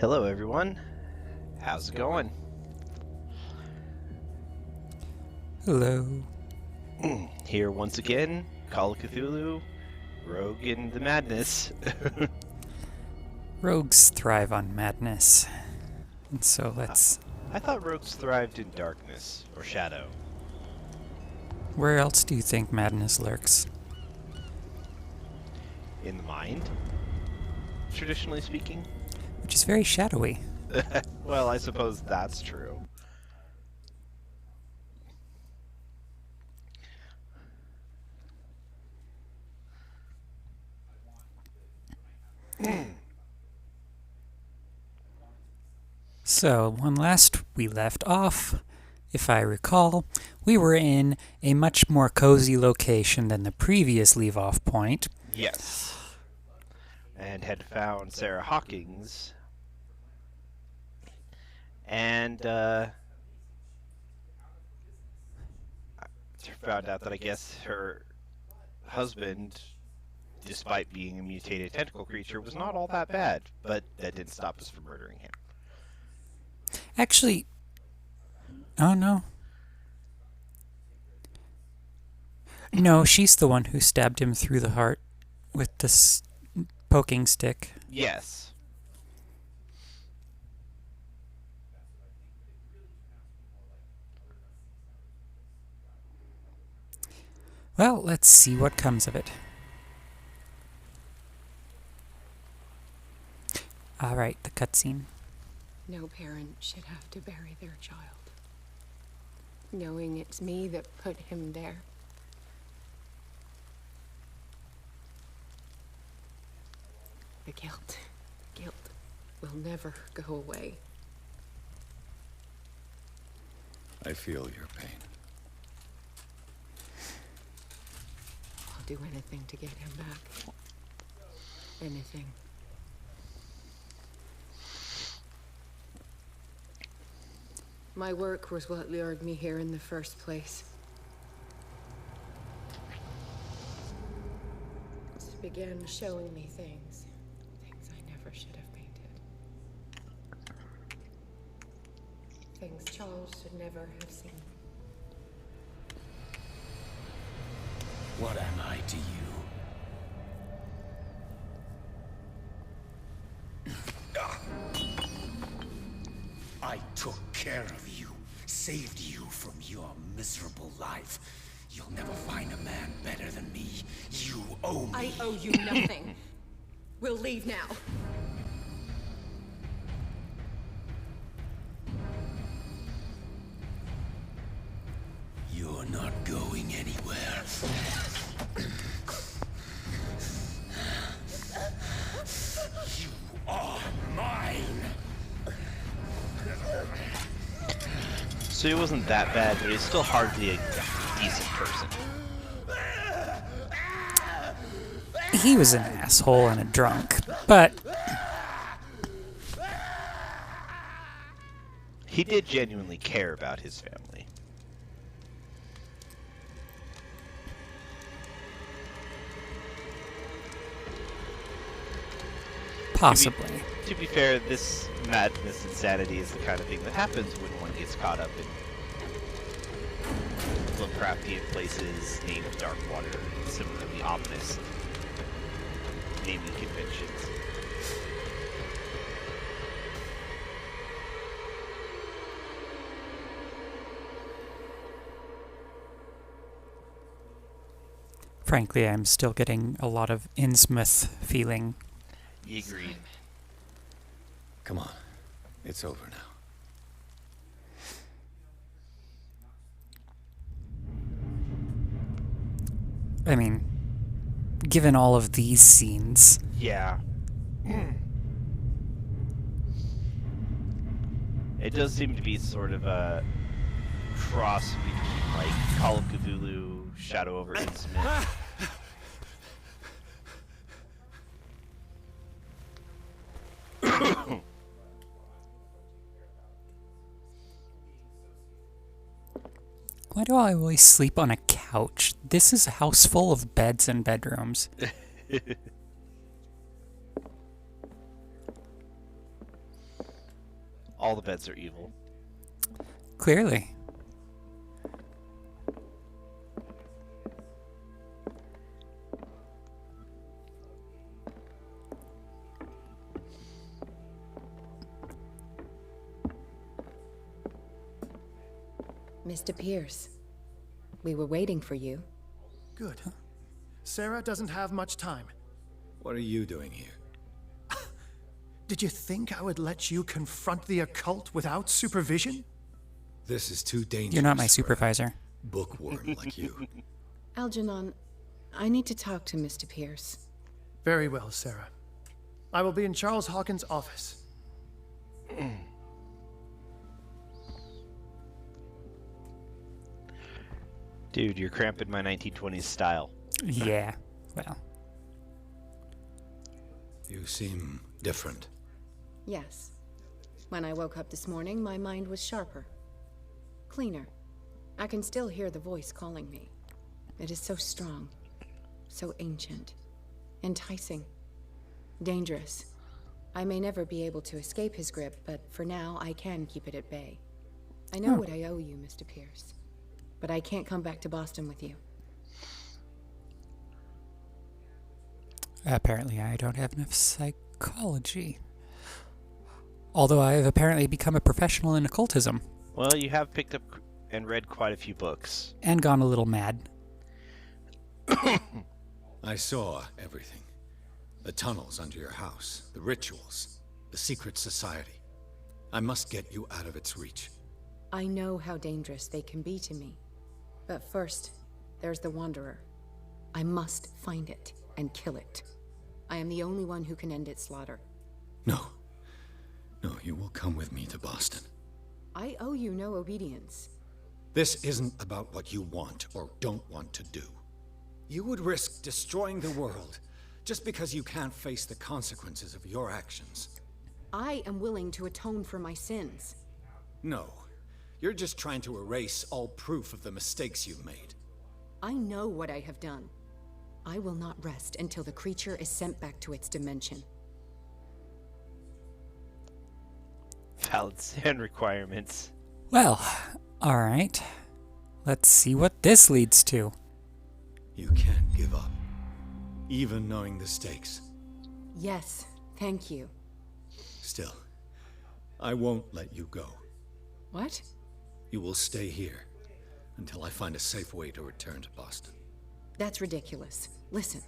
Hello, everyone. How's it going? Hello. Here once again, Call of Cthulhu, Rogue in the Madness. Rogues thrive on madness. And so let's... I thought rogues thrived in darkness or shadow. Where else do you think madness lurks? In the mind, traditionally speaking. Which is very shadowy. Well, I suppose that's true. So, when last we left off, if I recall, we were in a much more cozy location than the previous leave-off point. Yes. And had found Sarah Hawkins. And, found out that I guess her husband, despite being a mutated tentacle creature, was not all that bad, but that didn't stop us from murdering him. Actually... Oh, no. No, she's the one who stabbed him through the heart with this poking stick. Yes. Well, let's see what comes of it. Alright, the cutscene. No parent should have to bury their child, knowing it's me that put him there. The guilt will never go away. I feel your pain. I'll do anything to get him back. Anything. My work was what lured me here in the first place. It began showing me things I never should have painted. Things Charles should never have seen. What am I to you? I took care of you, saved you from your miserable life. You'll never find a man better than me. You owe me. I owe you nothing. We'll leave now. You're not going anywhere. You are mine. So he wasn't that bad, but he's still hardly a decent person. He was an asshole and a drunk, but He did genuinely care about his family. possibly. To be fair, this madness insanity is the kind of thing that happens when one gets caught up in Lovecraftian places named Darkwater and similarly ominous naming conventions. Frankly, I'm still getting a lot of Innsmouth feeling. Agreed. Come on. It's over now. I mean, given all of these scenes, Yeah. It does seem to be sort of a cross between, like, Call of Cthulhu, Shadow over Innsmouth. why do I always sleep on a couch? This is a house full of beds and bedrooms. all the beds are evil. Clearly. Mr. Pierce, we were waiting for you. Good. Sarah doesn't have much time. What are you doing here? Did you think I would let you confront the occult without supervision? This is too dangerous. You're not my for a supervisor. bookworm like you. Algernon, I need to talk to Mr. Pierce. Very well, Sarah. I will be in Charles Hawkins' office. Dude, you're cramping my 1920s style. Yeah. Well. You seem different. Yes. When I woke up this morning, my mind was sharper. Cleaner. I can still hear the voice calling me. It is so strong. So ancient. Enticing. Dangerous. I may never be able to escape his grip, but for now, I can keep it at bay. I know what I owe you, Mr. Pierce. But I can't come back to Boston with you. Apparently, I don't have enough psychology. Although I have apparently become a professional in occultism. Well, you have picked up and read quite a few books. And gone a little mad. I saw everything. The tunnels under your house, the rituals, the secret society. I must get you out of its reach. I know how dangerous they can be to me. But first, there's the Wanderer. I must find it and kill it. I am the only one who can end its slaughter. No. No, you will come with me to Boston. I owe you no obedience. This isn't about what you want or don't want to do. You would risk destroying the world just because you can't face the consequences of your actions. I am willing to atone for my sins. No. You're just trying to erase all proof of the mistakes you've made. I know what I have done. I will not rest until the creature is sent back to its dimension. Valid stand requirements. Well, alright. Let's see what this leads to. You can't give up, even knowing the stakes. Yes, thank you. Still, I won't let you go. What? You will stay here until I find a safe way to return to Boston. That's ridiculous. Listen,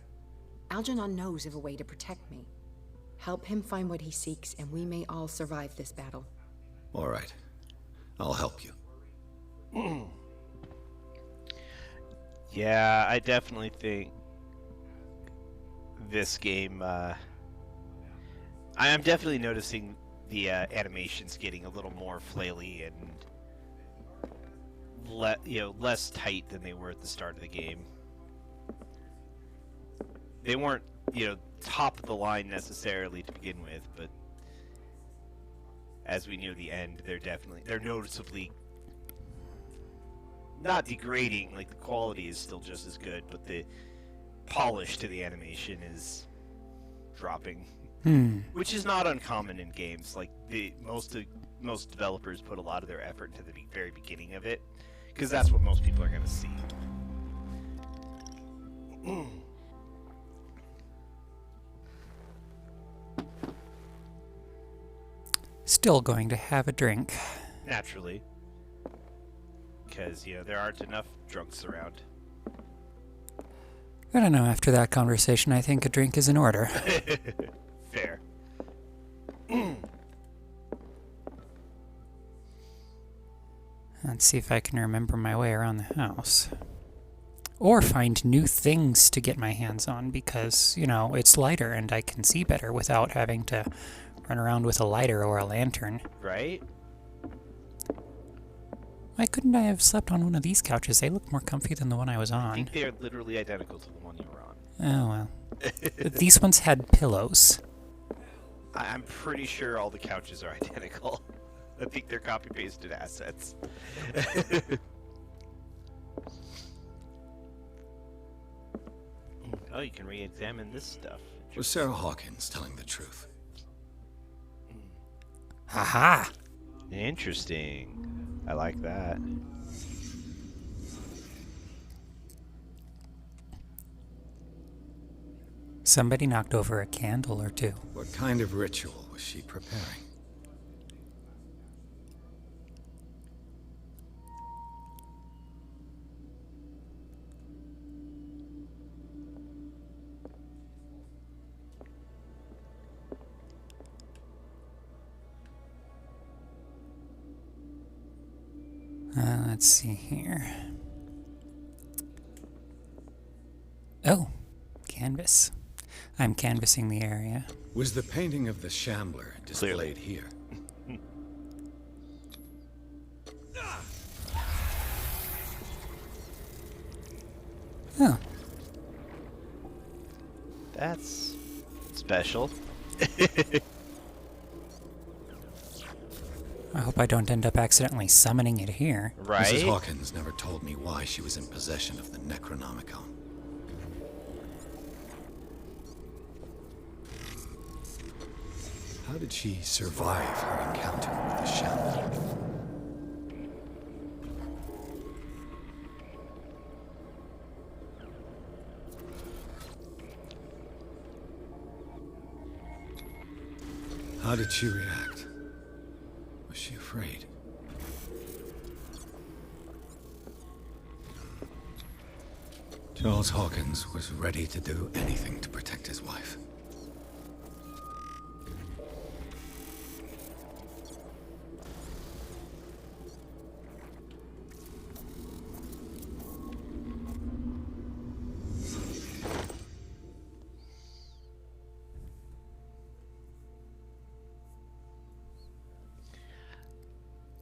Algernon knows of a way to protect me. Help him find what he seeks, and we may all survive this battle. All right. I'll help you. Yeah, I definitely think this game, I am definitely noticing the animations getting a little more flaily and less tight than they were at the start of the game. They weren't, top of the line necessarily to begin with, but as we near the end, they're noticeably not degrading. Like, the quality is still just as good, but the polish to the animation is dropping. Which is not uncommon in games. Like, most developers put a lot of their effort into the very beginning of it, because that's what most people are going to see. Still going to have a drink. Naturally. Because, there aren't enough drunks around. I don't know, after that conversation, I think a drink is in order. Fair. Let's see if I can remember my way around the house. Or find new things to get my hands on, because, it's lighter and I can see better without having to run around with a lighter or a lantern. Right? Why couldn't I have slept on one of these couches? They look more comfy than the one I was I on. think they are literally identical to the one you were on. Oh, well. These ones had pillows. I'm pretty sure all the couches are identical. I think they're copy-pasted assets. Oh, you can re-examine this stuff. Was Sarah Hawkins telling the truth? Haha! Interesting. I like that. Somebody knocked over a candle or two. What kind of ritual was she preparing? Let's see here. Oh, canvas. I'm canvassing the area. Was the painting of the Shambler displayed here? Oh, That's special. I hope I don't end up accidentally summoning it here. Right? Mrs. Hawkins never told me why she was in possession of the Necronomicon. How did she survive her encounter with the Shambler? How did she react? Was she afraid? Charles Hawkins was ready to do anything to protect his wife.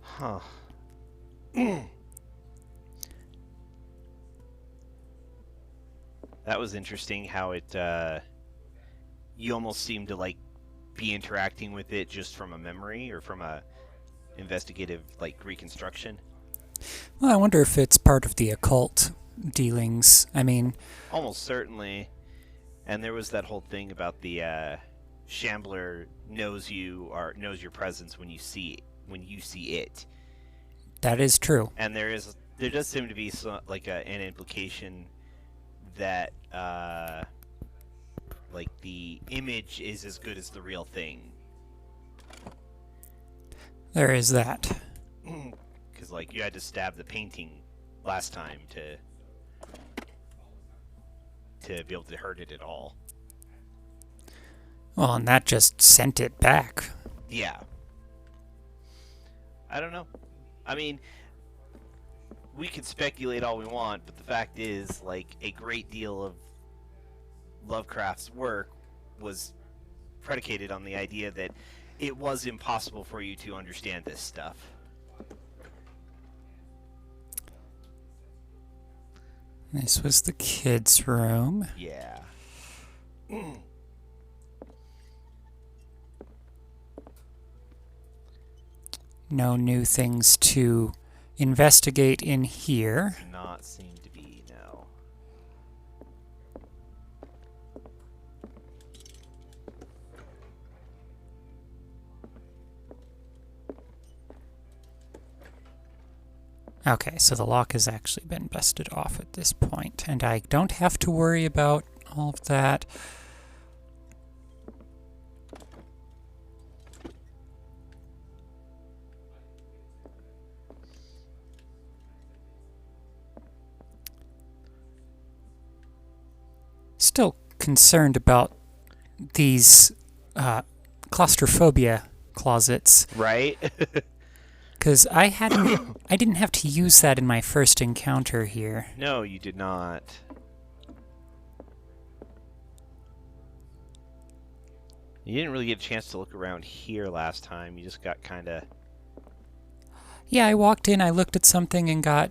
Huh. That was interesting how it, you almost seem to, like, be interacting with it just from a memory or from a investigative, like, reconstruction. Well, I wonder if it's part of the occult dealings. I mean, Almost certainly. And there was that whole thing about the, Shambler knows you, or knows your presence when you see it. that is true. And there does seem to be like an implication that like the image is as good as the real thing, There is that. because like you had to stab the painting last time to be able to hurt it at all. Well, and that just sent it back. Yeah. I don't know. I mean, we can speculate all we want, but the fact is, like, a great deal of Lovecraft's work was predicated on the idea that it was impossible for you to understand this stuff. This was the kids' room. Yeah. No new things to investigate in here. Does not seem to be, no. Okay, so the lock has actually been busted off at this point, and I don't have to worry about all of that. Still concerned about these claustrophobia closets. Right? Because I didn't have to use that in my first encounter here. No, you did not. You didn't really get a chance to look around here last time. You just got kind of... Yeah, I walked in, I looked at something, and got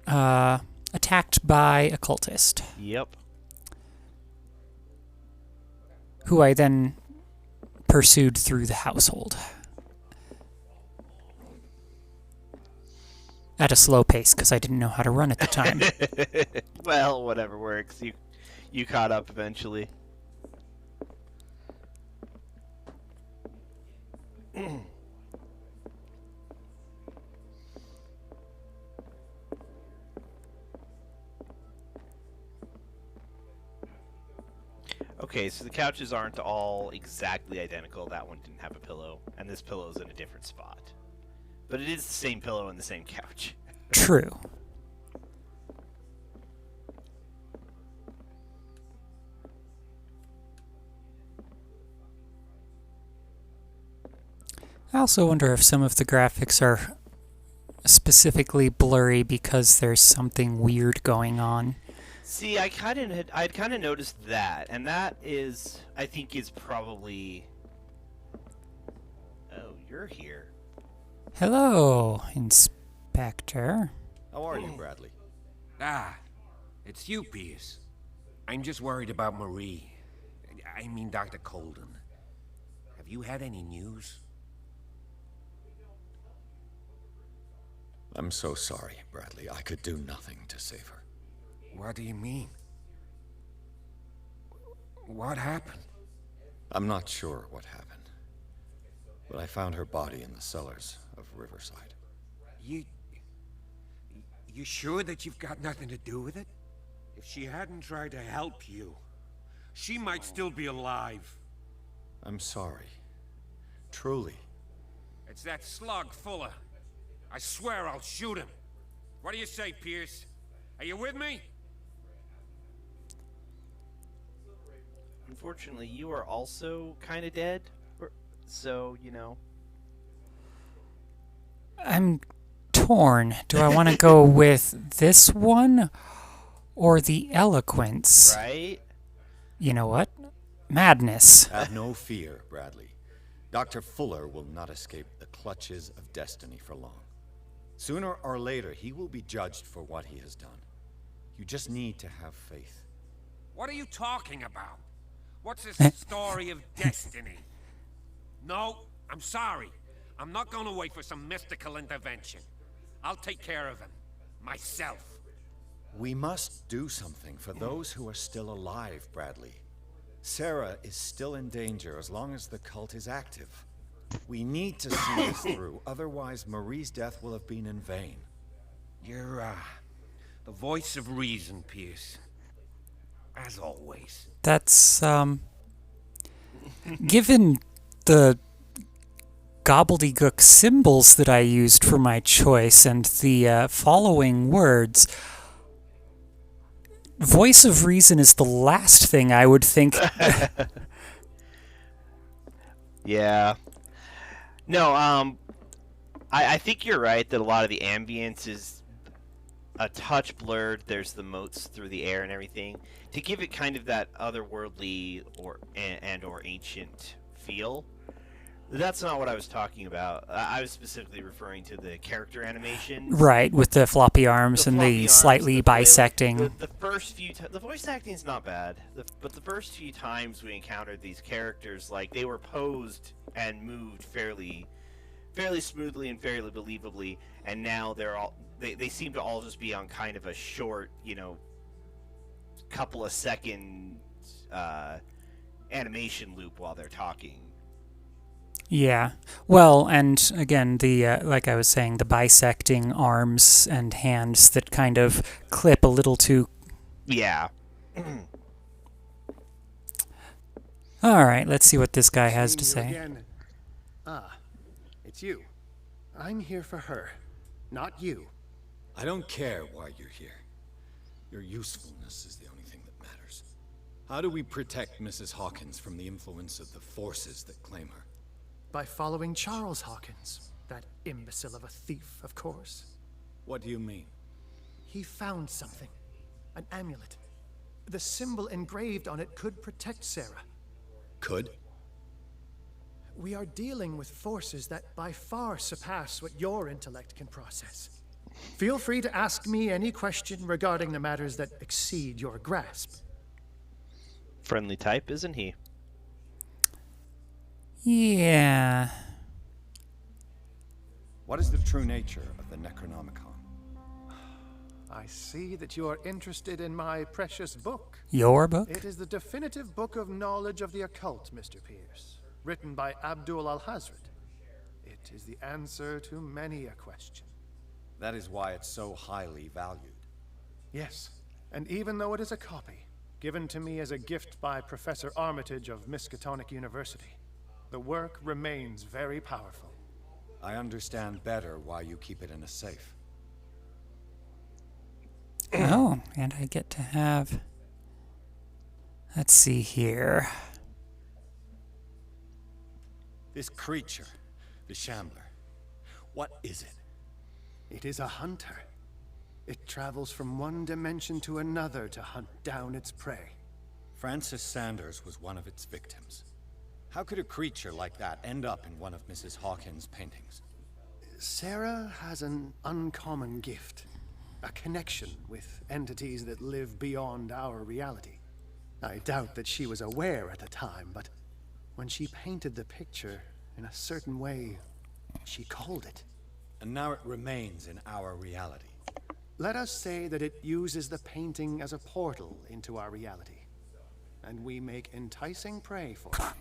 attacked by a cultist, Yep. who I then pursued through the household. At a slow pace, because I didn't know how to run at the time. Well, whatever works. You caught up eventually. Okay, so the couches aren't all exactly identical. That one didn't have a pillow, and this pillow is in a different spot. But it is the same pillow and the same couch. True. I also wonder if some of the graphics are specifically blurry because there's something weird going on. See, I'd kind of noticed that, and that is, I think, is probably. Oh, you're here. Hello, Inspector. How are you, Bradley? Ah, it's you, Pierce. I'm just worried about Marie. I mean, Dr. Colden. Have you had any news? I'm so sorry, Bradley. I could do nothing to save her. What do you mean? What happened? I'm not sure what happened, but I found her body in the cellars of Riverside. You sure that you've got nothing to do with it? If she hadn't tried to help you, she might still be alive. I'm sorry. Truly. It's that slug, Fuller. I swear I'll shoot him. What do you say, Pierce? Are you with me? Unfortunately, you are also kind of dead, so, you know. I'm torn. Do I want to go with this one or the eloquence? Right? You know what? Madness. Have no fear, Bradley. Dr. Fuller will not escape the clutches of destiny for long. Sooner or later, he will be judged for what he has done. You just need to have faith. What are you talking about? What's this story of destiny? No, I'm sorry. I'm not going to wait for some mystical intervention. I'll take care of him. Myself. We must do something for those who are still alive, Bradley. Sarah is still in danger as long as the cult is active. We need to see this through, otherwise Marie's death will have been in vain. You're, the voice of reason, Pierce. As always. That's, given the gobbledygook symbols that I used for my choice and the following words, voice of reason is the last thing I would think. Yeah. No, I think you're right that a lot of the ambience is a touch blurred. There's the motes through the air and everything to give it kind of that otherworldly or ancient feel. That's not what I was talking about. I was specifically referring to the character animation. Right, with the floppy arms and the slightly bisecting. The first few the voice acting is not bad, but the first few times we encountered these characters, like, they were posed and moved fairly smoothly and fairly believably, and now they seem to all just be on kind of a short, couple of second animation loop while they're talking. Yeah. Well, and again, the like I was saying, the bisecting arms and hands that kind of clip a little too. Yeah. All right, let's see what this guy has to say. Again. Ah, it's you. I'm here for her, not you. I don't care why you're here. Your usefulness is the only thing that matters. How do we protect Mrs. Hawkins from the influence of the forces that claim her? By following Charles Hawkins, that imbecile of a thief, of course. What do you mean? He found something. An amulet. The symbol engraved on it could protect Sarah. Could? We are dealing with forces that by far surpass what your intellect can process. Feel free to ask me any question regarding the matters that exceed your grasp. Friendly type, isn't he? Yeah. What is the true nature of the Necronomicon? I see that you are interested in my precious book. Your book? It is the definitive book of knowledge of the occult, Mr. Pierce, written by Abdul al-Hazred. It is the answer to many a question. That is why it's so highly valued. Yes, and even though it is a copy, given to me as a gift by Professor Armitage of Miskatonic University. The work remains very powerful. I understand better why you keep it in a safe. Oh, and I get to have... Let's see here. This creature, the Shambler, what is it? It is a hunter. It travels from one dimension to another to hunt down its prey. Francis Sanders was one of its victims. How could a creature like that end up in one of Mrs. Hawkins' paintings? Sarah has an uncommon gift. A connection with entities that live beyond our reality. I doubt that she was aware at the time, but when she painted the picture in a certain way, she called it. And now it remains in our reality. Let us say that it uses the painting as a portal into our reality. And we make enticing prey for it.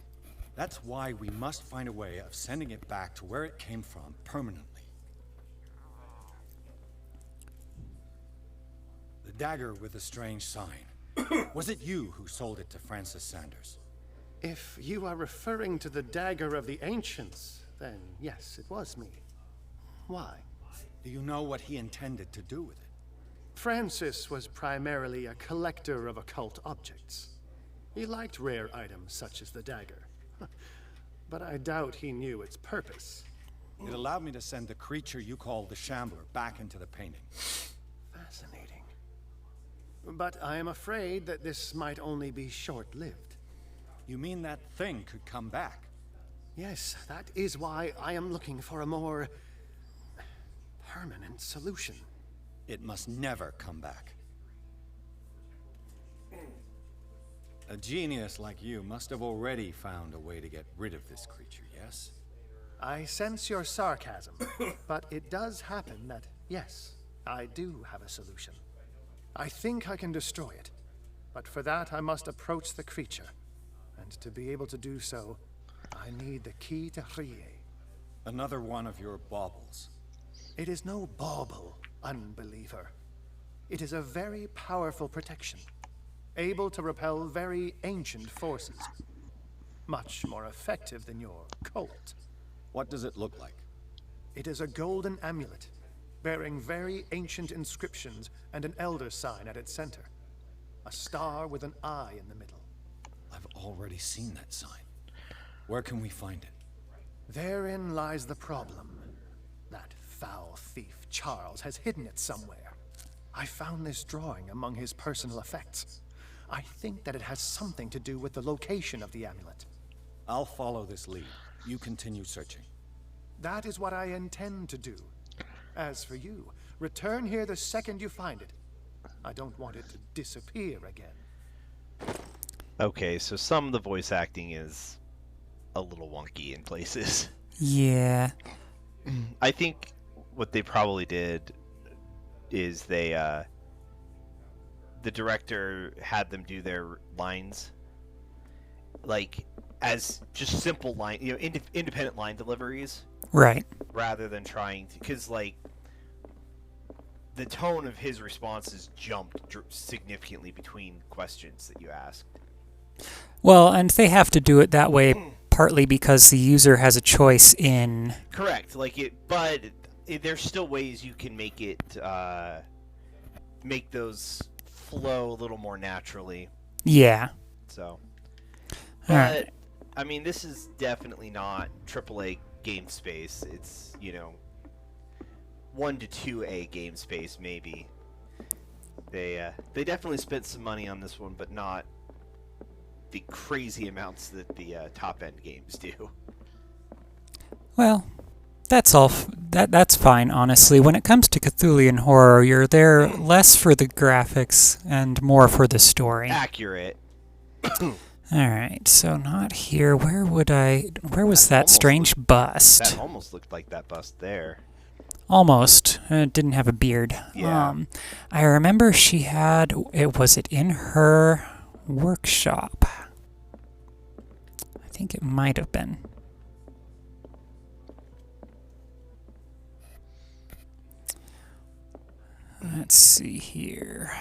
That's why we must find a way of sending it back to where it came from permanently. The dagger with the strange sign. Was it you who sold it to Francis Sanders? If you are referring to the dagger of the ancients, then yes, it was me. Why? Do you know what he intended to do with it? Francis was primarily a collector of occult objects. He liked rare items such as the dagger. But I doubt he knew its purpose. It allowed me to send the creature you call the Shambler back into the painting. Fascinating. But I am afraid that this might only be short-lived. You mean that thing could come back? Yes, that is why I am looking for a more permanent solution. It must never come back. A genius like you must have already found a way to get rid of this creature, yes? I sense your sarcasm, but it does happen that, yes, I do have a solution. I think I can destroy it, but for that I must approach the creature. And to be able to do so, I need the key to Rie. Another one of your baubles. It is no bauble, unbeliever. It is a very powerful protection, able to repel very ancient forces. Much more effective than your cult. What does it look like? It is a golden amulet, bearing very ancient inscriptions and an elder sign at its center. A star with an eye in the middle. I've already seen that sign. Where can we find it? Therein lies the problem. That foul thief, Charles, has hidden it somewhere. I found this drawing among his personal effects. I think that it has something to do with the location of the amulet. I'll follow this lead. You continue searching. That is what I intend to do. As for you, return here the second you find it. I don't want it to disappear again. Okay, so some of the voice acting is a little wonky in places. Yeah. I think what they probably did is the director had them do their lines like as just simple line, independent line deliveries, Right. rather than trying to, because like the tone of his responses jumped significantly between questions that you asked. Well, and they have to do it that way partly because the user has a choice in... Correct, but there's still ways you can make it, make those flow a little more naturally. Yeah. So, All but right. I mean, this is definitely not AAA game space. It's 1 to 2A game space maybe. They definitely spent some money on this one, but not the crazy amounts that the top end games do. Well, that's all. That's fine, honestly. When it comes to Cthulhian horror, you're there less for the graphics and more for the story. Accurate. All right, so not here. Where was that strange bust? That almost looked like that bust there. Almost. It didn't have a beard. Yeah. I remember she had. Was it in her workshop? I think it might have been. Let's see here.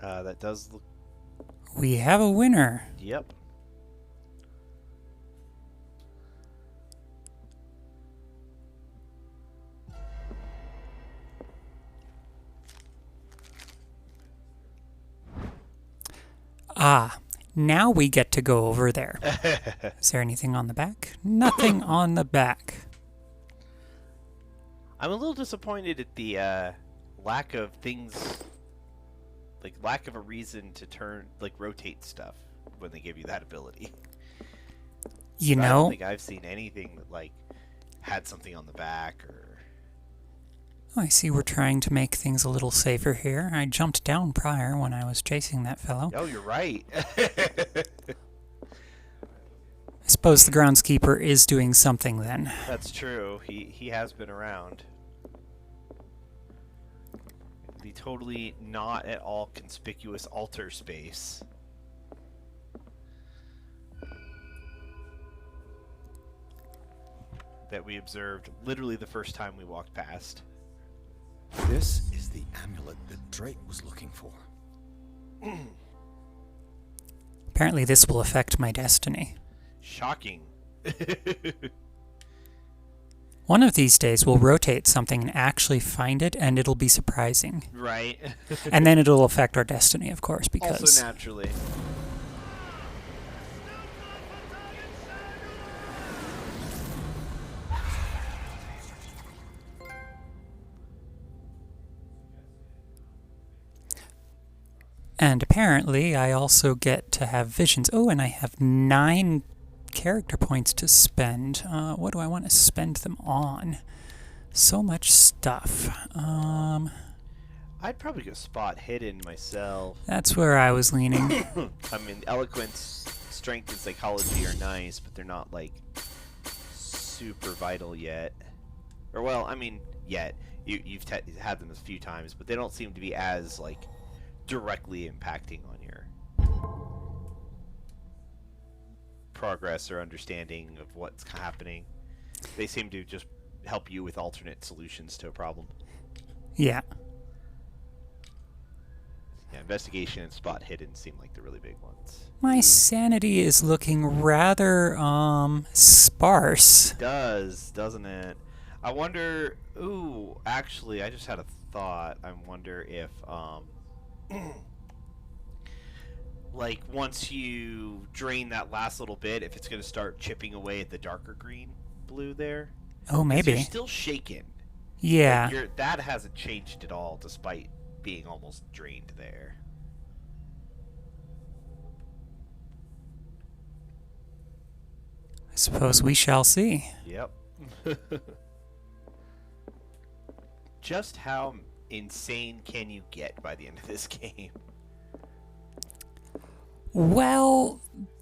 That does look... We have a winner. Yep. Ah, now we get to go over there. Is there anything on the back? Nothing on the back. I'm a little disappointed at the lack of things, like lack of a reason to rotate stuff when they give you that ability. You I don't know, think I've seen anything that like had something on the back or... I see we're trying to make things a little safer here. I jumped down prior when I was chasing that fellow. Oh, you're right. I suppose the groundskeeper is doing something then. That's true. He has been around. The totally not at all conspicuous altar space. That we observed literally the first time we walked past. This is the amulet that Drake was looking for. Apparently this will affect my destiny. Shocking. One of these days we'll rotate something and actually find it, and it'll be surprising. Right. And then it'll affect our destiny, of course, because... Also naturally. And apparently I also get to have visions. Oh, and I have 9 character points to spend. What do I want to spend them on? So much stuff. I'd probably go spot hidden myself. That's where I was leaning. I mean, eloquence, strength, and psychology are nice, but they're not like super vital yet. Or well, I mean, yet you've had them a few times, but they don't seem to be as like directly impacting on your progress or understanding of what's happening. They seem to just help you with alternate solutions to a problem. Yeah. Yeah, investigation and spot hidden seem like the really big ones. My sanity is looking rather, sparse. It does, doesn't it? I wonder... Ooh, actually, I just had a thought. I wonder if, like, once you drain that last little bit, if it's going to start chipping away at the darker green blue there. Oh, 'Cause maybe. You're still shaken. Yeah. Like, that hasn't changed at all, despite being almost drained there. I suppose we shall see. Yep. Just how insane can you get by the end of this game? Well,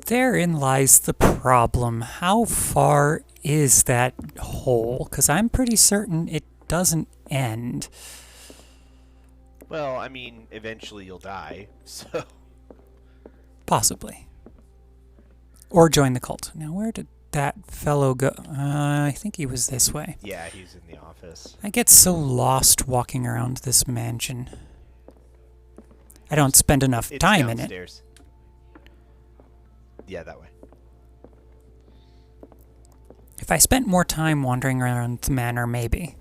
therein lies the problem. How far is that hole? Because I'm pretty certain it doesn't end. Well, I mean, eventually you'll die, so... Possibly. Or join the cult. Now, where did that fellow go? I think he was this way. Yeah, he's in the office. I get so lost walking around this mansion. I don't spend enough It's time in it. downstairs. Yeah, that way. If I spent more time wandering around the manor, maybe.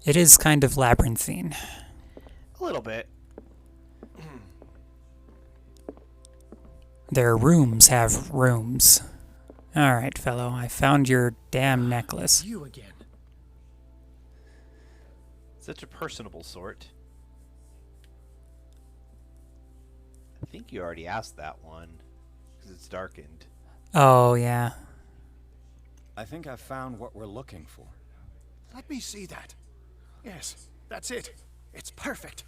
It is kind of labyrinthine. A little bit. Their rooms have rooms. Alright, fellow, I found your damn necklace. You again. Such a personable sort. I think you already asked that one, because it's darkened. Oh, yeah. I think I've found what we're looking for. Let me see that. Yes, that's it. It's perfect.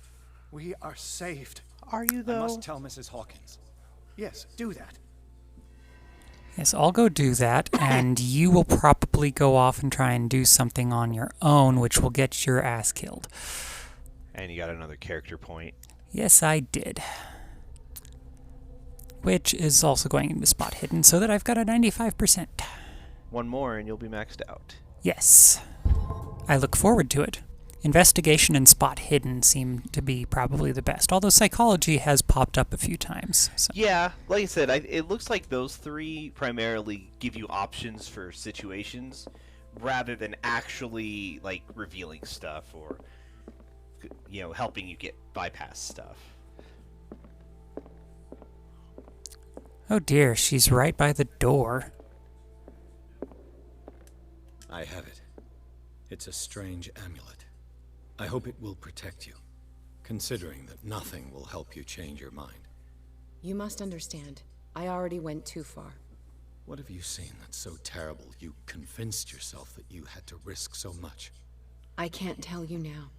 We are saved. Are you, I though? must tell Mrs. Hawkins. Yes, do that. Yes, I'll go do that, and you will probably go off and try and do something on your own, which will get your ass killed. And you got another character point. Yes, I did. Which is also going into spot hidden, so that I've got a 95%. One more and you'll be maxed out. Yes. I look forward to it. Investigation and spot hidden seem to be probably the best, although psychology has popped up a few times. So. Yeah, like I said, it looks like those three primarily give you options for situations rather than actually like revealing stuff or helping you get bypass stuff. Oh dear, she's right by the door. I have it. It's a strange amulet. I hope it will protect you, considering that nothing will help you change your mind. You must understand, I already went too far. What have you seen that's so terrible you convinced yourself that you had to risk so much? I can't tell you now.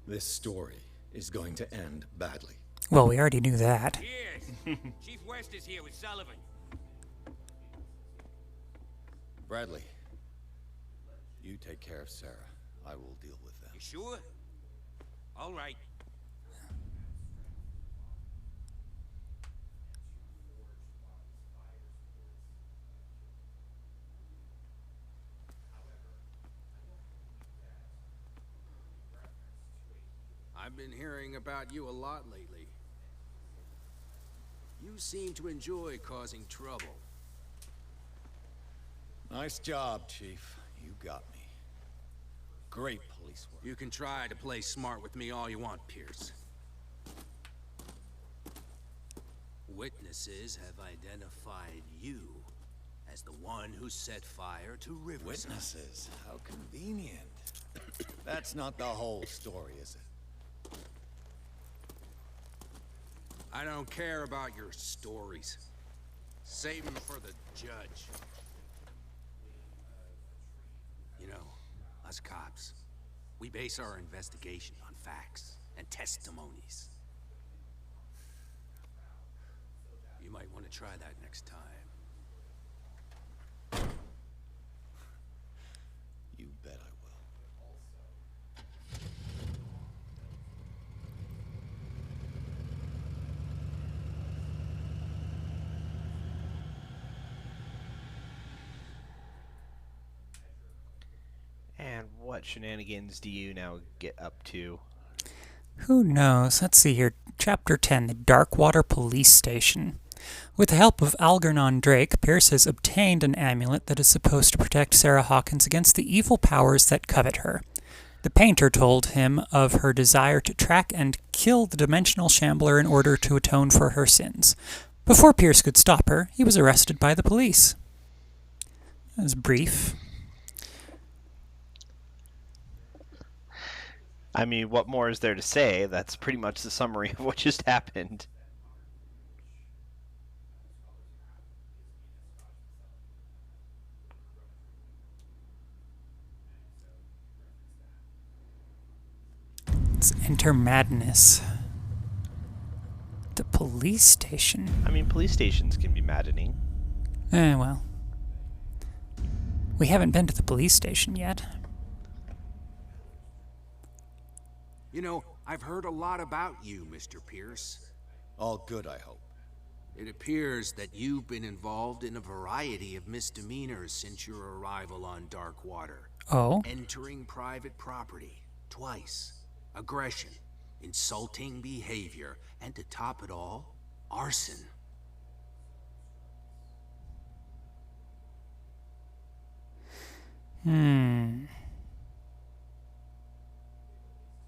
This story is going to end badly. Well, we already knew that. Yes. Chief West is here with Sullivan. Bradley, you take care of Sarah. I will deal with them. You sure? All right. I've been hearing about you a lot lately. You seem to enjoy causing trouble. Nice job, Chief. You got me. Great police work. You can try to play smart with me all you want, Pierce. Witnesses have identified you as the one who set fire to Riverside. Witnesses? How convenient. That's not the whole story, is it? I don't care about your stories. Save them for the judge. You know, us cops, we base our investigation on facts and testimonies. You might want to try that next time. You bet I will. And what shenanigans do you now get up to? Who knows? Let's see here. Chapter 10, the Darkwater Police Station. With the help of Algernon Drake, Pierce has obtained an amulet that is supposed to protect Sarah Hawkins against the evil powers that covet her. The painter told him of her desire to track and kill the dimensional shambler in order to atone for her sins. Before Pierce could stop her, he was arrested by the police. That was brief. I mean, what more is there to say? That's pretty much the summary of what just happened. Let's enter madness. The police station. I mean, police stations can be maddening. Well. We haven't been to the police station yet. You know, I've heard a lot about you, Mr. Pierce. All good, I hope. It appears that you've been involved in a variety of misdemeanors since your arrival on Darkwater. Oh? Entering private property, twice. Aggression, insulting behavior, and to top it all, arson.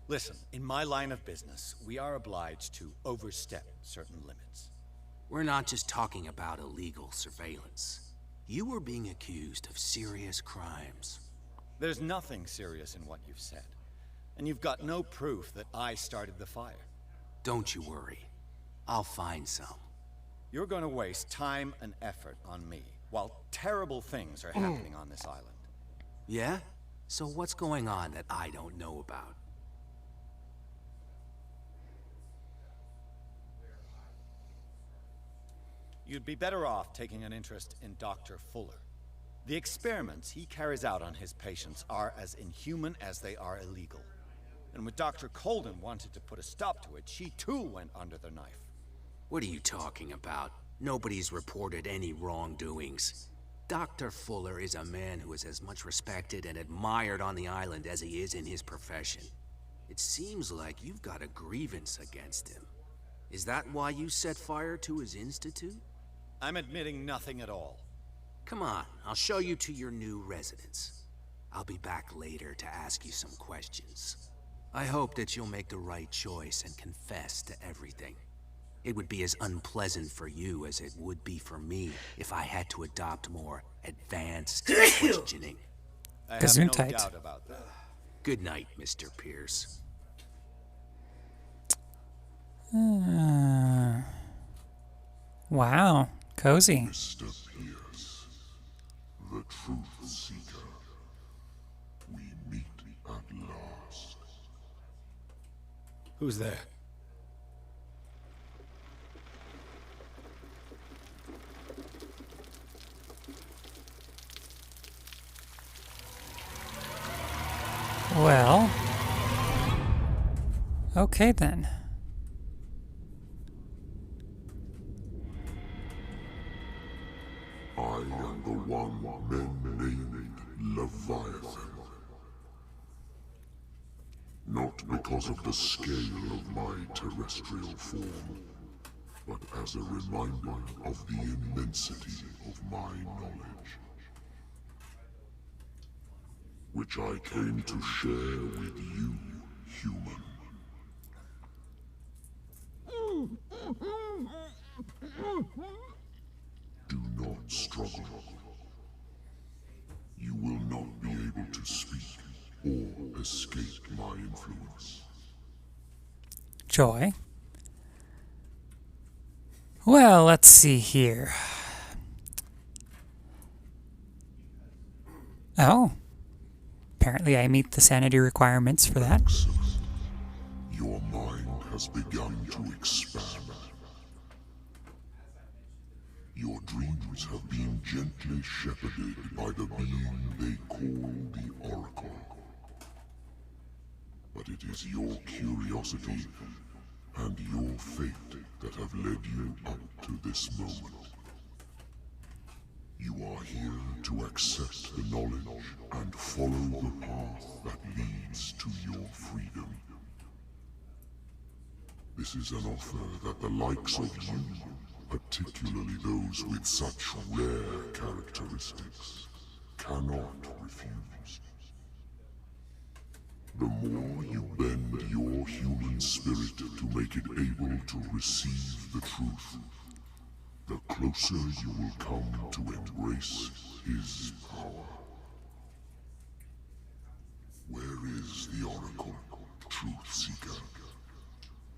Listen, in my line of business, we are obliged to overstep certain limits. We're not just talking about illegal surveillance. You were being accused of serious crimes. There's nothing serious in what you've said. And you've got no proof that I started the fire. Don't you worry. I'll find some. You're going to waste time and effort on me, while terrible things are happening on this island. Yeah? So what's going on that I don't know about? You'd be better off taking an interest in Dr. Fuller. The experiments he carries out on his patients are as inhuman as they are illegal. And when Dr. Colden wanted to put a stop to it, she too went under the knife. What are you talking about? Nobody's reported any wrongdoings. Dr. Fuller is a man who is as much respected and admired on the island as he is in his profession. It seems like you've got a grievance against him. Is that why you set fire to his institute? I'm admitting nothing at all. Come on, I'll show you to your new residence. I'll be back later to ask you some questions. I hope that you'll make the right choice and confess to everything. It would be as unpleasant for you as it would be for me if I had to adopt more advanced questioning. I have no Gesundheit. doubt about that. Good night, Mr. Pierce. Wow, cozy. Mr. Pierce, the Truth Seeker. We meet at last. Who's there? Well, okay then. I am the one men named Leviathan. Not because of the scale of my terrestrial form, but as a reminder of the immensity of my knowledge, which I came to share with you, human. Do not struggle. You will not be able to speak or escape my influence. Joy. Well, let's see here. Oh. Apparently I meet the sanity requirements for that. Excellent. Your mind has begun to expand. Your dreams have been gently shepherded by the being they call the Oracle. But it is your curiosity and your fate that have led you up to this moment. You are here to accept the knowledge and follow the path that leads to your freedom. This is an offer that the likes of you, particularly those with such rare characteristics, cannot refuse. The more you bend your human spirit to make it able to receive the truth, the closer you will come to embrace his power. Where is the Oracle, Truth Seeker?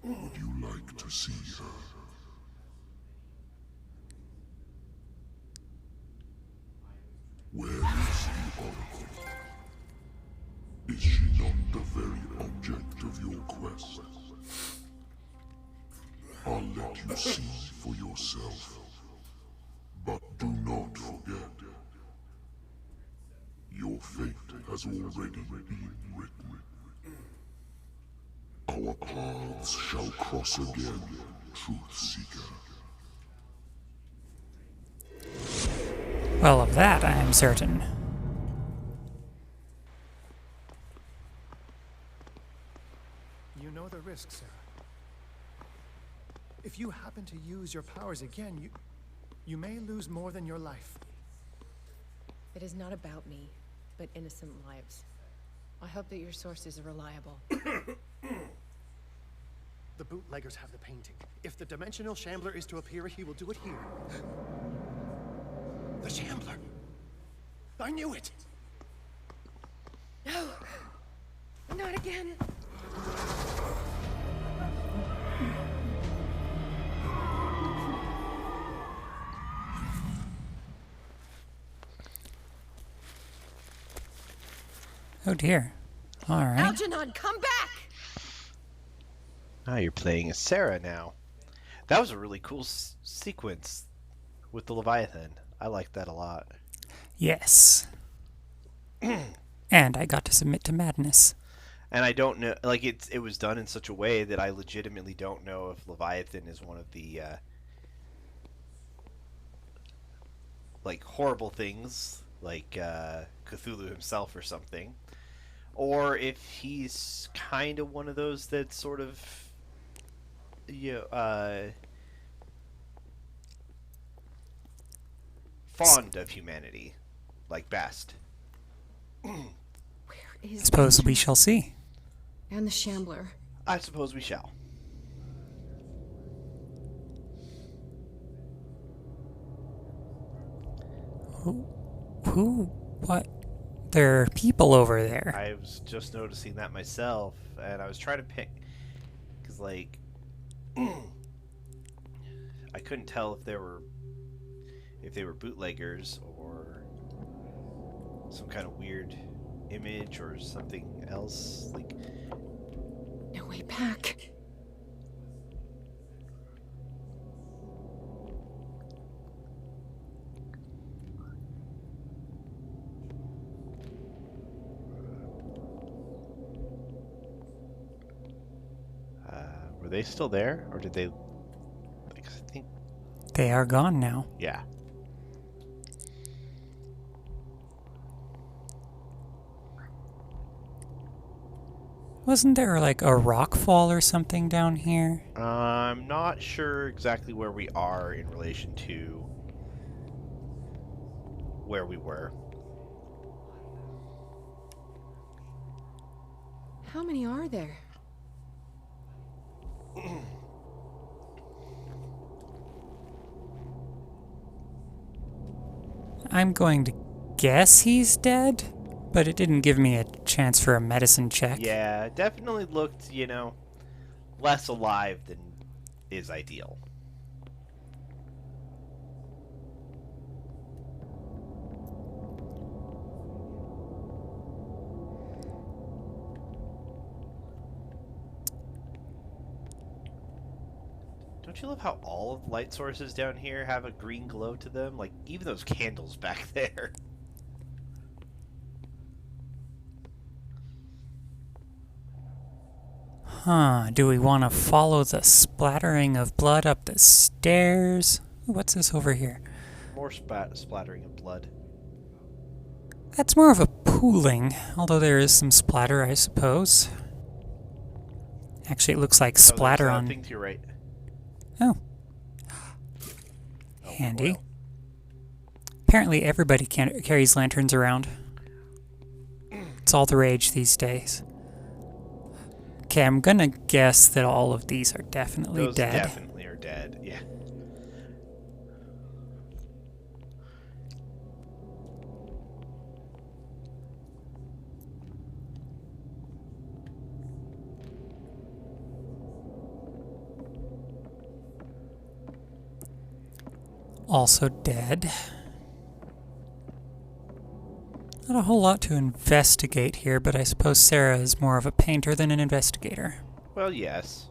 Would you like to see her? Where is the Oracle? Is she not the very object of your quest? I'll let you see for yourself. But do not forget, your fate has already been written. Our paths shall cross again, Truth Seeker. Well, of that I am certain. You know the risk, Sarah. If you happen to use your powers again, you may lose more than your life. It is not about me, but innocent lives. I hope that your sources are reliable. The bootleggers have the painting. If the dimensional shambler is to appear, he will do it here. The shambler! I knew it! No! Not again! Oh dear. Alright. Algernon, come back! Ah, you're playing as Sarah now. That was a really cool sequence with the Leviathan. I liked that a lot. Yes. And I got to submit to madness. And I don't know, like, it was done in such a way that I legitimately don't know if Leviathan is one of the, like, horrible things, like, Cthulhu himself or something, or if he's kind of one of those that sort of, fond of humanity, like Bast. Where is Suppose we Benjamin? shall see. And the Shambler. I suppose we shall. Who? What? There are people over there. I was just noticing that myself, and I was trying to pick, because, like, I couldn't tell if they were bootleggers or some kind of weird image or something else. Like, No way back. were they still there, or did they? Like, I think, They are gone now. yeah. Wasn't there like a rock fall or something down here? I'm not sure exactly where we are in relation to where we were. How many are there? I'm going to guess he's dead, but it didn't give me a chance for a medicine check. Yeah, it definitely looked, less alive than is ideal. Don't you love how all of the light sources down here have a green glow to them? Like, even those candles back there. Huh, do we want to follow the splattering of blood up the stairs? What's this over here? More splattering of blood. That's more of a pooling, although there is some splatter, I suppose. Actually, it looks like splatter there's, on... thing to your right. Oh. Oh, Handy. oil. Apparently everybody carries lanterns around. It's all the rage these days. Okay, I'm gonna guess that all of these are definitely Those dead. definitely are dead, yeah. Also dead. Not a whole lot to investigate here, but I suppose Sarah is more of a painter than an investigator. Well, yes.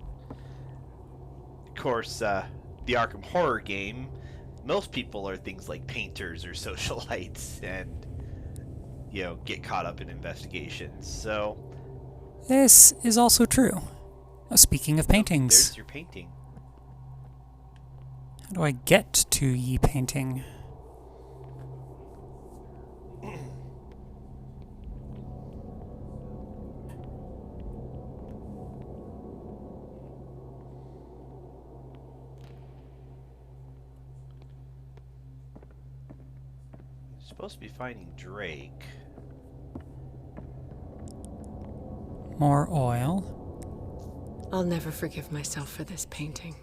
Of course, the Arkham Horror game, most people are things like painters or socialites and, get caught up in investigations. So, This is also true. Speaking of paintings, there's your painting. how do I get to ye painting? You're supposed to be finding Drake. More oil. I'll never forgive myself for this painting.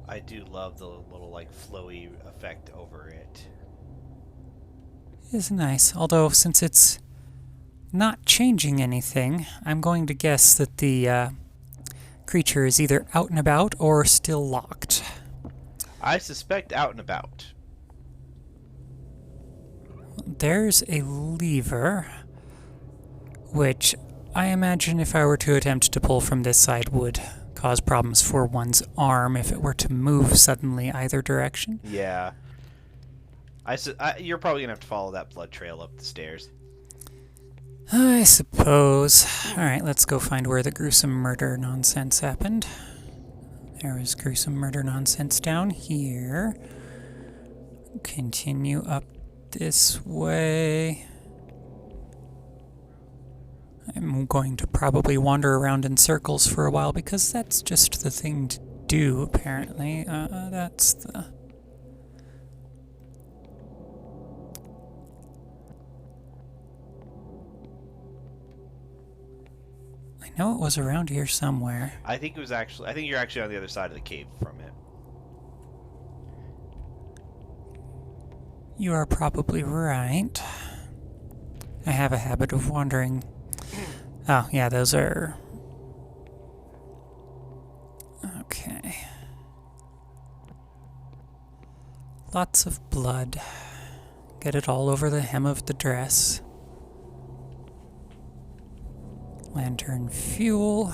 I do love the little, flowy effect over it. Is nice, although since it's not changing anything, I'm going to guess that the creature is either out and about or still locked. I suspect out and about. There's a lever, which I imagine if I were to attempt to pull from this side would cause problems for one's arm if it were to move suddenly either direction. Yeah. You're probably going to have to follow that blood trail up the stairs. I suppose. Alright, let's go find where the gruesome murder nonsense happened. There was gruesome murder nonsense down here. Continue up this way. I'm going to probably wander around in circles for a while because that's just the thing to do, apparently. That's the... I know it was around here somewhere. I think you're actually on the other side of the cave from it. You are probably right. I have a habit of wandering. Oh, yeah, those are... Okay. Lots of blood. Get it all over the hem of the dress. Lantern fuel.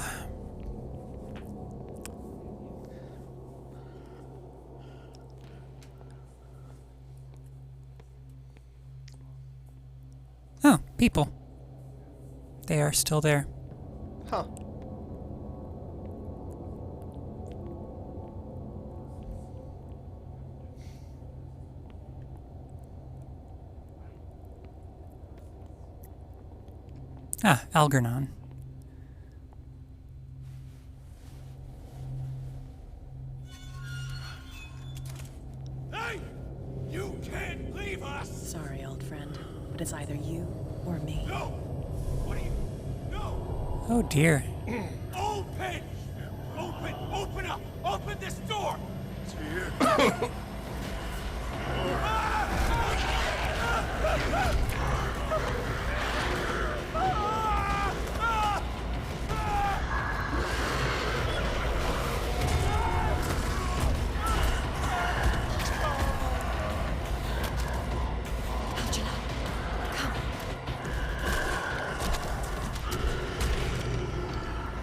Oh, people. They are still there. Huh. Ah, Algernon. Hey! You can't leave us! Sorry, old friend, but it's either you or me. No! What are you... No! Oh dear. Open! Open up! Open this door! It's here.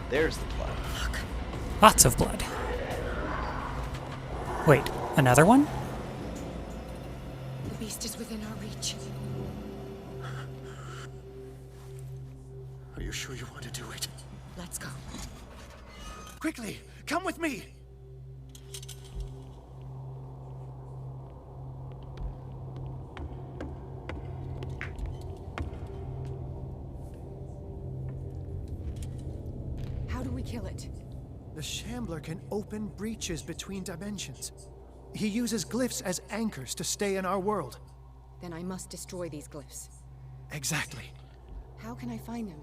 There's the blood. Look. Lots of blood. Wait, another one? The beast is within our reach. Are you sure you want to do it? Let's go. Quickly, come with me! How do we kill it? The Shambler can open breaches between dimensions. He uses glyphs as anchors to stay in our world. Then I must destroy these glyphs. Exactly. How can I find them?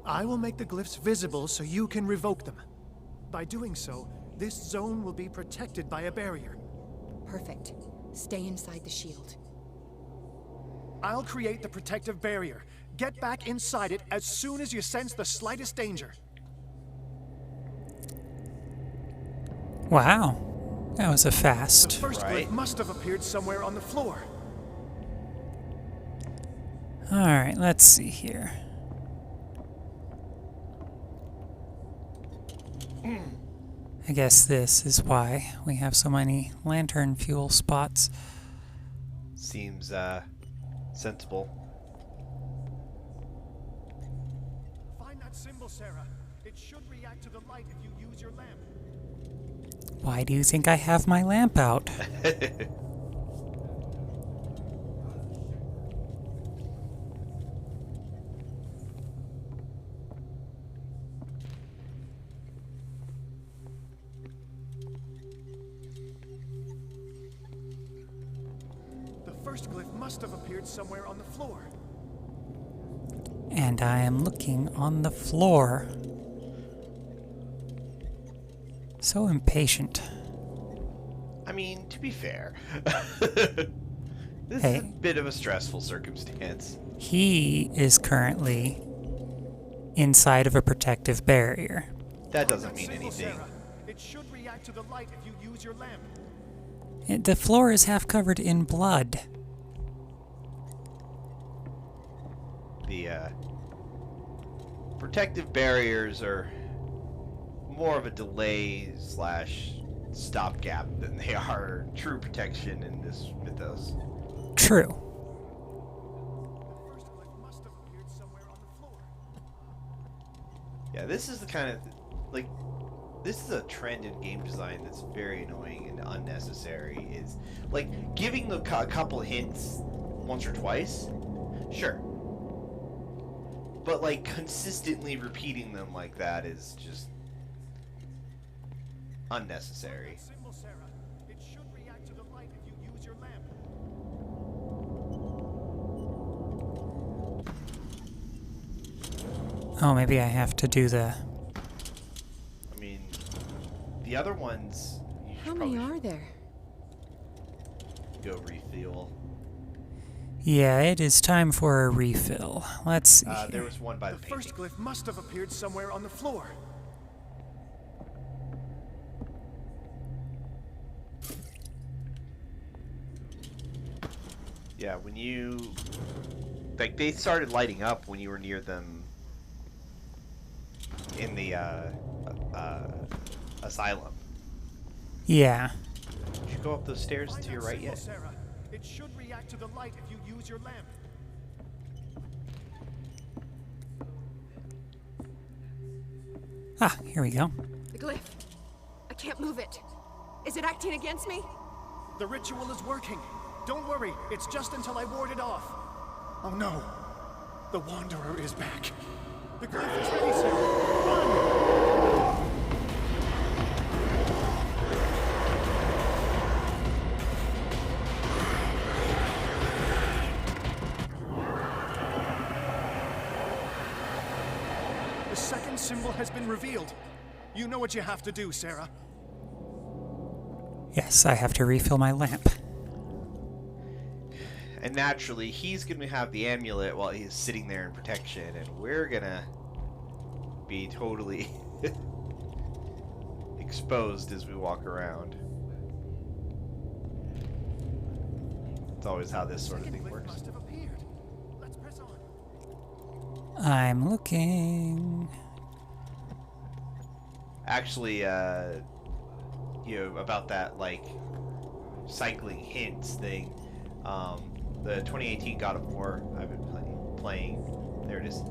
I will make the glyphs visible so you can revoke them. By doing so, this zone will be protected by a barrier. Perfect. Stay inside the shield. I'll create the protective barrier. Get back inside it as soon as you sense the slightest danger. Wow. That was a The fast. first Right. glyph must have appeared somewhere on the floor. Alright, let's see here. I guess this is why we have so many lantern fuel spots. Seems sensible. Find that symbol, Sarah. It should react to the light if you use your lamp. Why do you think I have my lamp out? The first glyph must have appeared somewhere on the floor. And I am looking on the floor. So impatient. I mean, to be fair, this Hey. is a bit of a stressful circumstance. He is currently inside of a protective barrier. That doesn't That mean symbol, anything. Sarah. It should react to the light if you use your lamp. The floor is half covered in blood. The protective barriers are more of a delay slash stopgap than they are true protection in this mythos. True. The first glyph must have appeared somewhere on the floor. Yeah, this is the kind of this is a trend in game design that's very annoying and unnecessary. Is like giving a couple hints once or twice, sure, But, like, consistently repeating them like that is just unnecessary. Symbol, Sarah. It should react to the light if you use your lamp. Oh, maybe I have to do the... I mean, the other ones... you How probably many are there? Go refuel. Yeah, it is time for a refill. Let's see. There was one by the The painting. first glyph must have appeared somewhere on the floor. Yeah, when you... like, they started lighting up when you were near them in the, asylum. Yeah. Did you go up those stairs to your right Symbol, yet? Sarah. It should react to the light if you use your lamp. Ah, here we go. The glyph. I can't move it. Is it acting against me? The ritual is working. Don't worry, it's just until I ward it off. Oh no. The Wanderer is back. The glyph is ready, Sarah. Run! The second symbol has been revealed. You know what you have to do, Sarah. Yes, I have to refill my lamp. And naturally, he's going to have the amulet while he's sitting there in protection, and we're going to be totally exposed as we walk around. It's always how this sort of thing works. Must have appeared. Let's press on. I'm looking. Actually, about that, like, cycling hints thing, the 2018 God of War I've been playing, there it is,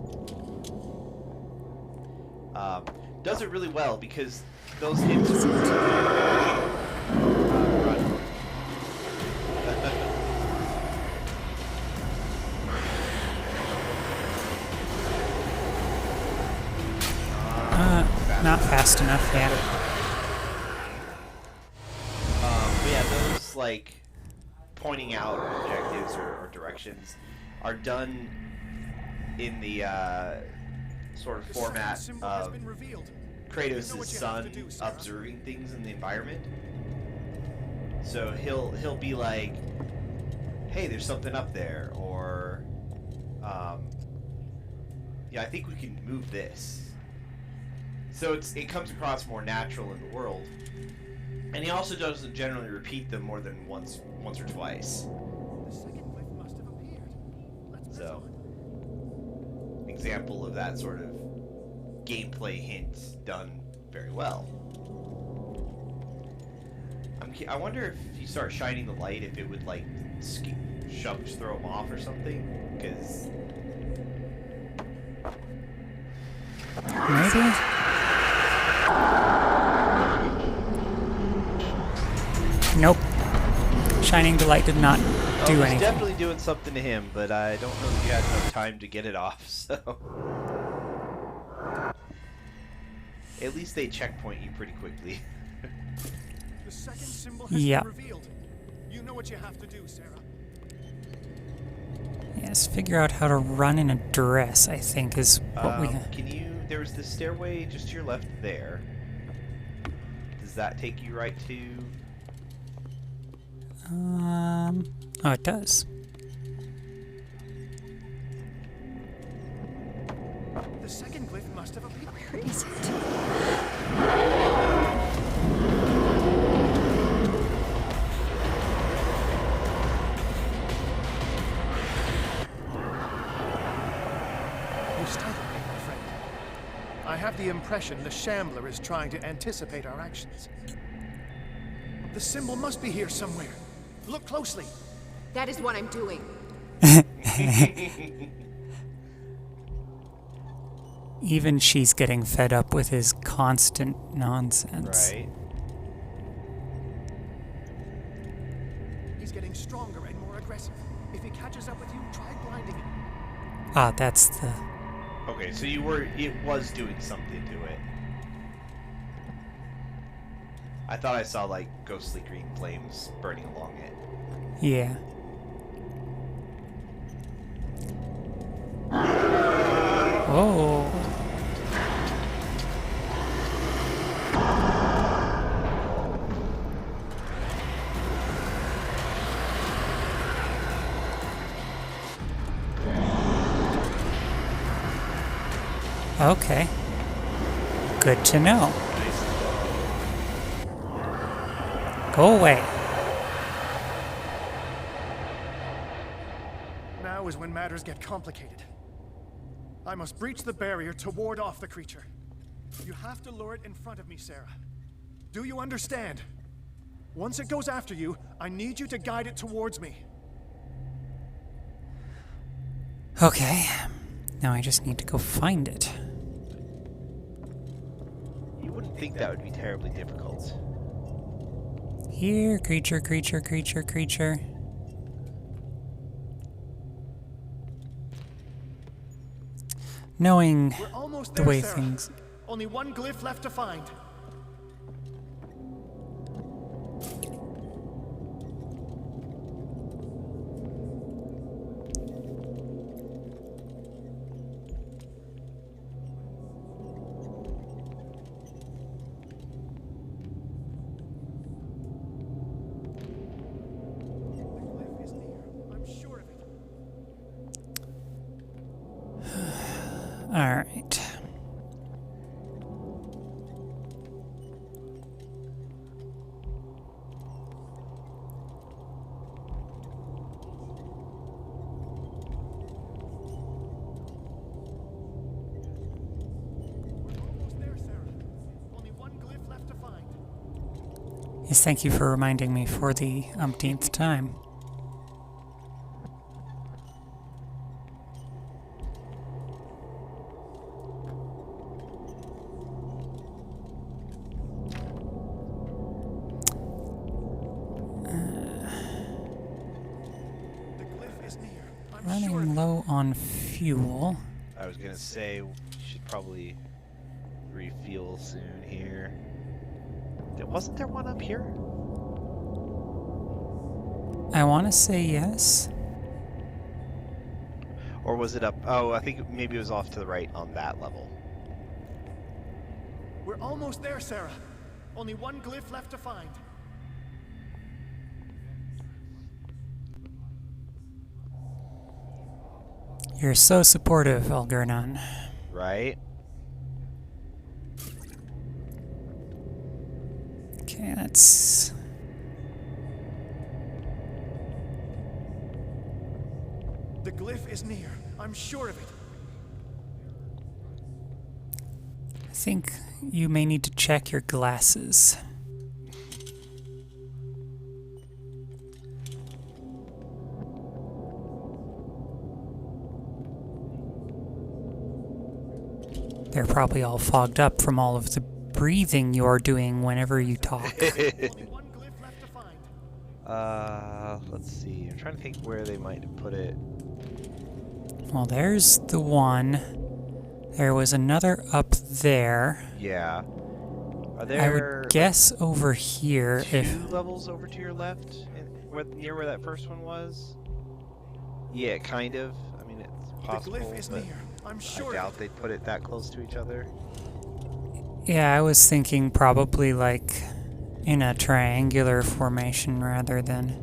does it really well because those hints Not fast enough yet. but yeah, those, like, pointing out objectives or directions are done in the sort of format of Kratos' son observing things in the environment. So he'll be like, hey, there's something up there, or yeah, I think we can move this. So it comes across more natural in the world. And he also doesn't generally repeat them more than once or twice. The second glyph must have appeared. Let's press So, on. example of that sort of gameplay hint done very well. I wonder if you start shining the light, if it would, like, throw him off or something, because... Maybe? Nope. Shining the light did not do it's anything. definitely doing something to him, but I don't know if you had enough time to get it off, so... At least they checkpoint you pretty quickly. The second symbol has Yeah. been revealed. You know what you have to do, Sarah. Yes, figure out how to run in a dress, I think, is what we... Can you... There was this stairway just to your left there. Does that take you right to... Oh, it does. The second glyph must have appeared. Where is it? You startled me, my friend. I have the impression the Shambler is trying to anticipate our actions. The symbol must be here somewhere. Look closely. That is what I'm doing. Even she's getting fed up with his constant nonsense. Right. He's getting stronger and more aggressive. If he catches up with you, try blinding him. Ah, that's the... Okay, so it was doing something to it. I thought I saw, like, ghostly green flames burning along it. Yeah. Oh. Okay. Good to know. Go away. Now is when matters get complicated. I must breach the barrier to ward off the creature. You have to lure it in front of me, Sarah. Do you understand? Once it goes after you, I need you to guide it towards me. Okay. Now I just need to go find it. You wouldn't think that would be terribly difficult. Here, creature, creature, creature, creature. Knowing We're almost the there, way Sarah. things... Only one glyph left to find. Alright. Yes, thank you for reminding me for the umpteenth time. Running low on fuel. I was gonna say, we should probably refuel soon here. Wasn't there one up here? I want to say yes. Or was it up? Oh, I think maybe it was off to the right on that level. We're almost there, Sarah. Only one glyph left to find. You're so supportive, Algernon. Right? Okay, that's... The glyph is near. I'm sure of it. I think you may need to check your glasses. They're probably all fogged up from all of the breathing you're doing whenever you talk. Let's see. I'm trying to think where they might have put it. Well, there's the one. There was another up there. Yeah. Are there? I would guess over here. Two levels over to your left, near where that first one was. Yeah, kind of. I mean, it's possible. The glyph is near. I'm sure. I doubt they'd put it that close to each other. Yeah, I was thinking probably like in a triangular formation rather than...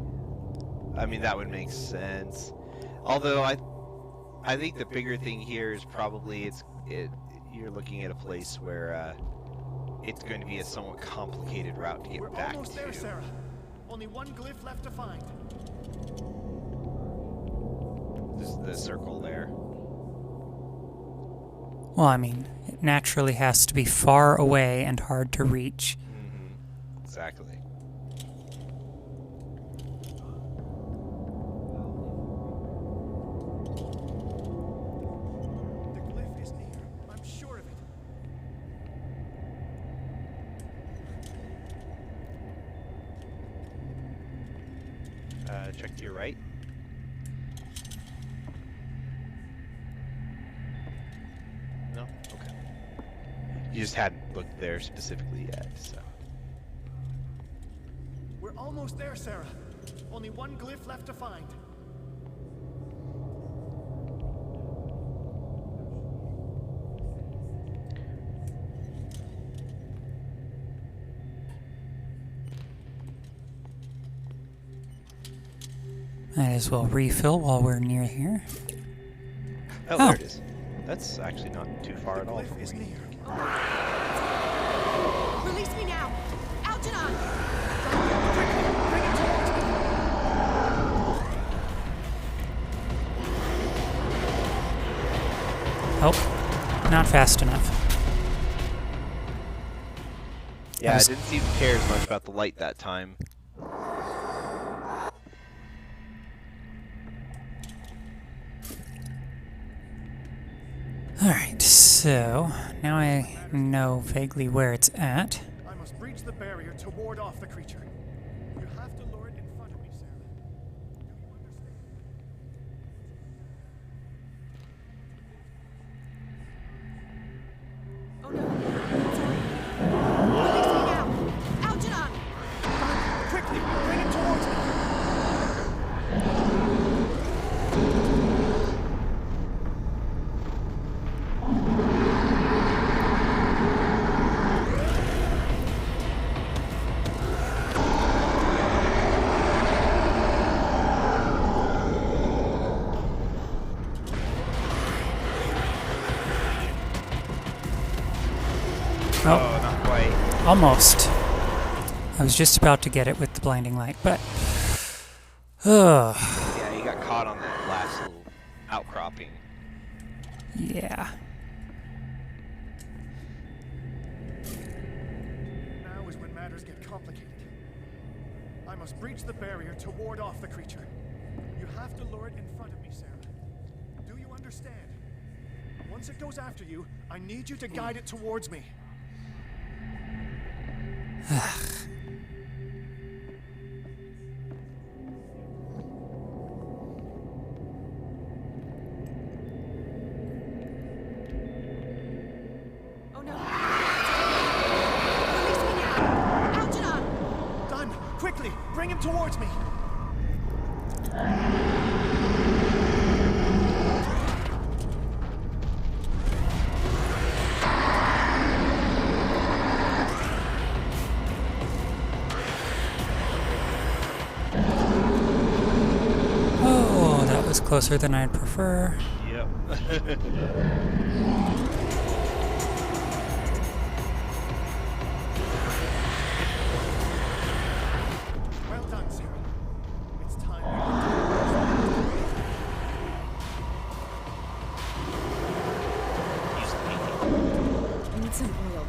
I mean, that would make sense. Although I think the bigger thing here is probably you're looking at a place where it's going to be a somewhat complicated route to get back to. We're almost there, Sarah. Only one glyph left to find. This is the circle there. Well, I mean, it naturally has to be far away and hard to reach. Mm-hmm. Exactly. The glyph is near. I'm sure of it. Check to your right. You just hadn't looked there specifically yet, so. We're almost there, Sarah. Only one glyph left to find. Might as well refill while we're near here. Oh, there it is. That's actually not too far at all from Is where you. near. Release me now! Algernon! Bring it towards me. Oh, not fast enough. Yeah, I didn't seem to care as much about the light that time. Alright, so now I know vaguely where it's at. I must breach the barrier to ward off the creature. You have to lure it in front of me, Sarah. Do you understand? Oh no! Release me now! Algernon! Quickly, bring it towards me. Oh, not quite. Almost. I was just about to get it with the blinding light, but... Ugh. Yeah, you got caught on that last little outcropping. Yeah. Now is when matters get complicated. I must breach the barrier to ward off the creature. You have to lure it in front of me, Sarah. Do you understand? Once it goes after you, I need you to guide it towards me. Oh no! Release me now! Algernon! Done! Quickly, bring him towards me. Oh, that was closer than I'd prefer. Yep. Well done, Sarah. It's time. Use the painting. I need some oil.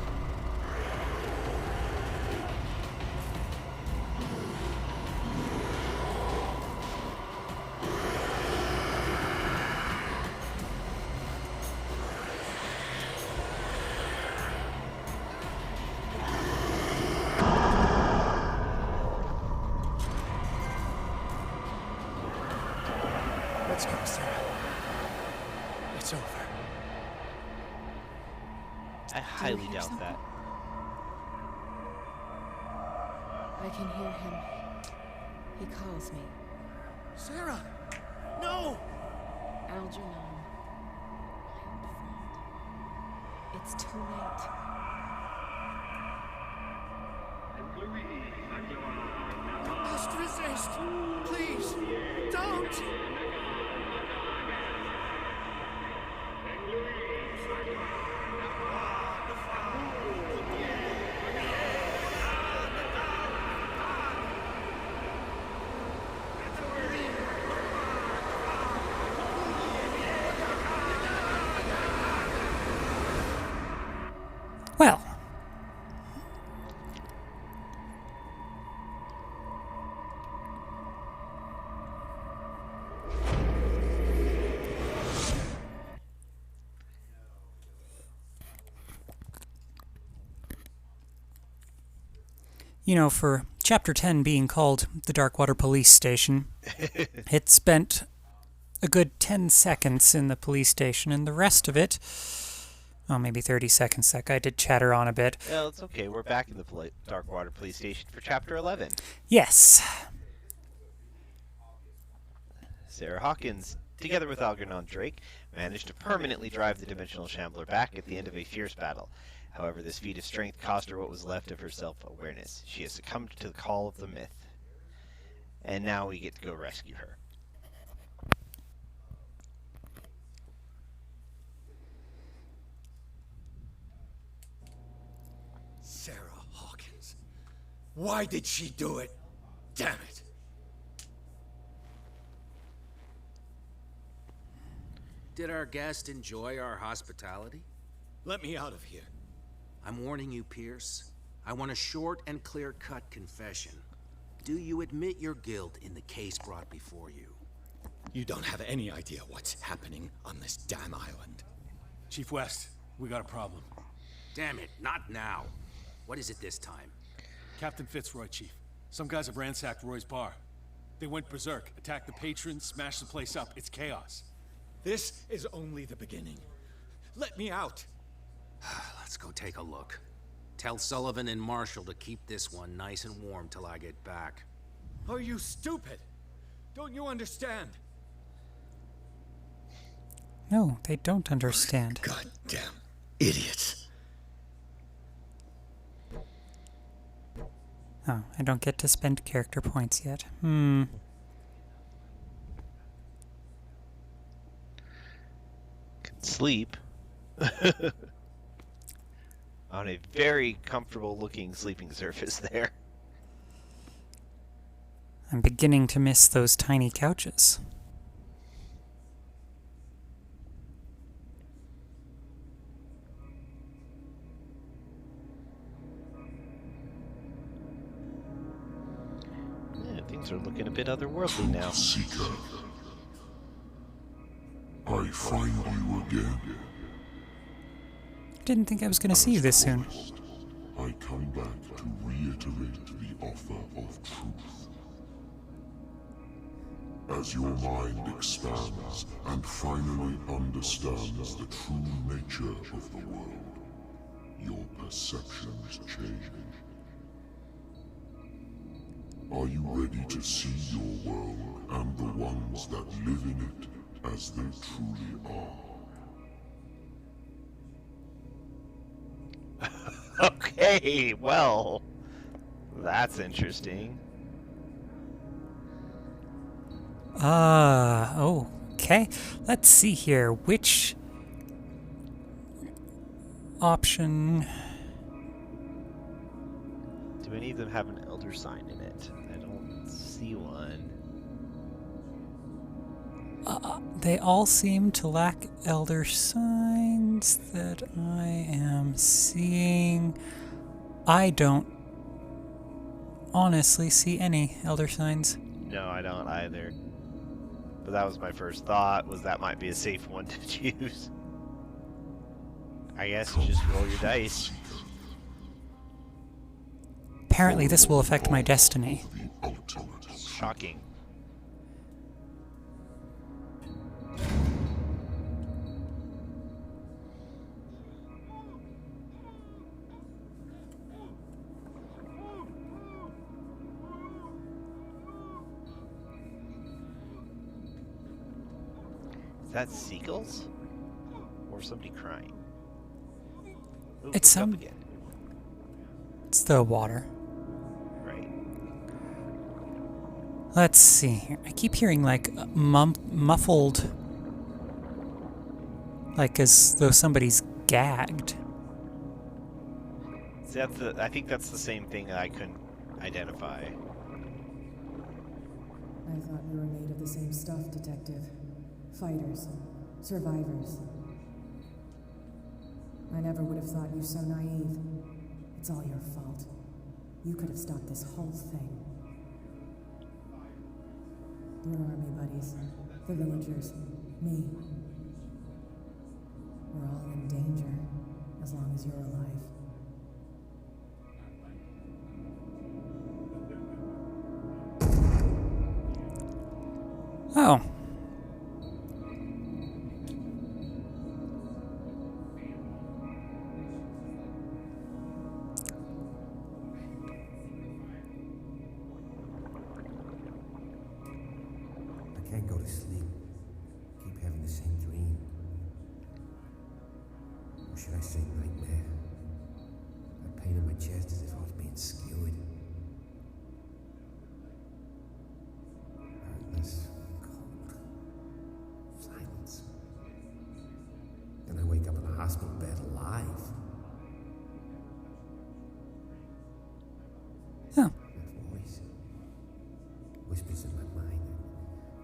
Let's go, Sarah. It's over. I highly hear doubt something? that. I can hear him. He calls me. Sarah! No! Algernon. My old friend. It's too late. I must resist! Please! Don't! Well. You know, for Chapter 10 being called the Darkwater Police Station, it spent a good 10 seconds in the police station, and the rest of it Oh, maybe 30 seconds. That guy did chatter on a bit. Well, it's okay. We're back in the Darkwater Police Station for Chapter 11. Yes. Sarah Hawkins, together with Algernon Drake, managed to permanently drive the Dimensional Shambler back at the end of a fierce battle. However, this feat of strength cost her what was left of her self-awareness. She has succumbed to the call of the myth. And now we get to go rescue her. Sarah Hawkins. Why did she do it? Damn it. Did our guest enjoy our hospitality? Let me out of here. I'm warning you, Pierce. I want a short and clear-cut confession. Do you admit your guilt in the case brought before you? You don't have any idea what's happening on this damn island. Chief West, we got a problem. Damn it, not now. What is it this time? Captain Fitzroy, Chief. Some guys have ransacked Roy's bar. They went berserk, attacked the patrons, smashed the place up. It's chaos. This is only the beginning. Let me out. Let's go take a look. Tell Sullivan and Marshall to keep this one nice and warm till I get back. Are you stupid? Don't you understand? No, they don't understand. Goddamn idiots. Oh, I don't get to spend character points yet. Can sleep. On a very comfortable looking sleeping surface there. I'm beginning to miss those tiny couches. Yeah, things are looking a bit otherworldly now. Seeker, I find you again. Didn't think I was going to see you this soon. I come back to reiterate the offer of truth. As your mind expands and finally understands the true nature of the world, your perceptions change. Are you ready to see your world and the ones that live in it as they truly are? Okay, well, that's interesting. Okay. Let's see here. Which option? Do any of them have an elder sign in it? I don't see one. They all seem to lack elder signs that I am seeing. I don't honestly see any elder signs. No, I don't either. But that was my first thought, was that might be a safe one to choose. I guess you just roll your dice. Apparently this will affect my destiny. Shocking. Is that seagulls? Or somebody crying? Ooh, It's look up some... again. It's the water. Right. Let's see here. I keep hearing like muffled, like as though somebody's gagged. See, I think that's the same thing that I couldn't identify. I thought we were made of the same stuff, Detective. Fighters. Survivors. I never would have thought you so naive. It's all your fault. You could have stopped this whole thing. Your army buddies, the villagers, me. We're all in danger, as long as you're alive. Oh. I say nightmare? That pain in my chest as if I was being skewered. Heartless, cold, silence. Then I wake up in a hospital bed alive. Huh. That voice whispers in my mind.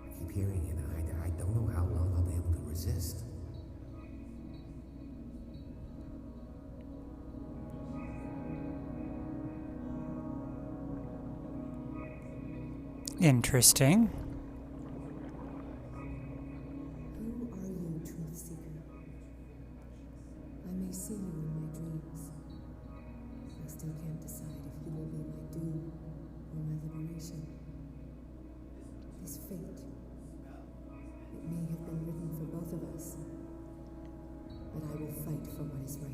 I keep hearing it, and I don't know how long I'll be able to resist. Interesting. Who are you, Truth Seeker? I may see you in my dreams. I still can't decide if you will be my doom or my liberation. This fate, it may have been written for both of us, but I will fight for what is right.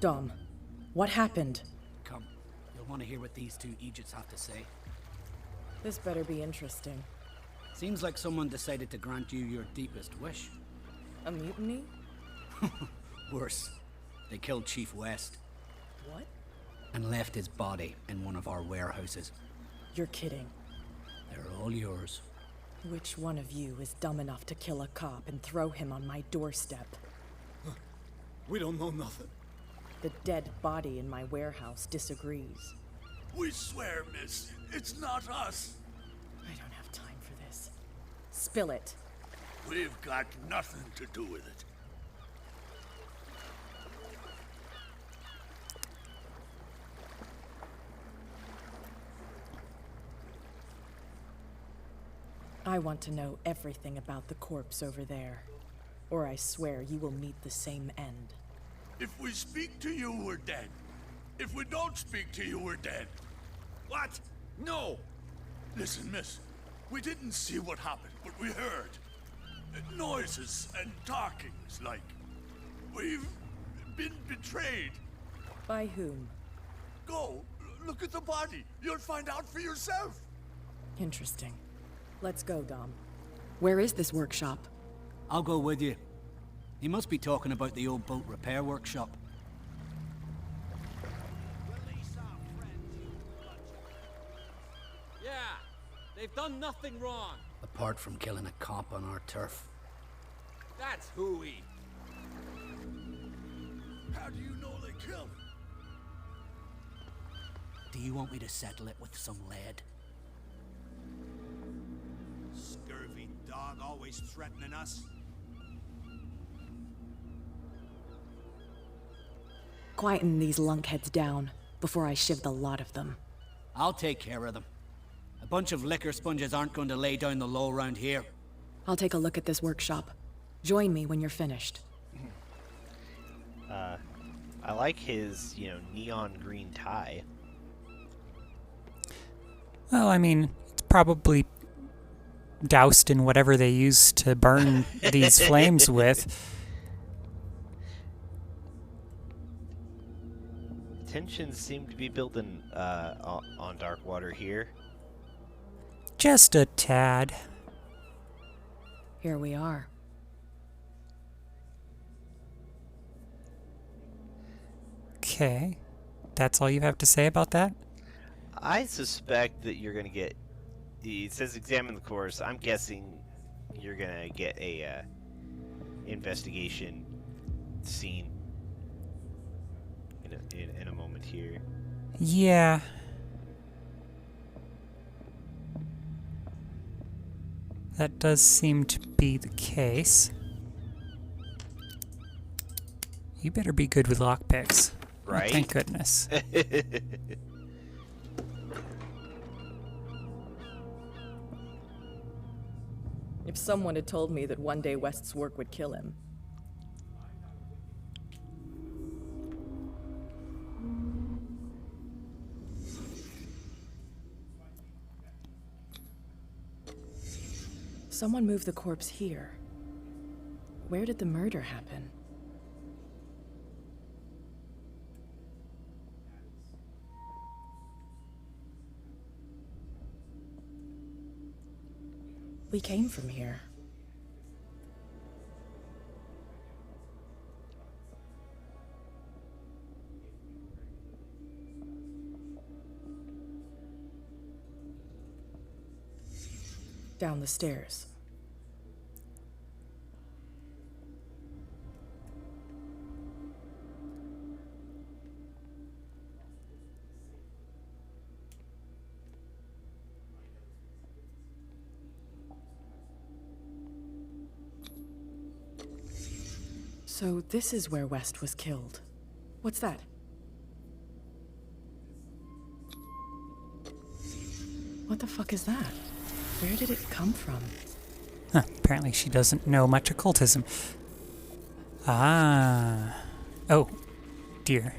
Dom, what happened? Come, you'll want to hear what these two Egypts have to say. This better be interesting. Seems like someone decided to grant you your deepest wish. A mutiny? Worse, they killed Chief West. What? And left his body in one of our warehouses. You're kidding. They're all yours. Which one of you is dumb enough to kill a cop and throw him on my doorstep? We don't know nothing. The dead body in my warehouse disagrees. We swear, miss, it's not us. I don't have time for this. Spill it. We've got nothing to do with it. I want to know everything about the corpse over there, or I swear you will meet the same end. If we speak to you, we're dead. If we don't speak to you, we're dead. What? No! Listen, miss. We didn't see what happened, but we heard. Noises and talkings, like. We've been betrayed. By whom? Go, look at the body. You'll find out for yourself. Interesting. Let's go, Dom. Where is this workshop? I'll go with you. He must be talking about the old boat repair workshop. Yeah, they've done nothing wrong. Apart from killing a cop on our turf. That's hooey. How do you know they killed him? Do you want me to settle it with some lead? Scurvy dog always threatening us. Quieten these lunkheads down before I shiv the lot of them. I'll take care of them. A bunch of liquor sponges aren't going to lay down the law around here. I'll take a look at this workshop. Join me when you're finished. I like his, neon green tie. Well, I mean, it's probably doused in whatever they use to burn these flames with. Tensions seem to be building on Darkwater here. Just a tad. Here we are. Okay. That's all you have to say about that? I suspect that you're going to get... It says examine the course. I'm guessing you're going to get a investigation scene in a moment here. Yeah. That does seem to be the case. You better be good with lockpicks. Right? Oh, thank goodness. If someone had told me that one day West's work would kill him. Someone moved the corpse here. Where did the murder happen? We came from here. Down the stairs. So this is where West was killed. What's that? What the fuck is that? Where did it come from? Huh, apparently she doesn't know much occultism. Ah. Oh, dear.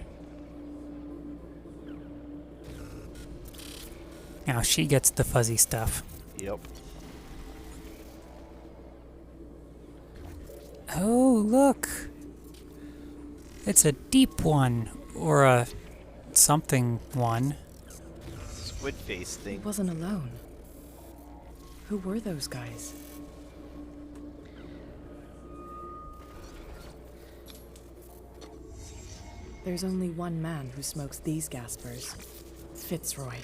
Now she gets the fuzzy stuff. Yep. Oh, look. It's a deep one. Or a something one. Squid face He thing. wasn't alone. Who were those guys? There's only one man who smokes these gaspers. Fitzroy.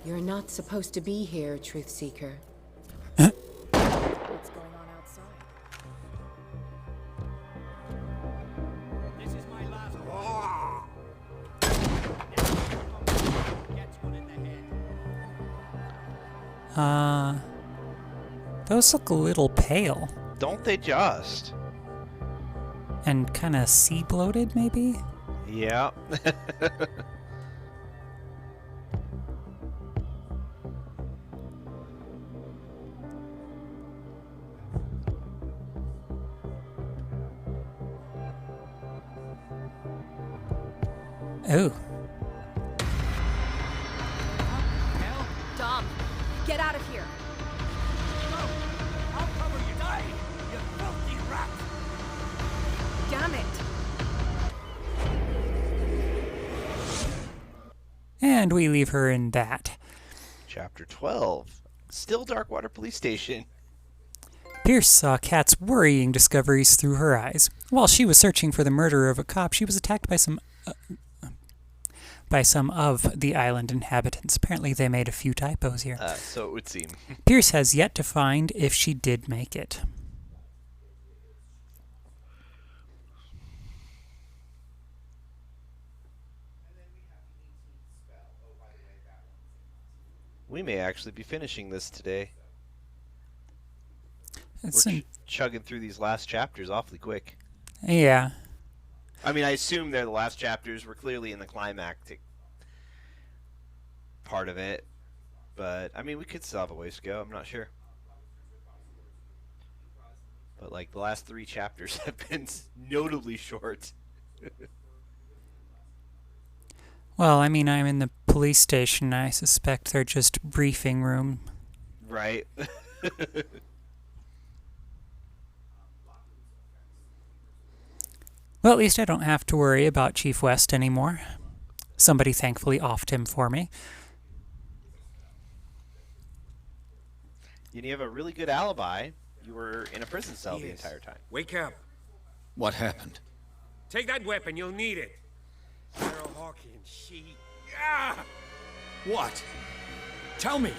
You're not supposed to be here, Truth Seeker. What's going on outside? This is my last Gets one in the head. Those look a little pale. Don't they just? And kind of sea bloated, maybe? Yeah. Oh. Dom, get out of here. I'll cover you. Die, you filthy rat. Damn it. And we leave her in that. Chapter 12. Still Darkwater Police Station. Pierce saw Kat's worrying discoveries through her eyes. While she was searching for the murderer of a cop, she was attacked by some of the island inhabitants. Apparently they made a few typos here. So it would seem. Pierce has yet to find if she did make it. We may actually be finishing this today. It's chugging through these last chapters awfully quick. Yeah. I mean, I assume they're the last chapters. We're clearly in the climactic part of it. But, I mean, we could still have a ways to go. I'm not sure. But, like, the last 3 chapters have been notably short. Well, I mean, I'm in the police station. I suspect they're just briefing room. Right. Well, at least I don't have to worry about Chief West anymore. Somebody thankfully offed him for me. You have a really good alibi. You were in a prison cell the entire time. Wake up. What happened? Take that weapon, you'll need it. Sarah Hawkins, she... Ah! What? Tell me.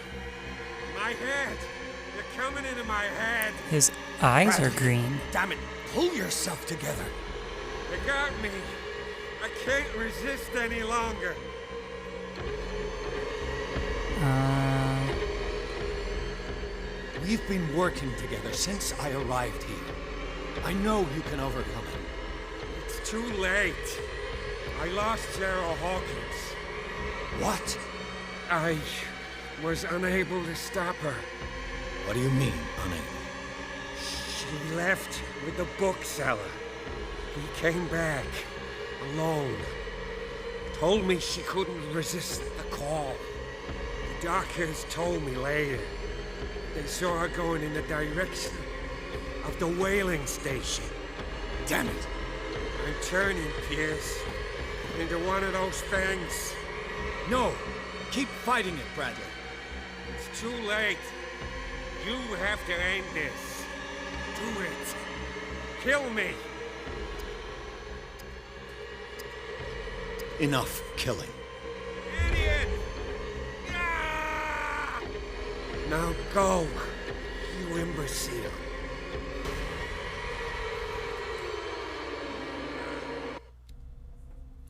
My head! You're coming into my head! His eyes are green. Damn it. Pull yourself together. You got me. I can't resist any longer. We've been working together since I arrived here. I know you can overcome it. It's too late. I lost Sarah Hawkins. What? I was unable to stop her. What do you mean, unable? She left with the bookseller. He came back alone. Told me she couldn't resist the call. The Darkers told me later. They saw her going in the direction of the whaling station. Damn it! I'm turning, Pierce, into one of those things. No! Keep fighting it, Bradley. It's too late. You have to end this. Do it. Kill me. Enough killing. Idiot! Ah! Now go, you imbecile.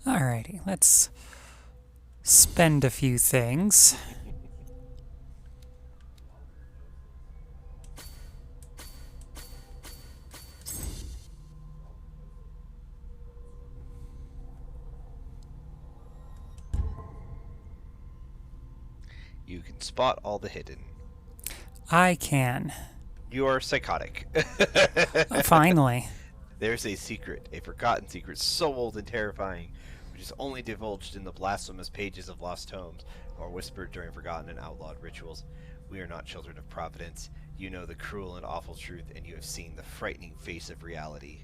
Alrighty, let's spend a few things. You can spot all the hidden. I can. You are psychotic. Finally. There's a secret, a forgotten secret so old and terrifying, which is only divulged in the blasphemous pages of lost tomes, or whispered during forgotten and outlawed rituals. We are not children of Providence. You know the cruel and awful truth, and you have seen the frightening face of reality.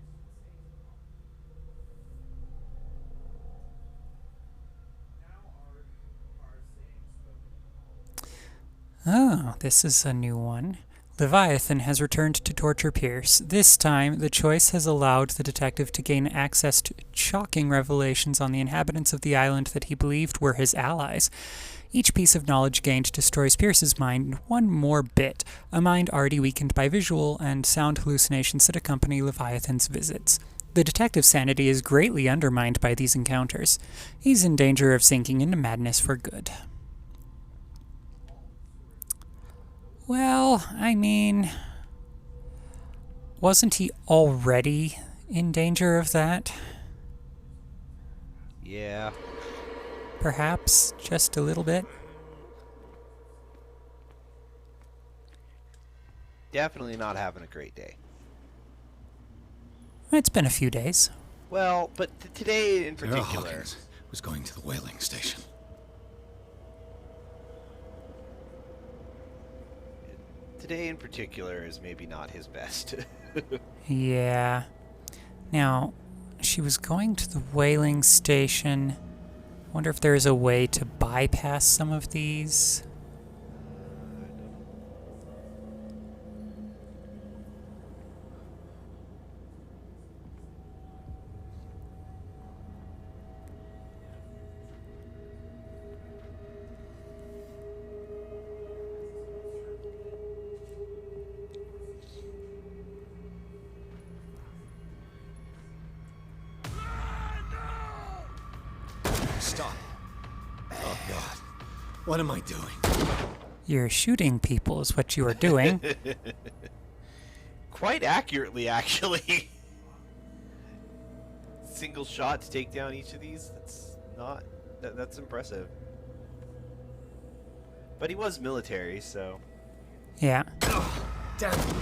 Oh, this is a new one. Leviathan has returned to torture Pierce. This time, the choice has allowed the detective to gain access to shocking revelations on the inhabitants of the island that he believed were his allies. Each piece of knowledge gained destroys Pierce's mind one more bit, a mind already weakened by visual and sound hallucinations that accompany Leviathan's visits. The detective's sanity is greatly undermined by these encounters. He's in danger of sinking into madness for good. Well, I mean, wasn't he already in danger of that? Yeah. Perhaps just a little bit? Definitely not having a great day. It's been a few days. Well, but today in particular... Hawkins was going to the whaling station. Today in particular is maybe not his best. Yeah. Now, she was going to the whaling station. Wonder if there's a way to bypass some of these. Stop. Oh, God. What am I doing? You're shooting people is what you are doing. Quite accurately, actually. Single shot to take down each of these? That's not... that's impressive. But he was military, so... Yeah. Oh, damn it.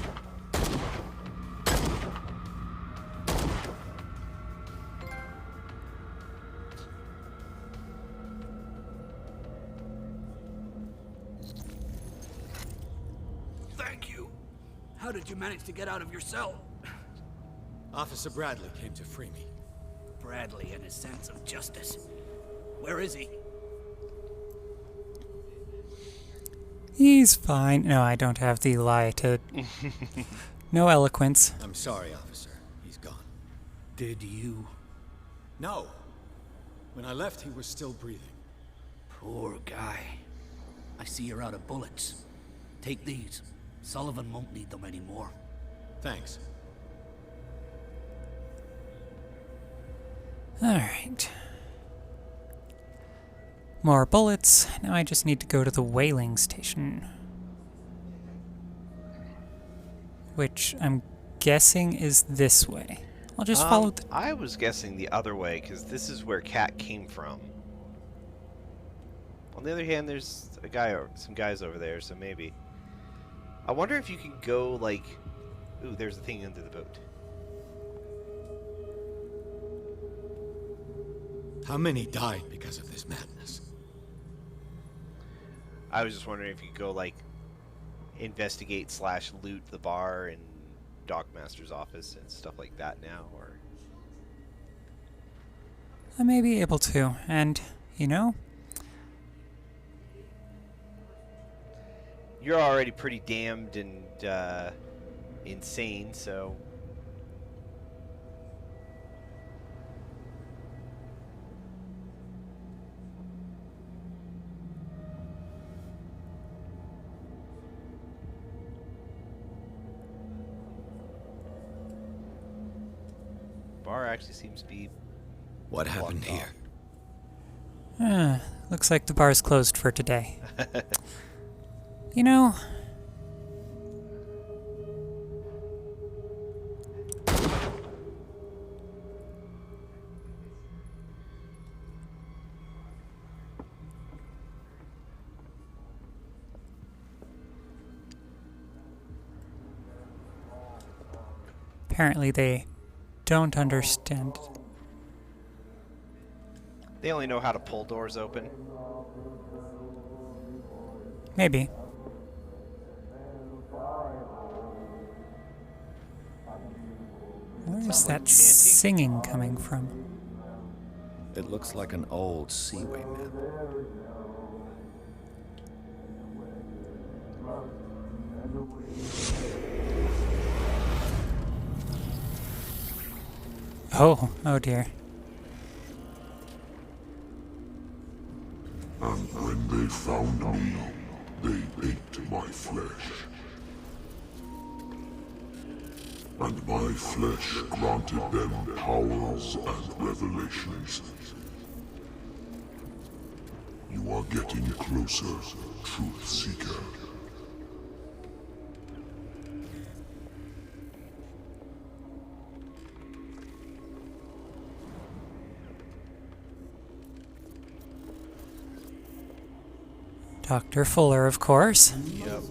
How did you manage to get out of your cell? Officer Bradley came to free me. Bradley and his sense of justice. Where is he? He's fine. No, I don't have the lie to... No eloquence. I'm sorry, officer. He's gone. Did you? No. When I left, he was still breathing. Poor guy. I see you're out of bullets. Take these. Sullivan won't need them anymore. Thanks. Alright. More bullets. Now I just need to go to the whaling station. Which I'm guessing is this way. I'll just follow the... I was guessing the other way, because this is where Cat came from. On the other hand, there's a guy or some guys over there, so maybe. I wonder if you can go, like... Ooh, there's a thing under the boat. How many died because of this madness? I was just wondering if you could go, like, investigate / loot the bar and Dockmaster's office and stuff like that now, or... I may be able to, and, you know... You're already pretty damned and, insane, so... Bar actually seems to be... What happened here? Looks like the bar's closed for today. You know... Apparently they don't understand. They only know how to pull doors open. Maybe. Where is that singing coming from? It looks like an old Seawayman. Oh dear. And when they found me, they ate my flesh. And my flesh granted them powers and revelations. You are getting closer, Truth Seeker. Dr. Fuller, of course. Yep.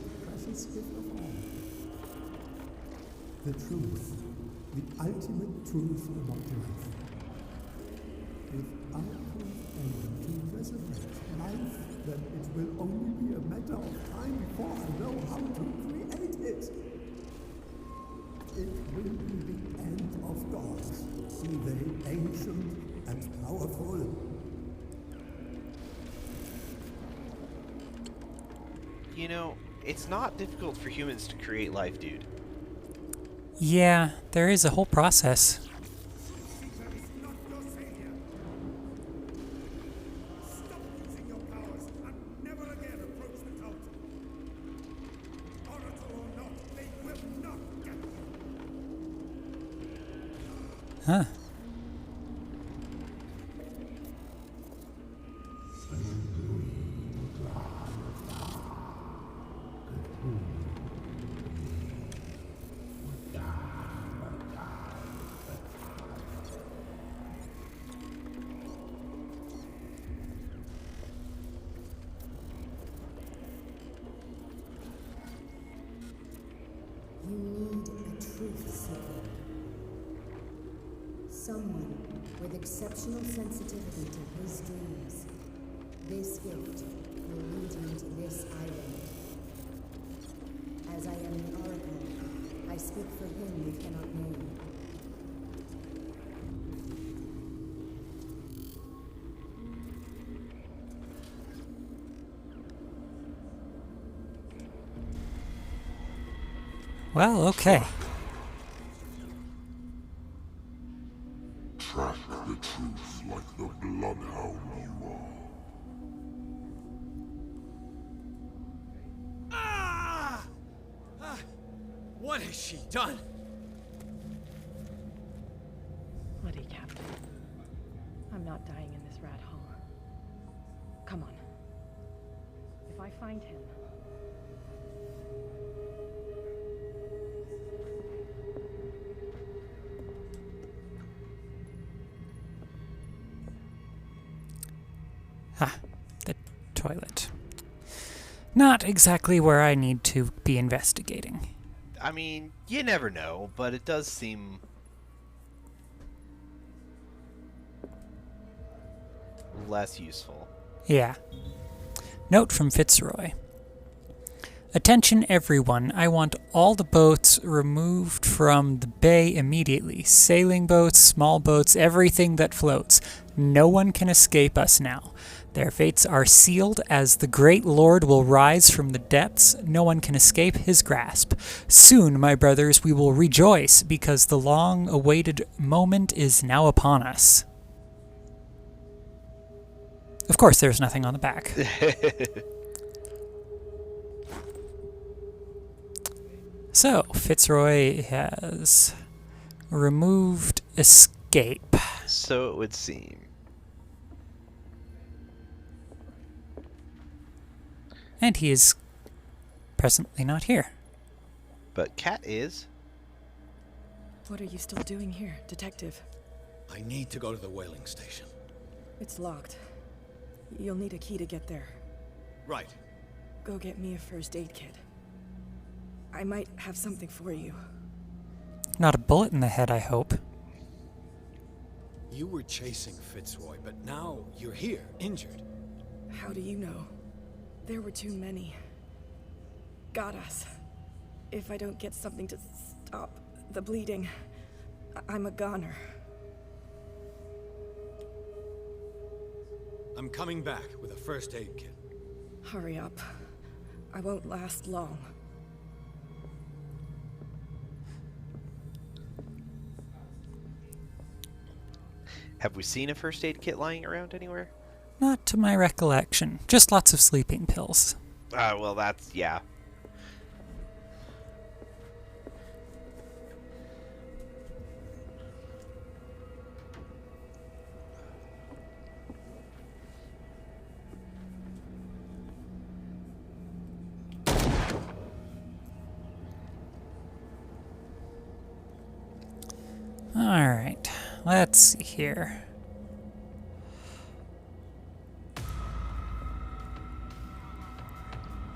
The truth, the ultimate truth about life. If I aim to resurrect life, then it will only be a matter of time before I know how to create it. It will be the end of gods, be they ancient and powerful. You know, it's not difficult for humans to create life, dude. Yeah, there is a whole process. Huh. You need a truth seeker. Someone with exceptional sensitivity to his dreams. This gift will lead you to this island. As I am the Oracle, I speak for him we cannot name. Well, okay. Track the truth like the bloodhound you are. What has she done? Bloody Captain. I'm not dying in this rat hole. Come on. If I find him... Ah, the toilet. Not exactly where I need to be investigating. I mean, you never know, but it does seem... less useful. Yeah. Note from Fitzroy. Attention everyone, I want all the boats removed from the bay immediately. Sailing boats, small boats, everything that floats. No one can escape us now. Their fates are sealed as the great lord will rise from the depths. No one can escape his grasp. Soon, my brothers, we will rejoice because the long-awaited moment is now upon us. Of course, there's nothing on the back. So, Fitzroy has removed escape. So it would seem. And he is presently not here. But Cat is. What are you still doing here, Detective? I need to go to the whaling station. It's locked. You'll need a key to get there. Right. Go get me a first aid kit. I might have something for you. Not a bullet in the head, I hope. You were chasing Fitzroy, but now you're here, injured. How do you know? There were too many. Got us. If I don't get something to stop the bleeding, I'm a goner. I'm coming back with a first aid kit. Hurry up. I won't last long. Have we seen a first aid kit lying around anywhere? Not to my recollection. Just lots of sleeping pills. Well, that's, yeah. Alright, let's see here.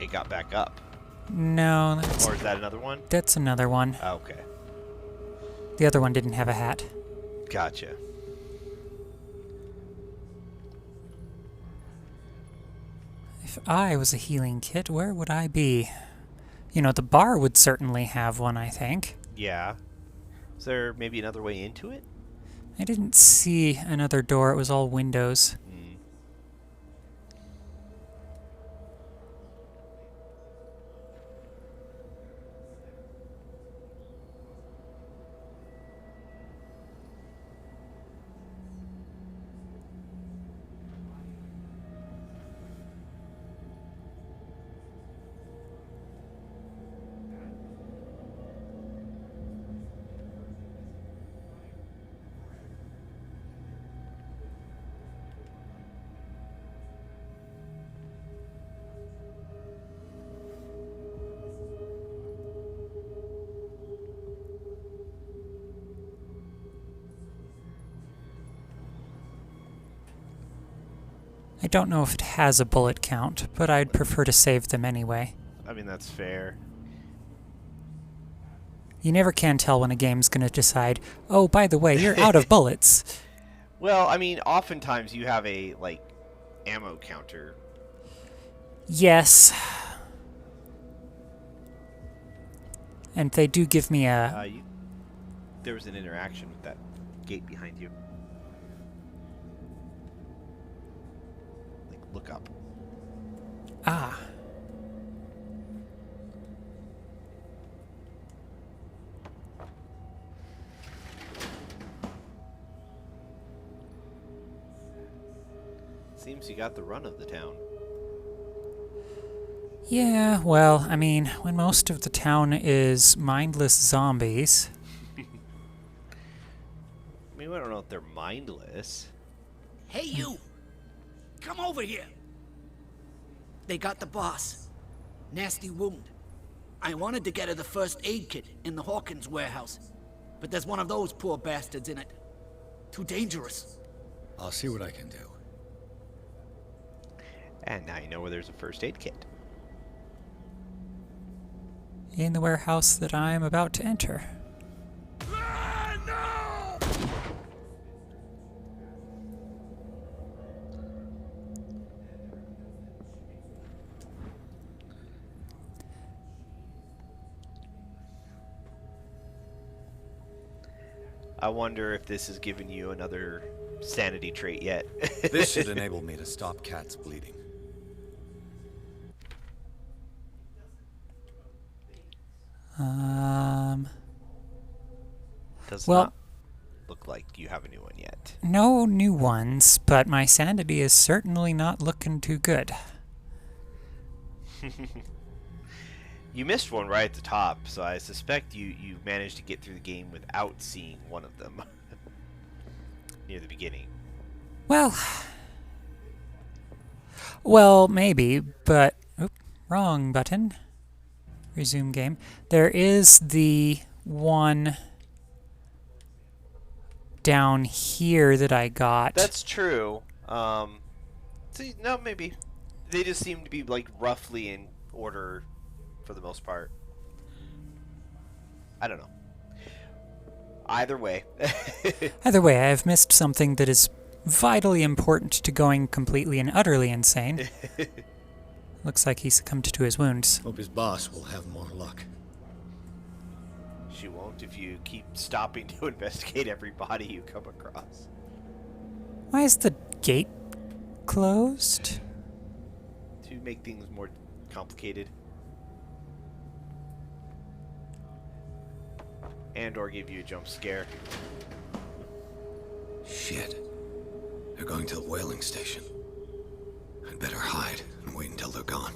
It got back up. No, that's... Or is that another one? That's another one. Oh, okay. The other one didn't have a hat. Gotcha. If I was a healing kit, where would I be? You know, the bar would certainly have one, I think. Yeah. Is there maybe another way into it? I didn't see another door. It was all windows. I don't know if it has a bullet count, but I'd prefer to save them anyway. I mean, that's fair. You never can tell when a game's gonna decide, oh, by the way, you're out of bullets. Well, I mean, oftentimes you have a, like, ammo counter. Yes. And they do give me a... There was an interaction with that gate behind you. Like, look up. Ah. Seems you got the run of the town. Yeah, well, I mean, when most of the town is mindless zombies... I mean, I don't know if they're mindless. Hey, you! Come over here! They got the boss. Nasty wound. I wanted to get her the first aid kit in the Hawkins warehouse, but there's one of those poor bastards in it. Too dangerous. I'll see what I can do. And now you know where there's a first aid kit. In the warehouse that I'm about to enter. I wonder if this has given you another sanity trait yet. This should enable me to stop Cat's bleeding. Does Well, not look like you have a new one yet. no new ones, but my sanity is certainly not looking too good. You missed one right at the top, so I suspect you managed to get through the game without seeing one of them near the beginning. Well, maybe, but wrong button. Resume game. There is the one down here that I got. That's true. See, no, maybe they just seem to be like roughly in order for the most part. I don't know. Either way. Either way, I have missed something that is vitally important to going completely and utterly insane. Looks like he succumbed to his wounds. Hope his boss will have more luck. She won't if you keep stopping to investigate every body you come across. Why is the gate closed? To make things more complicated. And or give you a jump scare. Shit. They're going to the whaling station. I'd better hide and wait until they're gone.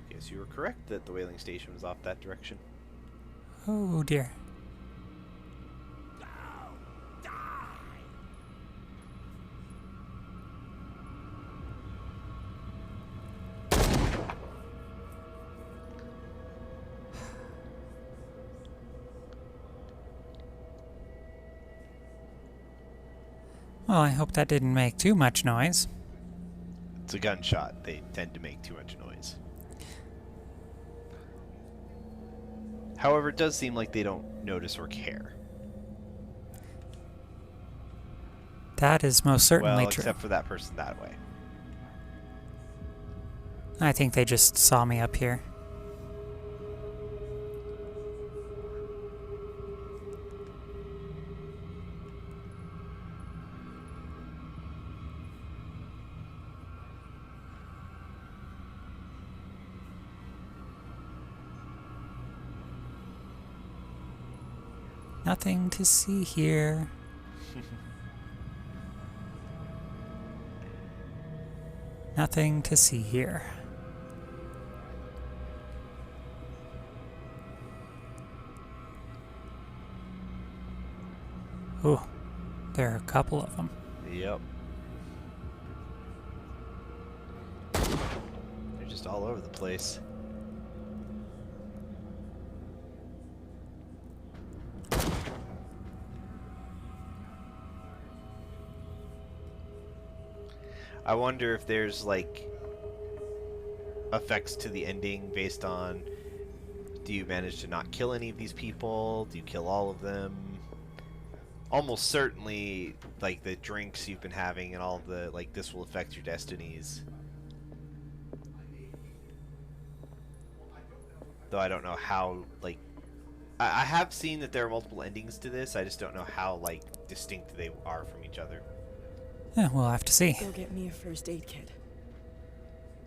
Guess you were correct that the whaling station was off that direction. Oh dear. Well, I hope that didn't make too much noise. It's a gunshot. They tend to make too much noise. However, it does seem like they don't notice or care. That is most certainly well, true. except for that person that way. I think they just saw me up here. Nothing to see here. Nothing to see here. Ooh, there are a couple of them. Yep. They're just all over the place. I wonder if there's like effects to the ending based on, do you manage to not kill any of these people? Do you kill all of them? Almost certainly, like the drinks you've been having and all of the, like, this will affect your destinies. Though I don't know how, like, I have seen that there are multiple endings to this. I just don't know how, like, distinct they are from each other. Yeah, we'll have to see. Go get me a first aid kit.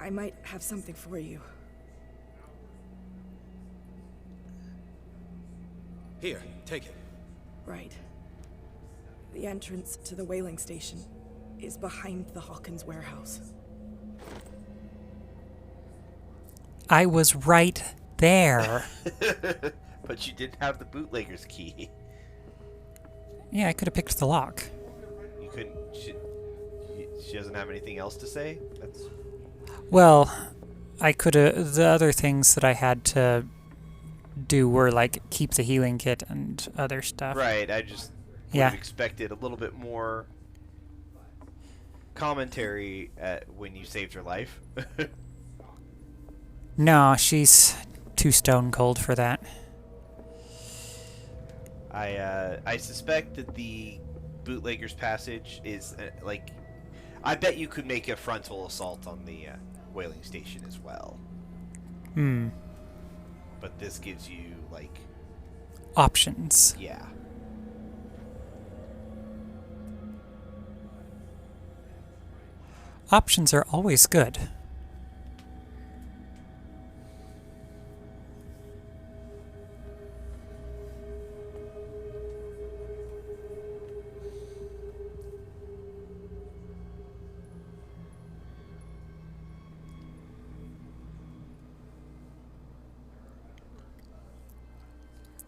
I might have something for you. Here, take it. Right. The entrance to the whaling station is behind the Hawkins warehouse. I was right there. But you didn't have the bootlegger's key. Yeah, I could have picked the lock. You couldn't. She doesn't have anything else to say? That's... Well, I could have. The other things that I had to do were like keep the healing kit and other stuff. Right, I just would have expected a little bit more commentary when you saved her life. No, she's too stone cold for that. I suspect that the bootlegger's passage is like, I bet you could make a frontal assault on the whaling station as well. Hmm. But this gives you like options. Yeah. Options are always good.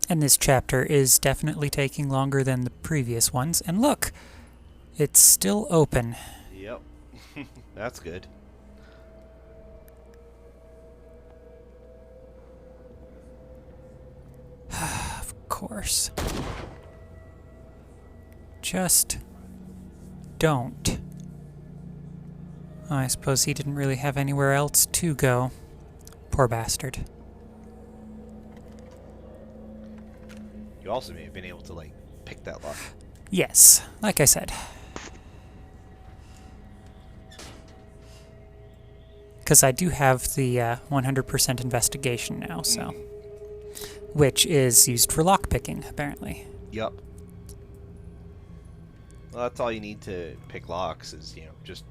And this chapter is definitely taking longer than the previous ones. And look, it's still open. Yep. That's good. Of course. Just don't. I suppose he didn't really have anywhere else to go. Poor bastard. You also may have been able to, like, pick that lock. Yes, like I said. Because I do have the 100% investigation now, so. Which is used for lockpicking, apparently. Yup. Well, that's all you need to pick locks is, you know, just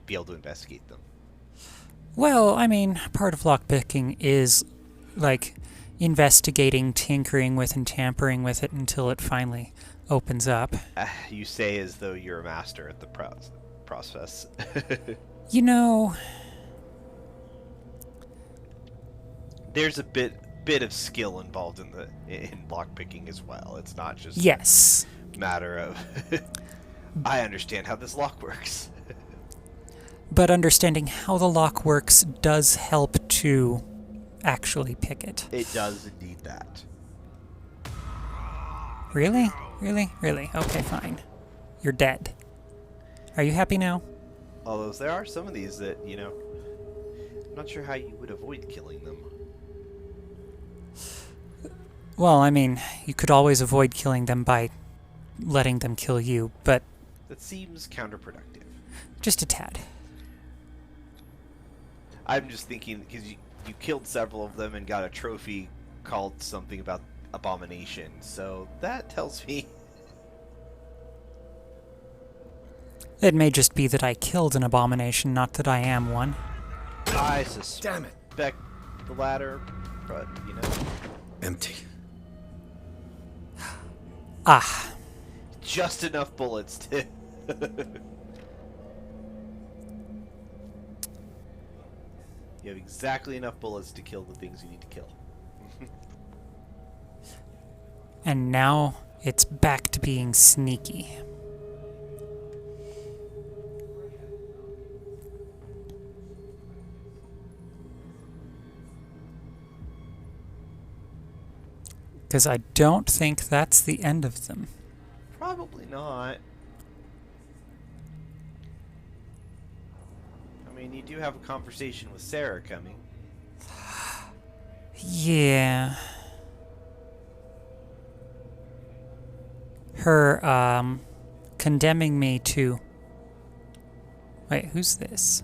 be able to investigate them. Well, I mean, part of lockpicking is, like, investigating, tinkering with, and tampering with it until it finally opens up. You say as though you're a master at the process. You know, there's a bit of skill involved in lockpicking as well. It's not just yes. a matter of I understand how this lock works. But understanding how the lock works does help to actually pick it. It does indeed that. Really? Really? Really? Okay, fine. You're dead. Are you happy now? Although there are some of these that, you know, I'm not sure how you would avoid killing them. Well, I mean, you could always avoid killing them by letting them kill you, but... That seems counterproductive. Just a tad. I'm just thinking, because you killed several of them and got a trophy called something about abomination, so that tells me... It may just be that I killed an abomination, not that I am one. I suspect the latter, but, you know... Empty. Ah. Just enough bullets to... You have exactly enough bullets to kill the things you need to kill. And now it's back to being sneaky. Because I don't think that's the end of them. Probably not. I mean, you do have a conversation with Sarah coming. Yeah. Her, condemning me to... Wait, who's this?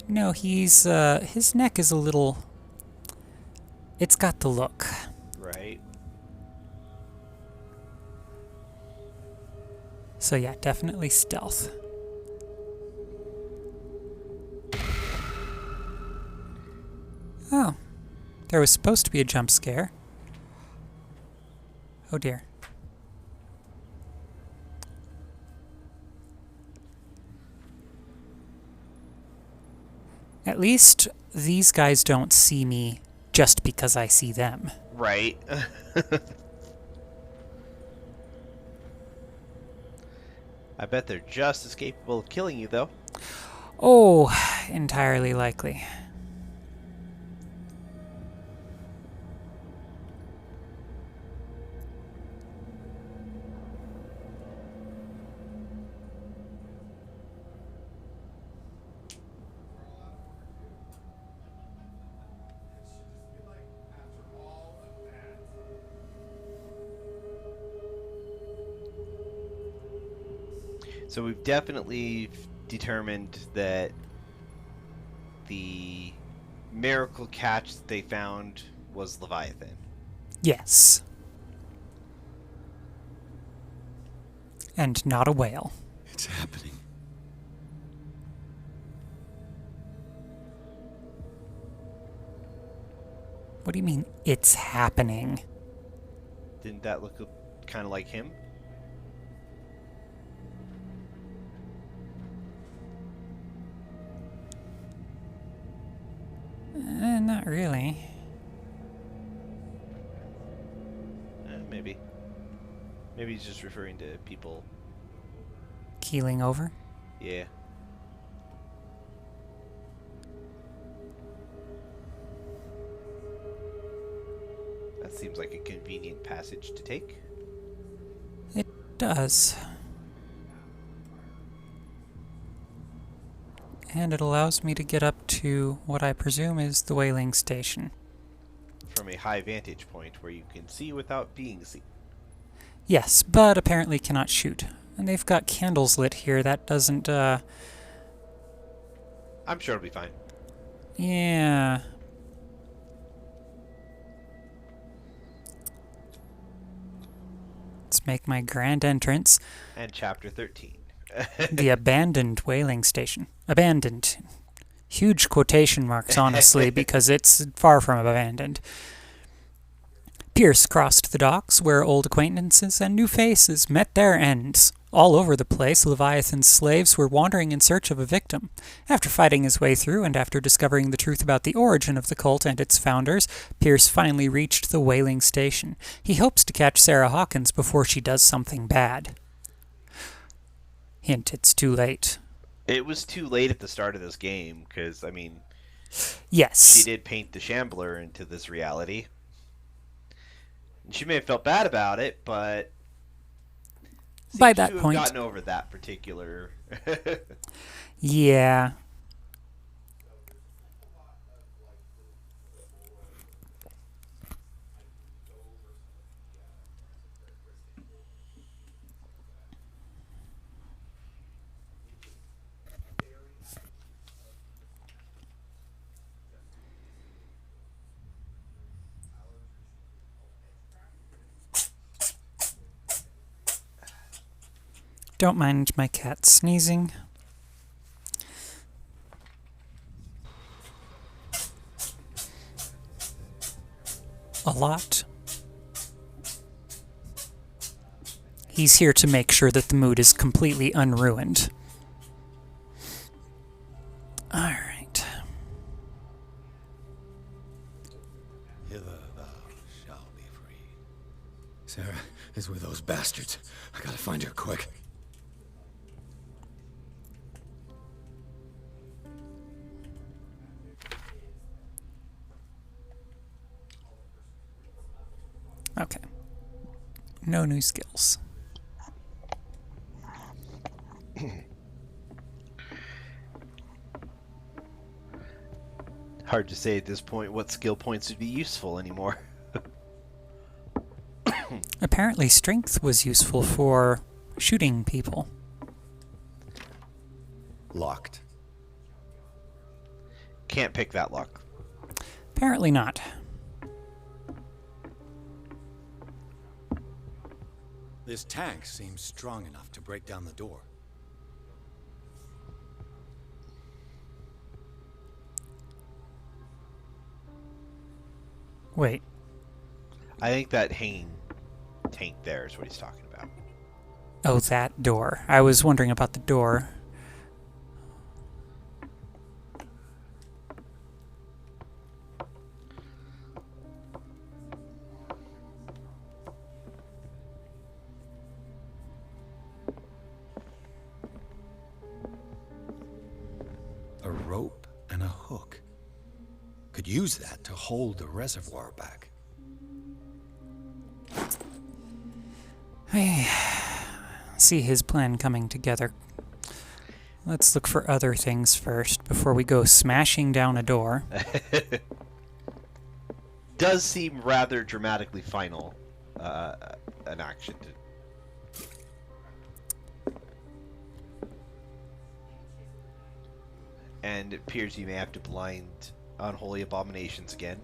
No, he's, his neck is a little... It's got the look. Right. So yeah, definitely stealth. Oh. There was supposed to be a jump scare. Oh dear. At least these guys don't see me just because I see them. Right. I bet they're just as capable of killing you, though. Oh, entirely likely. So we've definitely determined that the miracle catch that they found was Leviathan. Yes. And not a whale. It's happening. What do you mean, it's happening? Didn't that look kind of like him? Not really. Maybe. Maybe he's just referring to people. Keeling over? Yeah. That seems like a convenient passage to take. It does. And it allows me to get up to what I presume is the whaling station. From a high vantage point where you can see without being seen. Yes, but apparently cannot shoot. And they've got candles lit here. That doesn't, I'm sure it'll be fine. Yeah. Let's make my grand entrance. And chapter 13. The abandoned whaling station. Abandoned. Huge quotation marks, honestly, because it's far from abandoned. Pierce crossed the docks where old acquaintances and new faces met their ends. All over the place, Leviathan's slaves were wandering in search of a victim. After fighting his way through and after discovering the truth about the origin of the cult and its founders, Pierce finally reached the whaling station. He hopes to catch Sarah Hawkins before she does something bad. Hint, it's too late. It was too late at the start of this game, because, I mean... Yes. She did paint the Shambler into this reality. And she may have felt bad about it, but... By that to point... have gotten over that particular... Yeah. Don't mind my cat sneezing. A lot. He's here to make sure that the mood is completely unruined. Alright. Hither thou shalt be free. Sarah is with those bastards. I gotta find her quick. Okay. No new skills. Hard to say at this point what skill points would be useful anymore. Apparently strength was useful for shooting people. Locked. Can't pick that lock. Apparently not. This tank seems strong enough to break down the door. Wait. I think that hanging tank there is what he's talking about. Oh, that door. I was wondering about the door. A rope and a hook. Could use that to hold the reservoir back. I see his plan coming together. Let's look for other things first before we go smashing down a door. Does seem rather dramatically final, an action. and it appears you may have to blind unholy abominations again.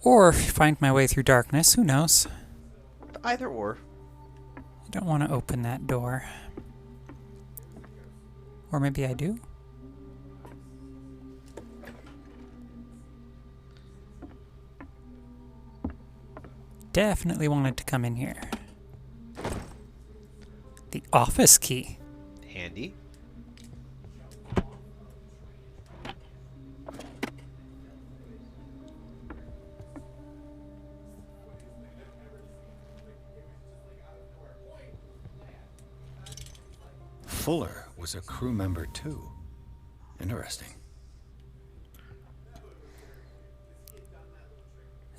Or find my way through darkness, who knows? Either or. I don't want to open that door. Or maybe I do? Definitely wanted to come in here. The office key. Handy. Fuller was a crew member too. Interesting.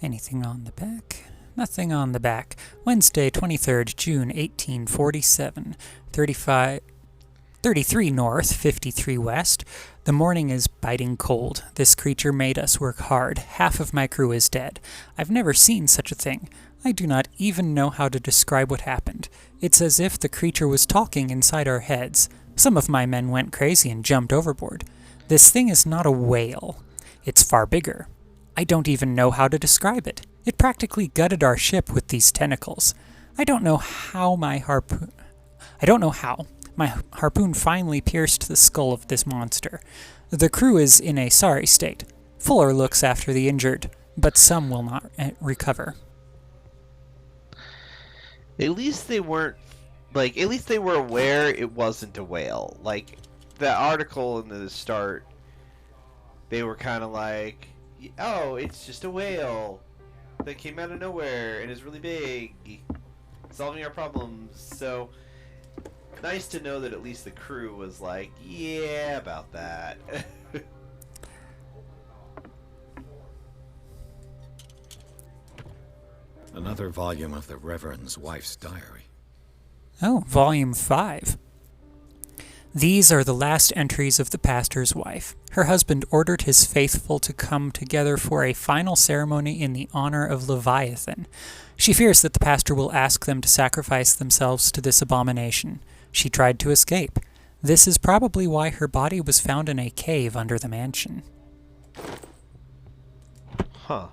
Anything on the back? Nothing on the back. Wednesday, 23rd June, 1847. 33 north, 53 west. The morning is biting cold. This creature made us work hard. Half of my crew is dead. I've never seen such a thing. I do not even know how to describe what happened. It's as if the creature was talking inside our heads. Some of my men went crazy and jumped overboard. This thing is not a whale. It's far bigger. I don't even know how to describe it. It practically gutted our ship with these tentacles. I don't know how my harpoon finally pierced the skull of this monster. The crew is in a sorry state. Fuller looks after the injured, but some will not recover. At least they weren't, at least they were aware it wasn't a whale. Like, the article in the start, they were kind of like, oh, it's just a whale that came out of nowhere and is really big, solving our problems. So, nice to know that at least the crew was like, yeah, about that. Another volume of the Reverend's wife's diary. Oh, volume 5. These are the last entries of the pastor's wife. Her husband ordered his faithful to come together for a final ceremony in the honor of Leviathan. She fears that the pastor will ask them to sacrifice themselves to this abomination. She tried to escape. This is probably why her body was found in a cave under the mansion. Huh.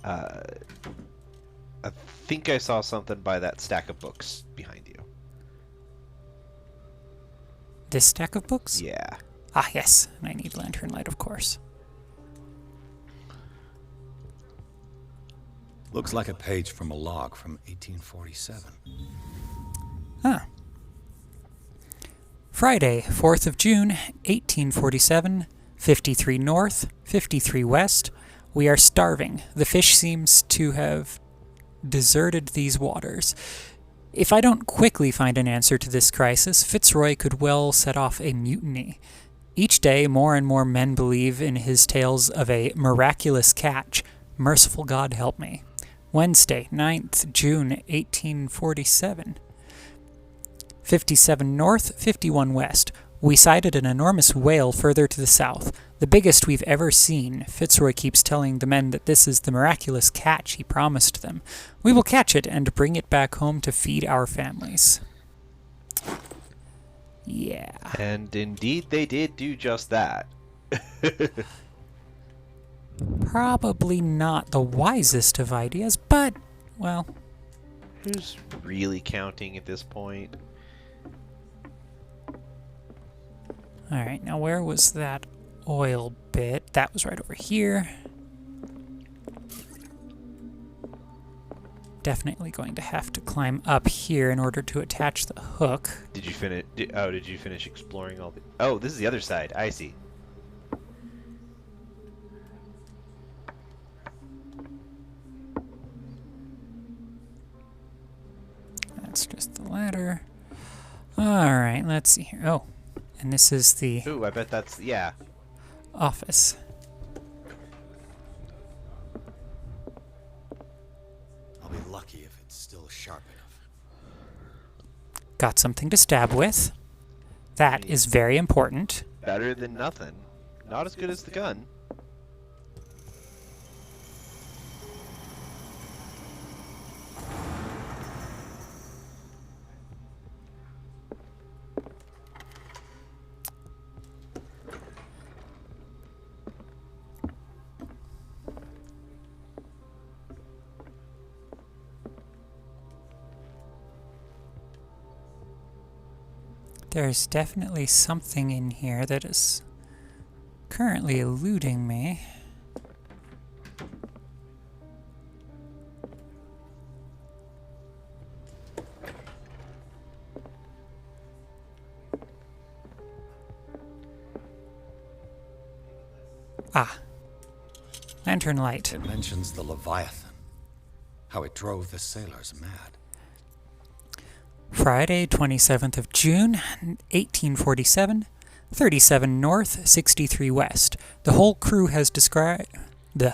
I think I saw something by that stack of books behind you. This stack of books? Yeah. Ah, yes. And I need lantern light, of course. Looks like a page from a log from 1847. Huh. Friday, 4th of June, 1847, 53 north, 53 west. We are starving. The fish seems to have deserted these waters. If I don't quickly find an answer to this crisis, Fitzroy could well set off a mutiny. Each day, more and more men believe in his tales of a miraculous catch. Merciful God help me. Wednesday, 9th June, 1847. 57 north, 51 west. We sighted an enormous whale further to the south, the biggest we've ever seen. Fitzroy keeps telling the men that this is the miraculous catch he promised them. We will catch it and bring it back home to feed our families. Yeah. And indeed they did do just that. Probably not the wisest of ideas, but, well... Who's really counting at this point? Alright, now where was that oil bit? That was right over here. Definitely going to have to climb up here in order to attach the hook. Did you finish? Did you finish exploring all the? Oh, this is the other side. I see. That's just the ladder. Alright, let's see here. Oh, and this is the... Ooh, I bet that's... yeah. Office. I'll be lucky if it's still sharp enough. Got something to stab with. That is very important. Better than nothing. Not as good as the gun. There's definitely something in here that is currently eluding me. Ah. Lantern light. It mentions the Leviathan. How it drove the sailors mad. Friday, 27th of June, 1847, 37 north, 63 west. The whole crew has the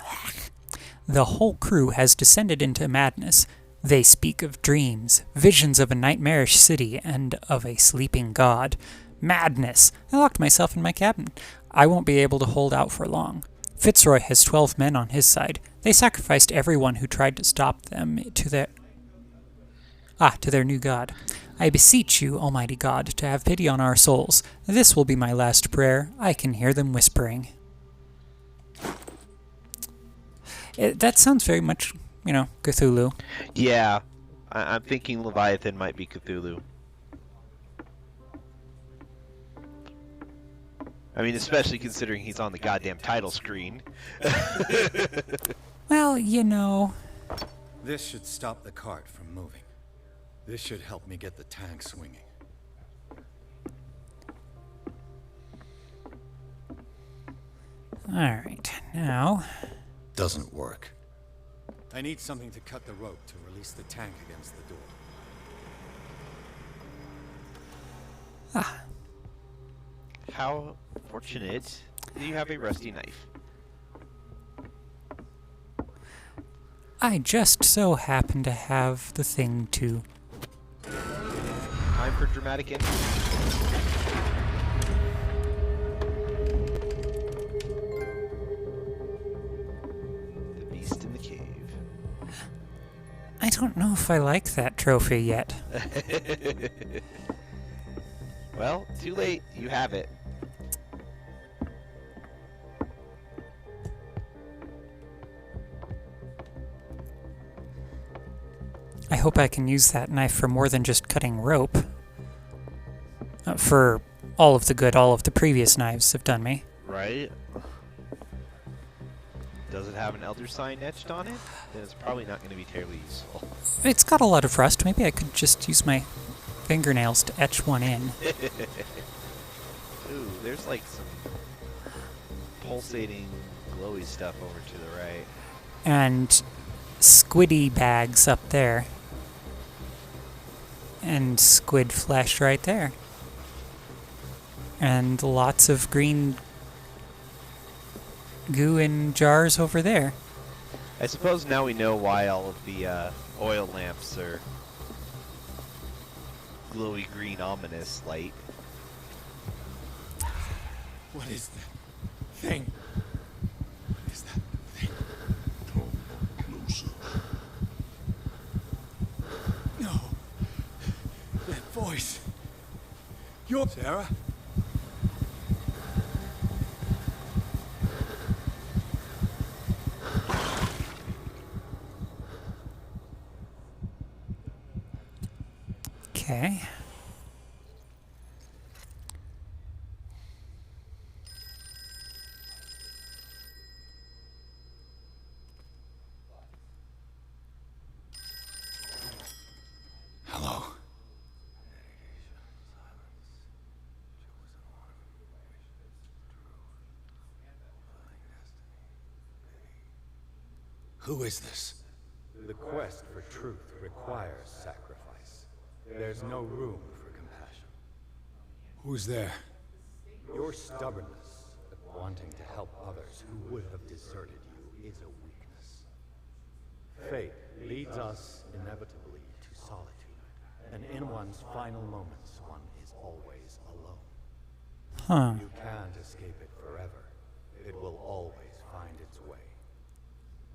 whole crew has descended into madness. They speak of dreams, visions of a nightmarish city, and of a sleeping god. Madness! I locked myself in my cabin. I won't be able to hold out for long. Fitzroy has 12 men on his side. They sacrificed everyone who tried to stop them to their new god. I beseech you, Almighty God, to have pity on our souls. This will be my last prayer. I can hear them whispering. That sounds very much, Cthulhu. Yeah, I'm thinking Leviathan might be Cthulhu. I mean, especially considering he's on the goddamn title screen. Well, This should stop the cart from moving. This should help me get the tank swinging. Alright, now... Doesn't work. I need something to cut the rope to release the tank against the door. Ah. How fortunate that you have a rusty knife. I just so happen to have the thing to... Time for dramatic entry. The beast in the cave. I don't know if I like that trophy yet. Well, too late. You have it. I hope I can use that knife for more than just cutting rope. For all of the good all of the previous knives have done me. Right? Does it have an elder sign etched on it? Then it's probably not going to be terribly useful. It's got a lot of rust. Maybe I could just use my fingernails to etch one in. Ooh, there's like some pulsating, glowy stuff over to the right. And squiddy bags up there. And squid flesh right there. And lots of green goo in jars over there. I suppose now we know why all of the oil lamps are glowy green, ominous light. What is that thing? What is that thing? Come closer. No. That voice. You're Sarah? Okay. Hello. Who is this? The quest for truth requires sacrifice. There's no room for compassion. Who's there? Your stubbornness at wanting to help others who would have deserted you is a weakness. Fate leads us inevitably to solitude, and in one's final moments, one is always alone. Huh. You can't escape it forever. It will always find its way.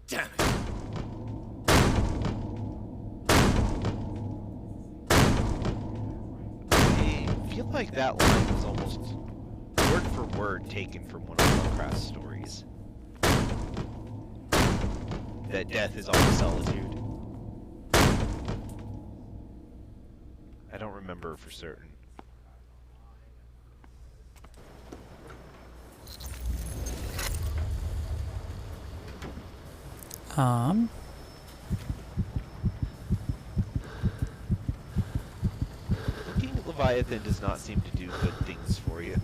Damn it! I feel like that line was almost word for word taken from one of Lovecraft's stories. That death is always solitude. I don't remember for certain. Looking at Leviathan does not seem to do good things for you.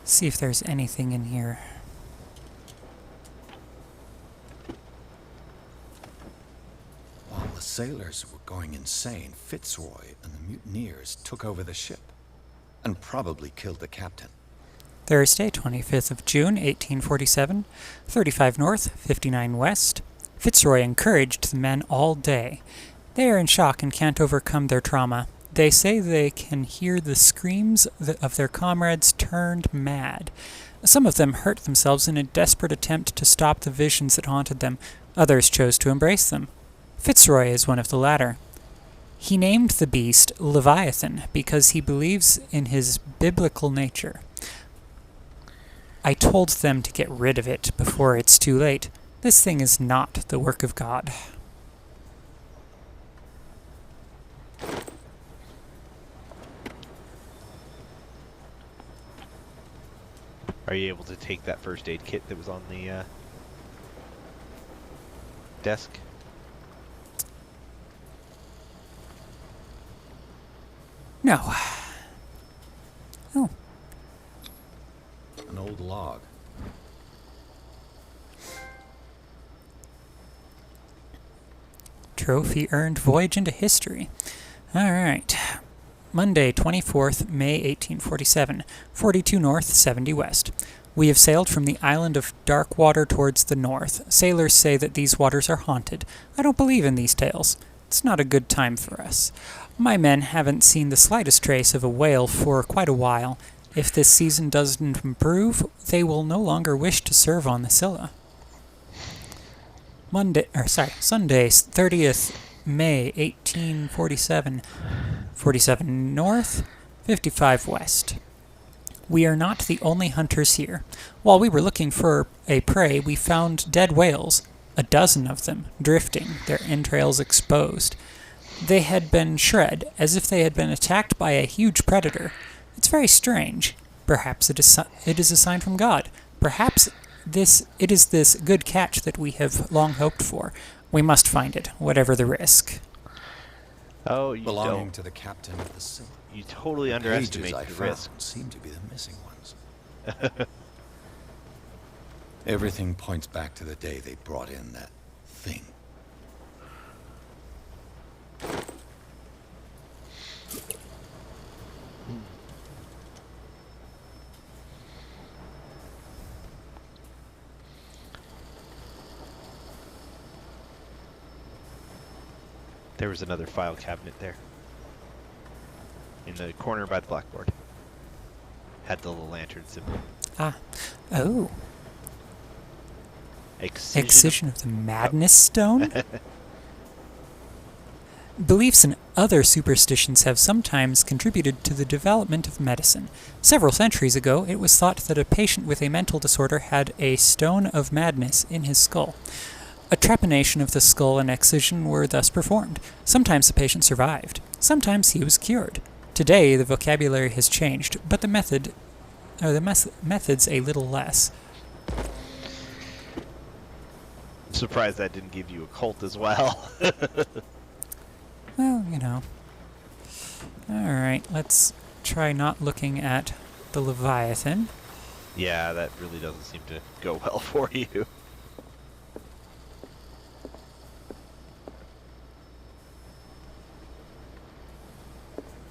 See if there's anything in here. While the sailors were going insane, Fitzroy and the mutineers took over the ship and probably killed the captain. Thursday, 25th of June, 1847, 35 north, 59 west. Fitzroy encouraged the men all day. They are in shock and can't overcome their trauma. They say they can hear the screams of their comrades turned mad. Some of them hurt themselves in a desperate attempt to stop the visions that haunted them. Others chose to embrace them. Fitzroy is one of the latter. He named the beast Leviathan because he believes in his biblical nature. I told them to get rid of it before it's too late. This thing is not the work of God. Are you able to take that first aid kit that was on the desk? No. Oh. An old log. Trophy earned voyage into history. All right. Monday, 24th May 1847, 42 north, 70 west. We have sailed from the island of Darkwater towards the north. Sailors say that these waters are haunted. I don't believe in these tales. It's not a good time for us. My men haven't seen the slightest trace of a whale for quite a while. If this season doesn't improve, they will no longer wish to serve on the Scylla. Sunday, 30th May 1847, 47 north, 55 west. We are not the only hunters here. While we were looking for a prey, we found dead whales, a dozen of them, drifting, their entrails exposed. They had been shred, as if they had been attacked by a huge predator. It's very strange. Perhaps it is a sign from God. Perhaps it is this good catch that we have long hoped for. We must find it, whatever the risk. Oh, you Belonging don't. to the captain of the Scylla. You totally underestimate Pages the I risk. found seem to be the missing ones. Everything points back to the day they brought in that thing. There was another file cabinet there. In the corner by the blackboard. Had the little lantern symbol. Ah. Oh. Excision of the Madness Stone? Beliefs and other superstitions have sometimes contributed to the development of medicine. Several centuries ago, it was thought that a patient with a mental disorder had a stone of madness in his skull. A trepanation of the skull and excision were thus performed. Sometimes the patient survived. Sometimes he was cured. Today, the vocabulary has changed, but the methods a little less. I'm surprised that didn't give you a cult as well. Well, you know. Alright, let's try not looking at the Leviathan. Yeah, that really doesn't seem to go well for you.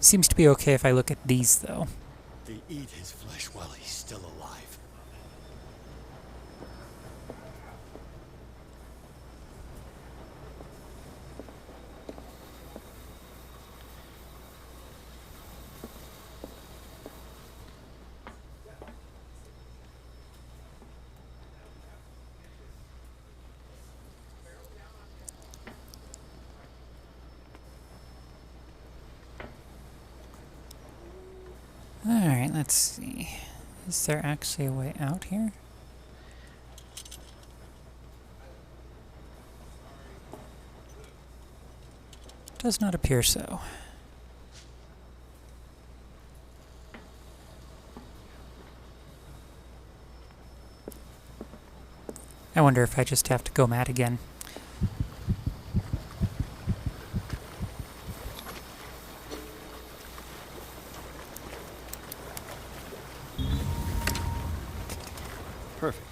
Seems to be okay if I look at these, though. They eat his flesh while he's still alive. Alright, let's see. Is there actually a way out here? Does not appear so. I wonder if I just have to go mad again. Perfect.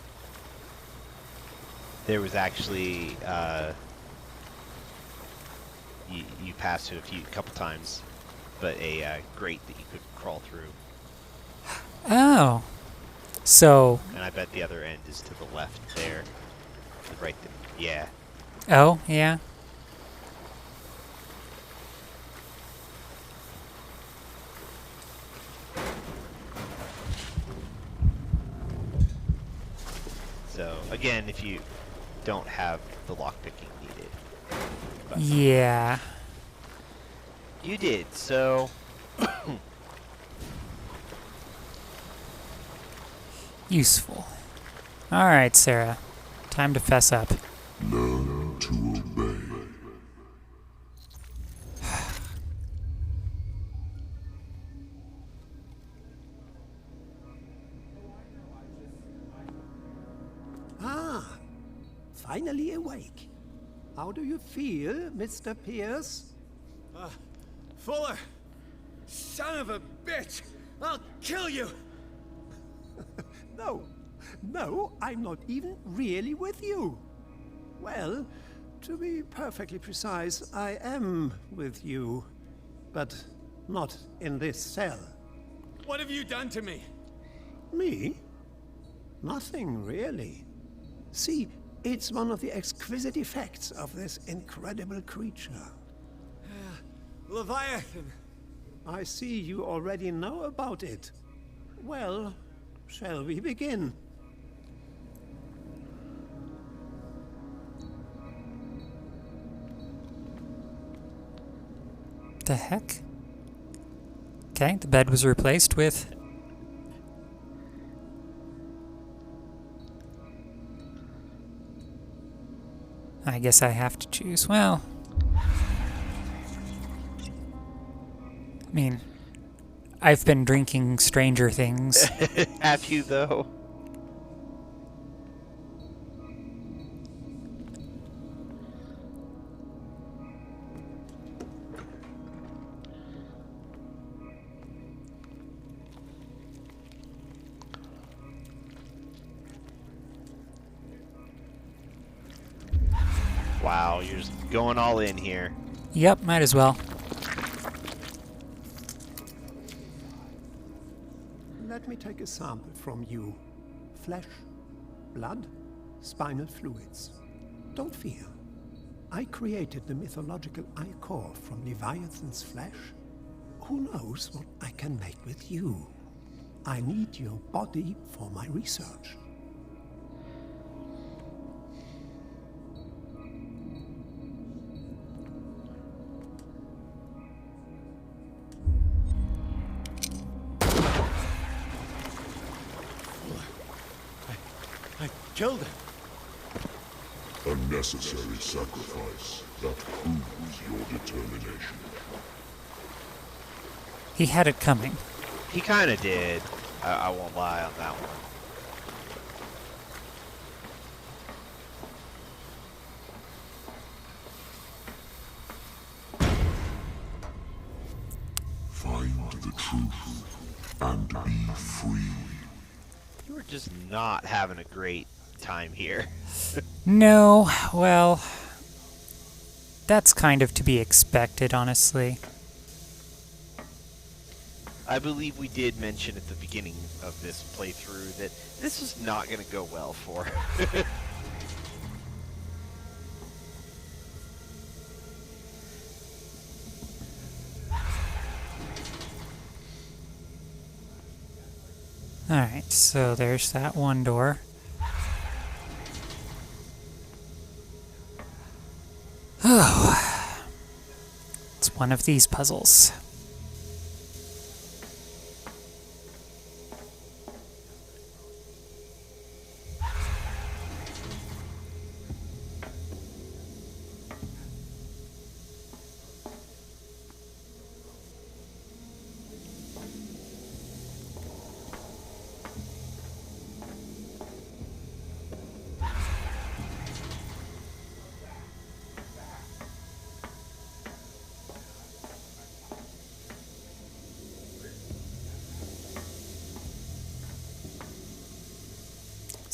There was actually, you passed it a couple times, but a grate that you could crawl through. Oh. So... And I bet the other end is to the left there. Right there. Yeah. Oh, yeah. So, again, if you don't have the lockpicking needed. But yeah. You did, so... Useful. Alright, Sarah. Time to fess up. Learn to obey. Ah, finally awake. How do you feel, Mr. Pierce? Fuller! Son of a bitch! I'll kill you! No, I'm not even really with you. Well, to be perfectly precise, I am with you. But not in this cell. What have you done to me? Me? Nothing, really. See, it's one of the exquisite effects of this incredible creature. Leviathan! I see you already know about it. Well, shall we begin? The heck? Okay, the bed was replaced with... I guess I have to choose. Well... I mean, I've been drinking Stranger Things. Have you, though? Wow, you're just going all in here. Yep, might as well. Let me take a sample from you. Flesh, blood, spinal fluids. Don't fear. I created the mythological ichor from Leviathan's flesh. Who knows what I can make with you? I need your body for my research. I killed him. A necessary sacrifice that proves your determination. He had it coming. He kind of did. I won't lie on that one. Find the truth and be free. You were just not having a great time here. No, well... That's kind of to be expected, honestly. I believe we did mention at the beginning of this playthrough that this was not going to go well for her. Alright, so there's that one door. Oh. It's one of these puzzles.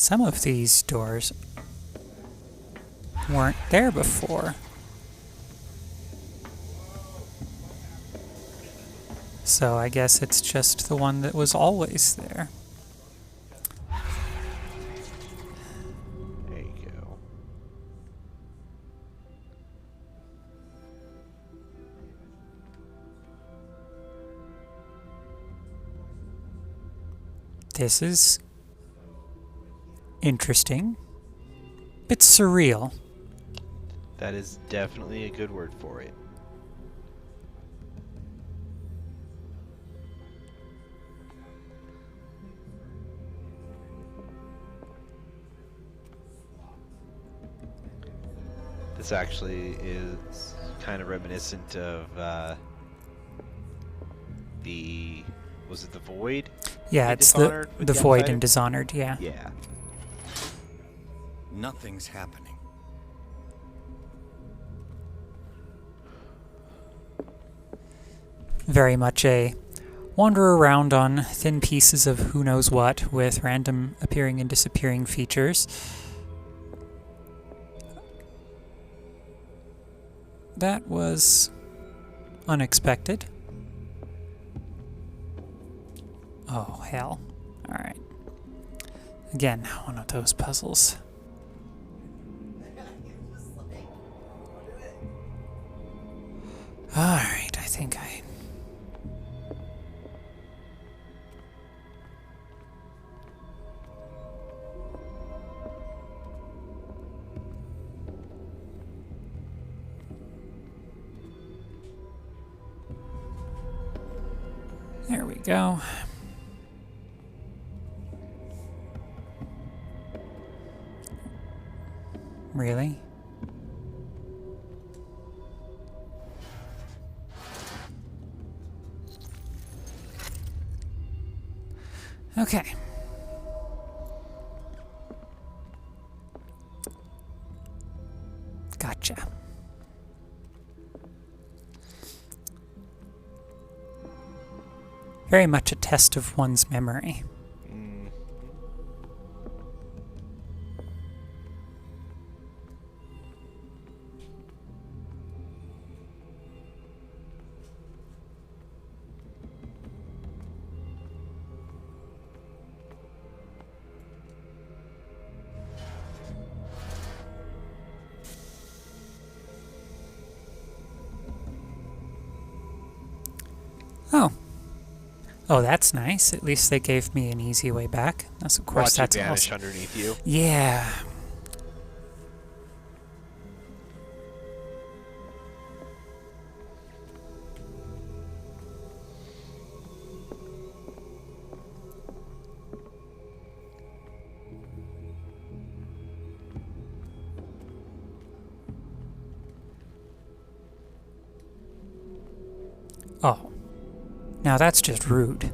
Some of these doors weren't there before. So I guess it's just the one that was always there. There you go. This is interesting. Bit surreal. That is definitely a good word for it. This actually is kind of reminiscent of was it the Void? Yeah, They it's Dishonored with the Void Outsider? and Dishonored, yeah. Yeah. Nothing's happening. Very much a wander around on thin pieces of who knows what with random appearing and disappearing features. That was unexpected. Oh, hell. Alright. Again, one of those puzzles. Alright, I think I... There we go. Really? Okay. Gotcha. Very much a test of one's memory. Oh. Oh, that's nice. At least they gave me an easy way back. That's, of course, Watch that's it vanish also... underneath you. Yeah. Oh. Now that's just rude.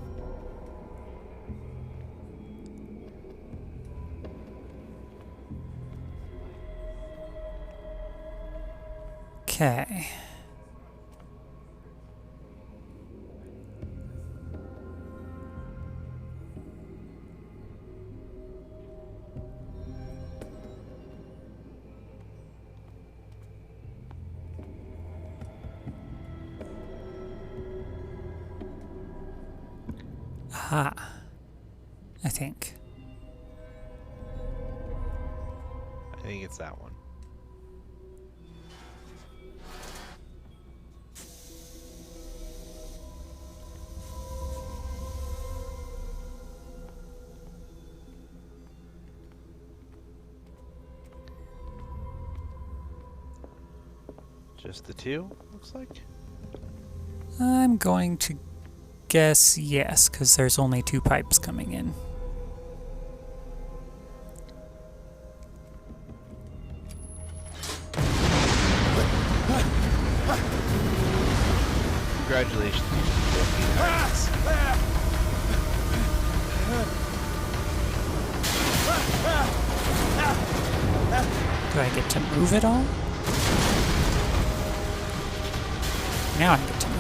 Okay. Aha. I think. I think it's that one. Just the two, looks like? I'm going to guess yes, because there's only 2 pipes coming in. Congratulations. Do I get to move at all? Now I get to move.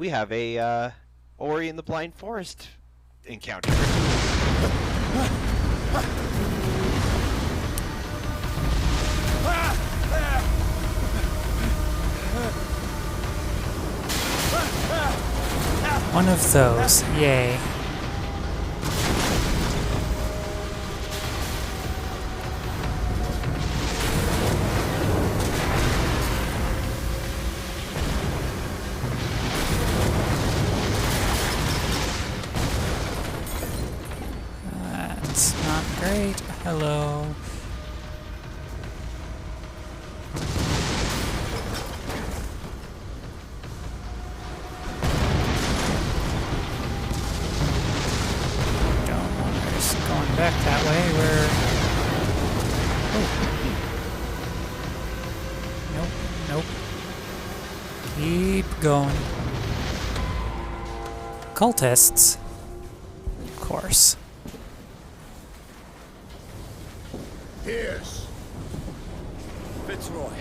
we have a Ori in the Blind Forest encounter. One of those, yay. That's not great. Hello. Back that way, where... Oh. Nope, nope. Keep going. Cultists. Of course. Pierce! Fitzroy.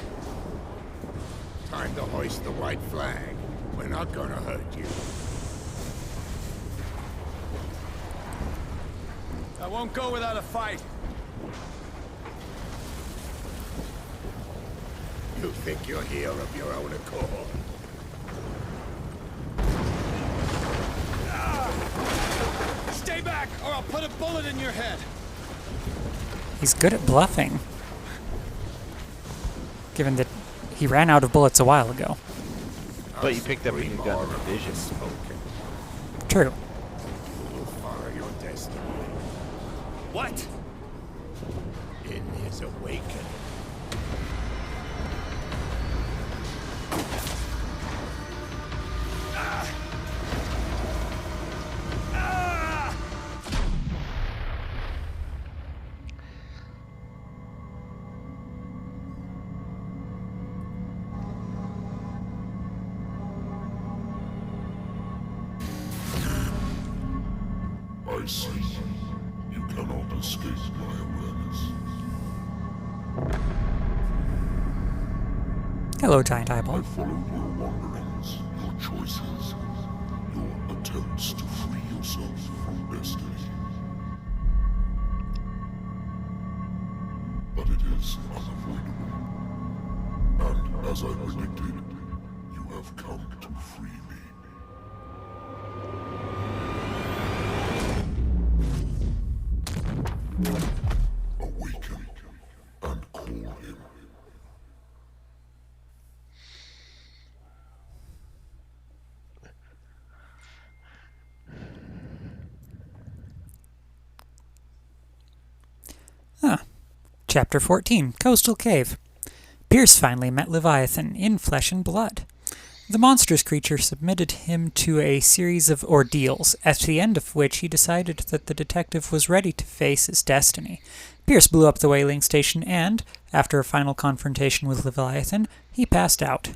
Time to hoist the white flag. We're not gonna hurt you. I won't go without a fight. You think you're here of your own accord? Stay back, or I'll put a bullet in your head. He's good at bluffing. Given that he ran out of bullets a while ago. But you picked up a new gun in Vision. True. What? In his awakening. I see. You cannot escape my awareness. Hello, giant eyeball. I followed your wanderings, your choices, your attempts to free yourself from destiny. But it is unavoidable. And as I predicted, you have come to free me. Awaken and call him. Chapter 14, Coastal Cave. Pierce finally met Leviathan in flesh and blood. The monstrous creature submitted him to a series of ordeals, at the end of which he decided that the detective was ready to face his destiny. Pierce blew up the whaling station and, after a final confrontation with Leviathan, he passed out.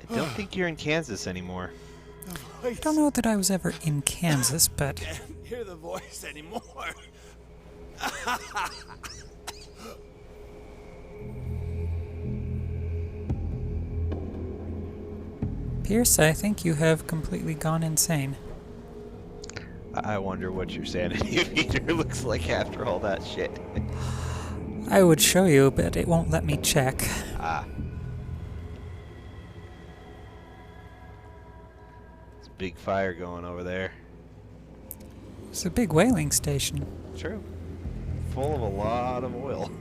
I don't think you're in Kansas anymore. I don't know that I was ever in Kansas, but... I can't hear the voice anymore. Pierce, I think you have completely gone insane. I wonder what your sanity meter looks like after all that shit. I would show you, but it won't let me check. Ah. There's a big fire going over there. It's a big whaling station. True. Full of a lot of oil.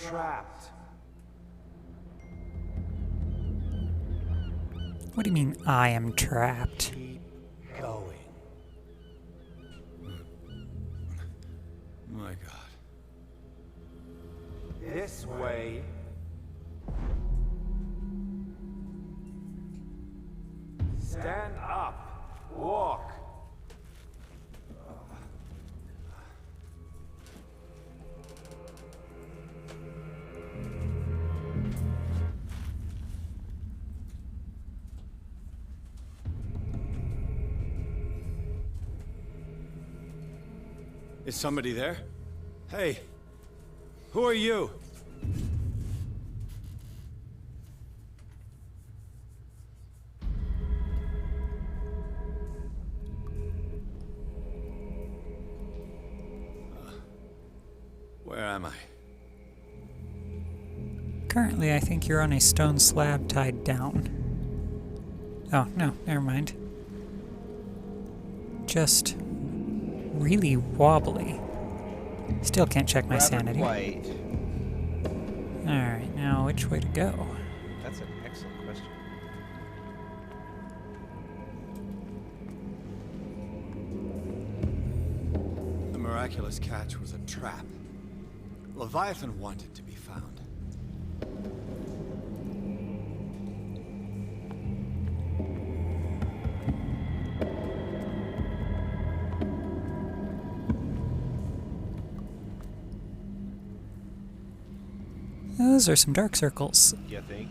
trapped. What do you mean, I am trapped? Keep going. My God. This way. Stand up. Walk. Is somebody there? Hey, who are you? Where am I? Currently, I think you're on a stone slab tied down. Oh, no, never mind. Just really wobbly. Still can't check my sanity. Quite. Alright, now which way to go? That's an excellent question. The miraculous catch was a trap. Leviathan wanted to be found. Those are some dark circles. You think?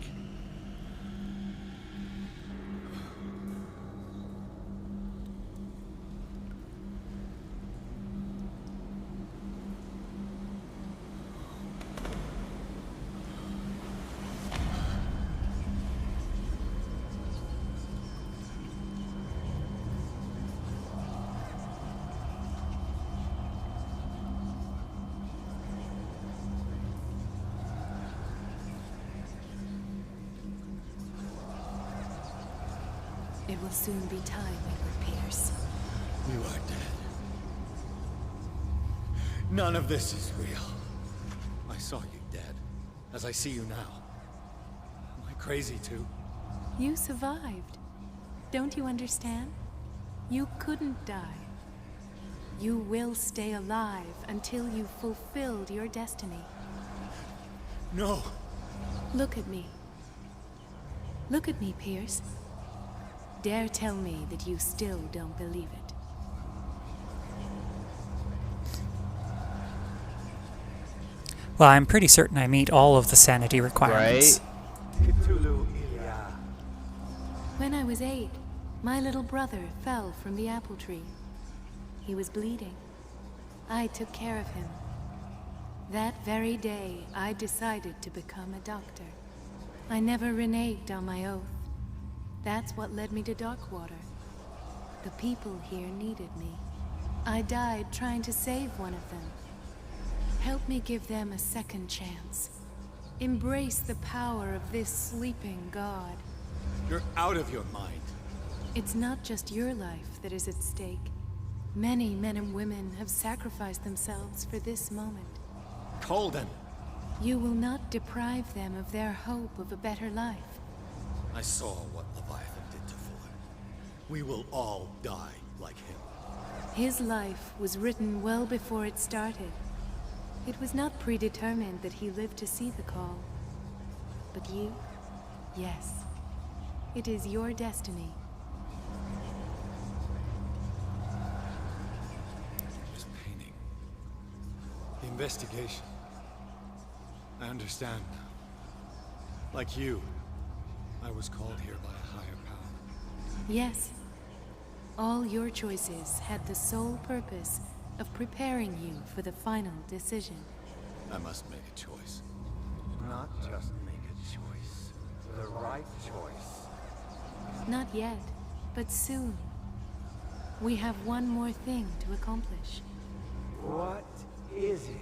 It will soon be time, Edward Pierce. You are dead. None of this is real. I saw you dead, as I see you now. Am I crazy too? You survived. Don't you understand? You couldn't die. You will stay alive until you've fulfilled your destiny. No. Look at me. Look at me, Pierce. Dare tell me that you still don't believe it. Well, I'm pretty certain I meet all of the sanity requirements. Cthulhu Mythos. When I was 8, my little brother fell from the apple tree. He was bleeding. I took care of him. That very day, I decided to become a doctor. I never reneged on my oath. That's what led me to Darkwater. The people here needed me. I died trying to save one of them. Help me give them a second chance. Embrace the power of this sleeping god. You're out of your mind. It's not just your life that is at stake. Many men and women have sacrificed themselves for this moment. Colden! You will not deprive them of their hope of a better life. I saw what Leviathan did to Fuller. We will all die like him. His life was written well before it started. It was not predetermined that he lived to see the call. But you, yes. It is your destiny. This painting. The investigation. I understand now. Like you, I was called here by a higher power. Yes. All your choices had the sole purpose of preparing you for the final decision. I must make a choice. Not just make a choice. The right choice. Not yet, but soon. We have one more thing to accomplish. What is it?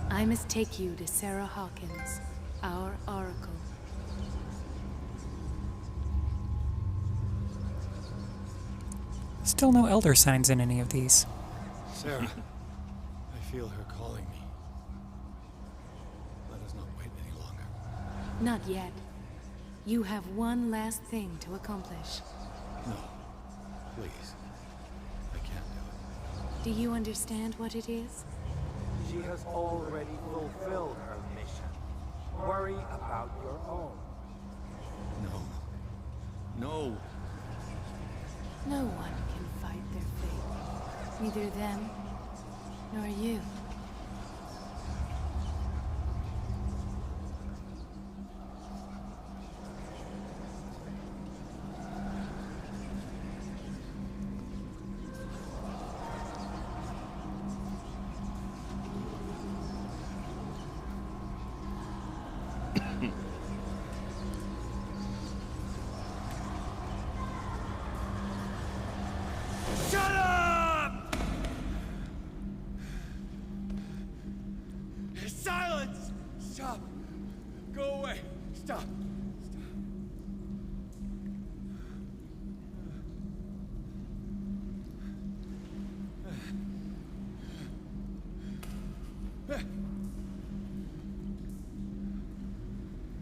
I must take you to Sarah Hawkins, our oracle. Still no elder signs in any of these. Sarah, I feel her calling me. Not yet. You have one last thing to accomplish. No. Please. I can't do it. Do you understand what it is? She has already fulfilled her mission. Worry about your own. No. No. No one can fight their fate. Neither them, nor you. Shut up! Silence! Stop! Go away! Stop!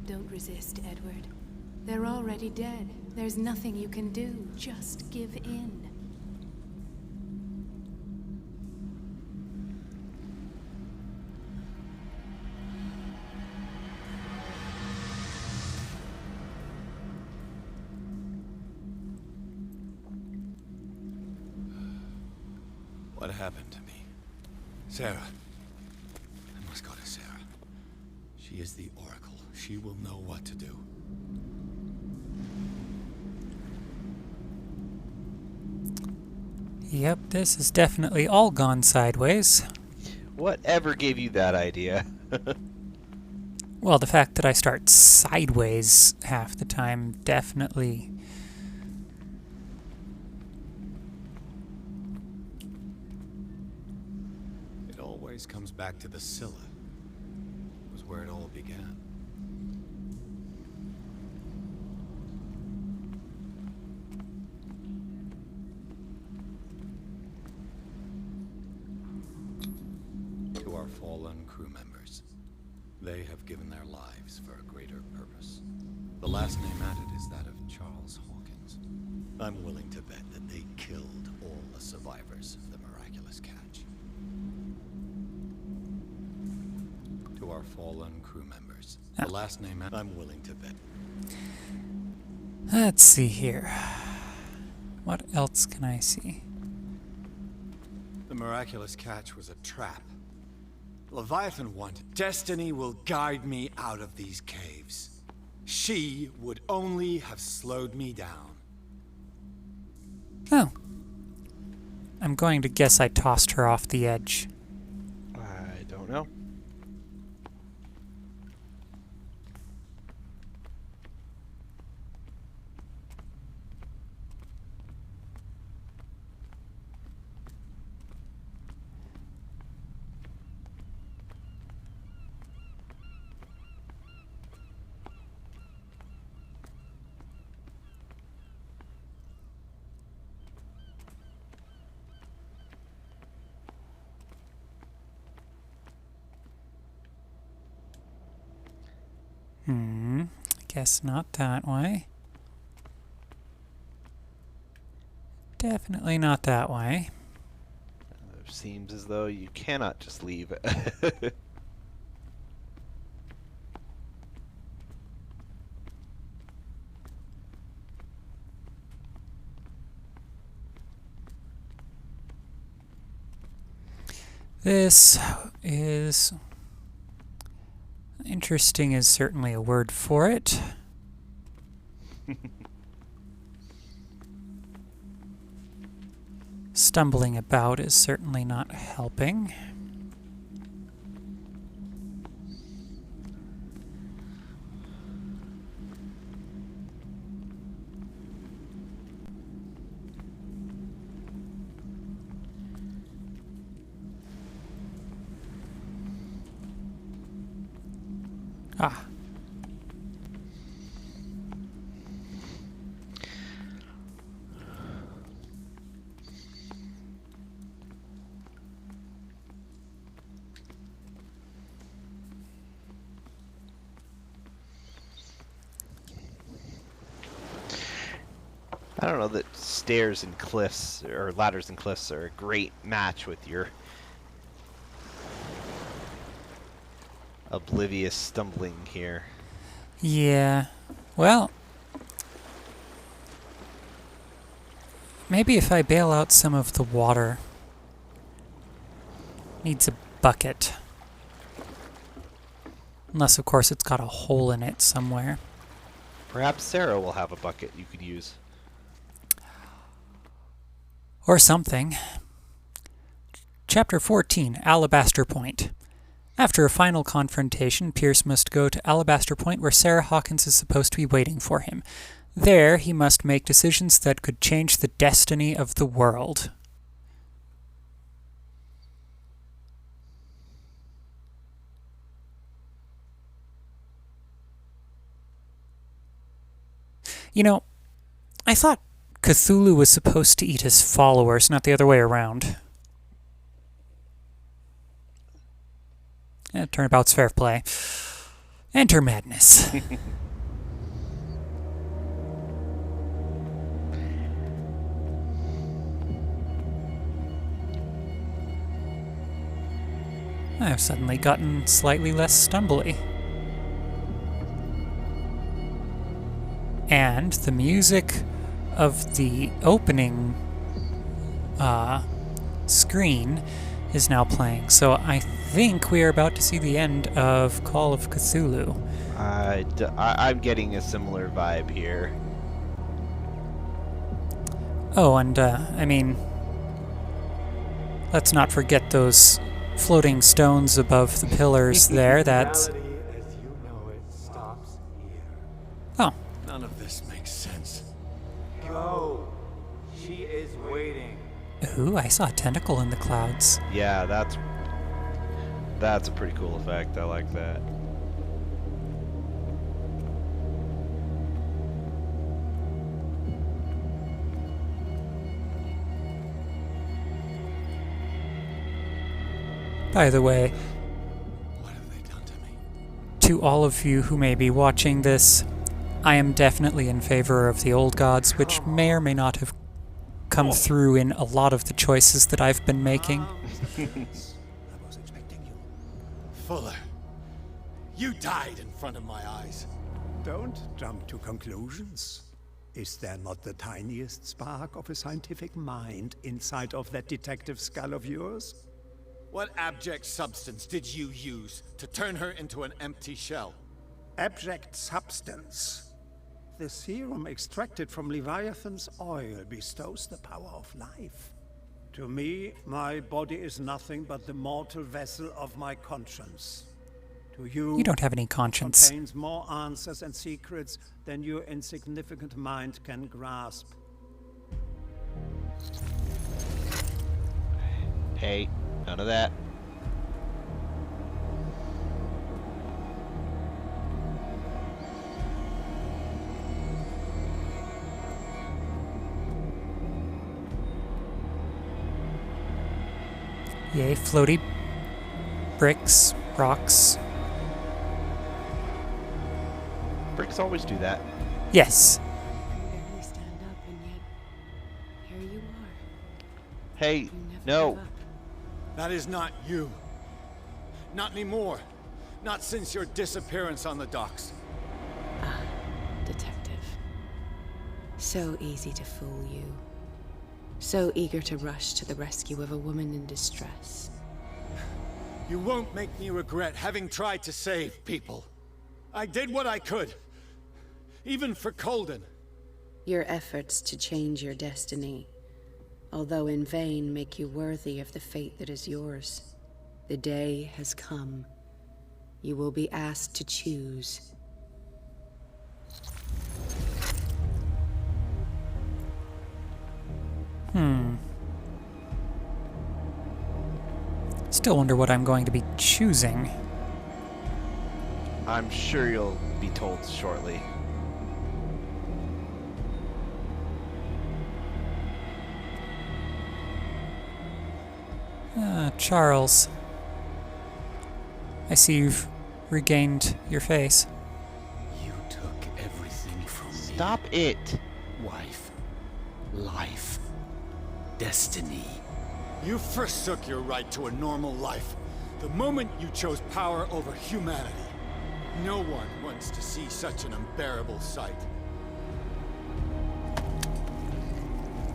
Don't resist, Edward. They're already dead. There's nothing you can do. Just give in. What happened to me? Sarah. I must go to Sarah. She is the Oracle. She will know what to do. Yep, this has definitely all gone sideways. Whatever gave you that idea? Well, the fact that I start sideways half the time definitely... It always comes back to the Scylla. It was where it all began. To our fallen crew members, they have given their lives for a greater purpose. The last name added is that of Charles Hawkins. I'm willing to bet that they killed all the survivors of the miraculous catch. To our fallen crew members, the last name I'm willing to bet. Let's see here. What else can I see? The miraculous catch was a trap. Leviathan wanted. Destiny will guide me out of these caves. She would only have slowed me down. Oh. I'm going to guess I tossed her off the edge. I don't know. Guess not that way. Definitely not that way. It seems as though you cannot just leave. This is... interesting is certainly a word for it. Stumbling about is certainly not helping. Ah. I don't know that stairs and cliffs, or ladders and cliffs, are a great match with your oblivious stumbling here. Yeah. Well, maybe if I bail out some of the water. Needs a bucket. Unless, of course, it's got a hole in it somewhere. Perhaps Sarah will have a bucket you could use. Or something. Chapter 14, Alabaster Point. After a final confrontation, Pierce must go to Alabaster Point where Sarah Hawkins is supposed to be waiting for him. There, he must make decisions that could change the destiny of the world. You know, I thought Cthulhu was supposed to eat his followers, not the other way around. Turnabout's fair play. Enter madness. I've suddenly gotten slightly less stumbly. And the music of the opening screen is now playing. So I think we are about to see the end of Call of Cthulhu. I'm getting a similar vibe here. Oh, and I mean, let's not forget those floating stones above the pillars there. That's... Reality as you know it stops here. Oh. None of this makes sense. Go. She is waiting. Ooh, I saw a tentacle in the clouds. Yeah, that's a pretty cool effect. I like that. By the way, What have they done to me? to all of you who may be watching this, I am definitely in favor of the old gods, which may or may not have come through in a lot of the choices that I've been making. I was expecting you. Fuller, you died in front of my eyes. Don't jump to conclusions. Is there not the tiniest spark of a scientific mind inside of that detective skull of yours? What abject substance did you use to turn her into an empty shell? Abject substance. The serum extracted from Leviathan's oil bestows the power of life. To me, my body is nothing but the mortal vessel of my conscience. To you, You don't have any conscience. It contains more answers and secrets than your insignificant mind can grasp. Hey, none of that. Yay, floaty bricks, rocks. Bricks always do that. Yes. Barely stand up, and yet here you are. Hey, You never no. give up. That is not you. Not anymore. Not since your disappearance on the docks. Ah, detective. So easy to fool you. So eager to rush to the rescue of a woman in distress. You won't make me regret having tried to save people. I did what I could. Even for Colden. Your efforts to change your destiny, although in vain, make you worthy of the fate that is yours. The day has come. You will be asked to choose. Still wonder what I'm going to be choosing. I'm sure you'll be told shortly. Charles. I see you've regained your face. You took everything from me. Stop it. Wife, life, destiny. You forsook your right to a normal life the moment you chose power over humanity. No one wants to see such an unbearable sight.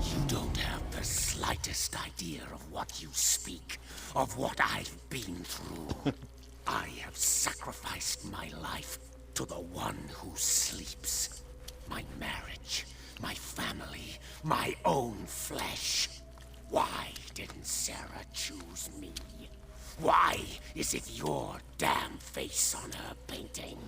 You don't have the slightest idea of what you speak, of what I've been through. I have sacrificed my life to the one who sleeps. My marriage, my family, my own flesh. Why didn't Sarah choose me? Why is it your damn face on her painting?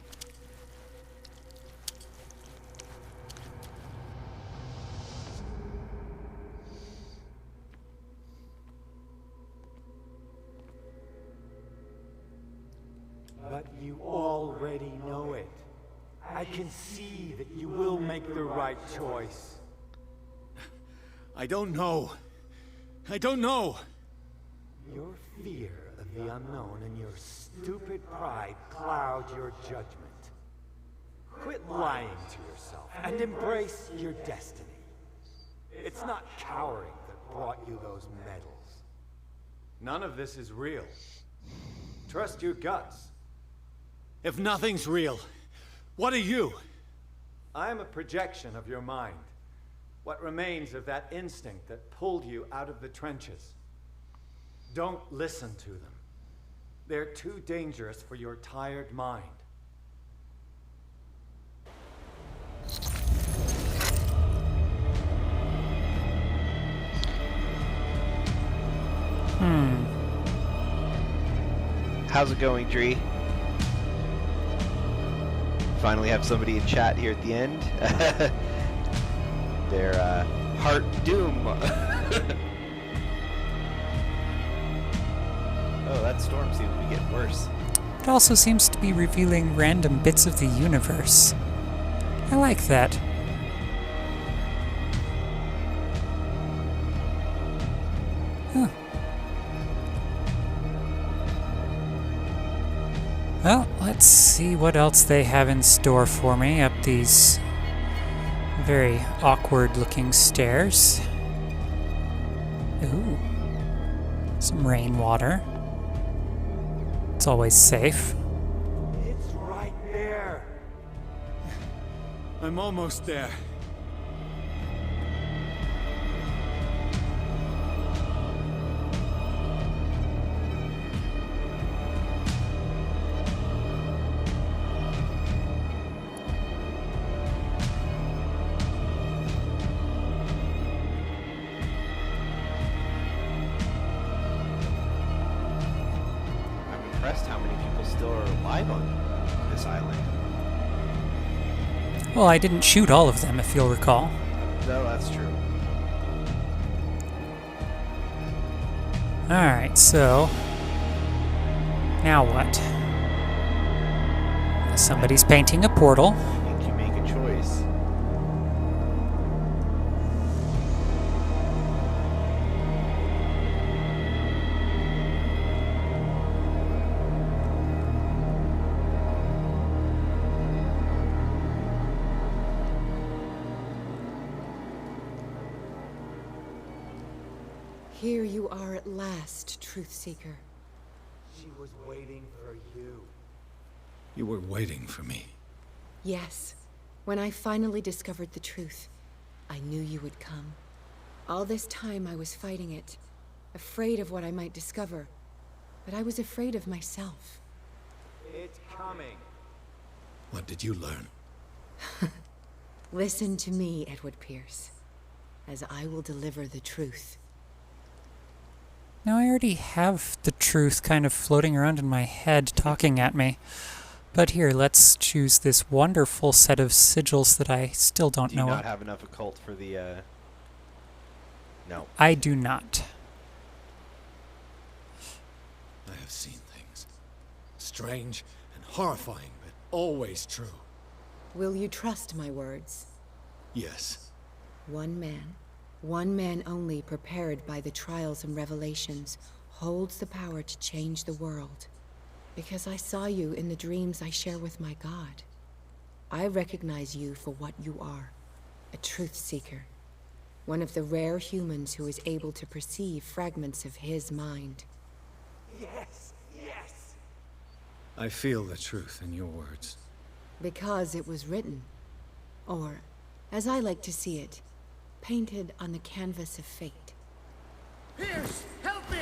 But you already know it. I can see that you will make the right choice. I don't know. I don't know. Your fear of the unknown and your stupid pride cloud your judgment. Quit lying to yourself and embrace your destiny. It's not cowering that brought you those medals. None of this is real. Trust your guts. If nothing's real, what are you? I am a projection of your mind. What remains of that instinct that pulled you out of the trenches. Don't listen to them. They're too dangerous for your tired mind. How's it going, Dree? Finally have somebody in chat here at the end. Their heart doom. Oh, that storm seems to be getting worse. It also seems to be revealing random bits of the universe. I like that. Huh. Well, let's see what else they have in store for me up these very awkward-looking stairs. Ooh. Some rainwater. It's always safe. It's right there. I'm almost there. How many people still are alive on this island? Well, I didn't shoot all of them, if you'll recall. No, that's true. Alright, so... now what? Somebody's painting a portal. I think you make a choice. Here you are at last, Truth Seeker. She was waiting for you. You were waiting for me. Yes. When I finally discovered the truth, I knew you would come. All this time I was fighting it, afraid of what I might discover. But I was afraid of myself. It's coming. What did you learn? Listen to me, Edward Pierce, as I will deliver the truth. Now, I already have the truth kind of floating around in my head, talking at me. But here, let's choose this wonderful set of sigils that I still don't know. Do you not have enough occult for the, No. I do not. I have seen things. Strange and horrifying, but always true. Will you trust my words? Yes. One man only, prepared by the trials and revelations, holds the power to change the world. Because I saw you in the dreams I share with my God. I recognize you for what you are, a truth seeker. One of the rare humans who is able to perceive fragments of his mind. Yes, yes. I feel the truth in your words. Because it was written. Or, as I like to see it, painted on the canvas of fate. Pierce, help me!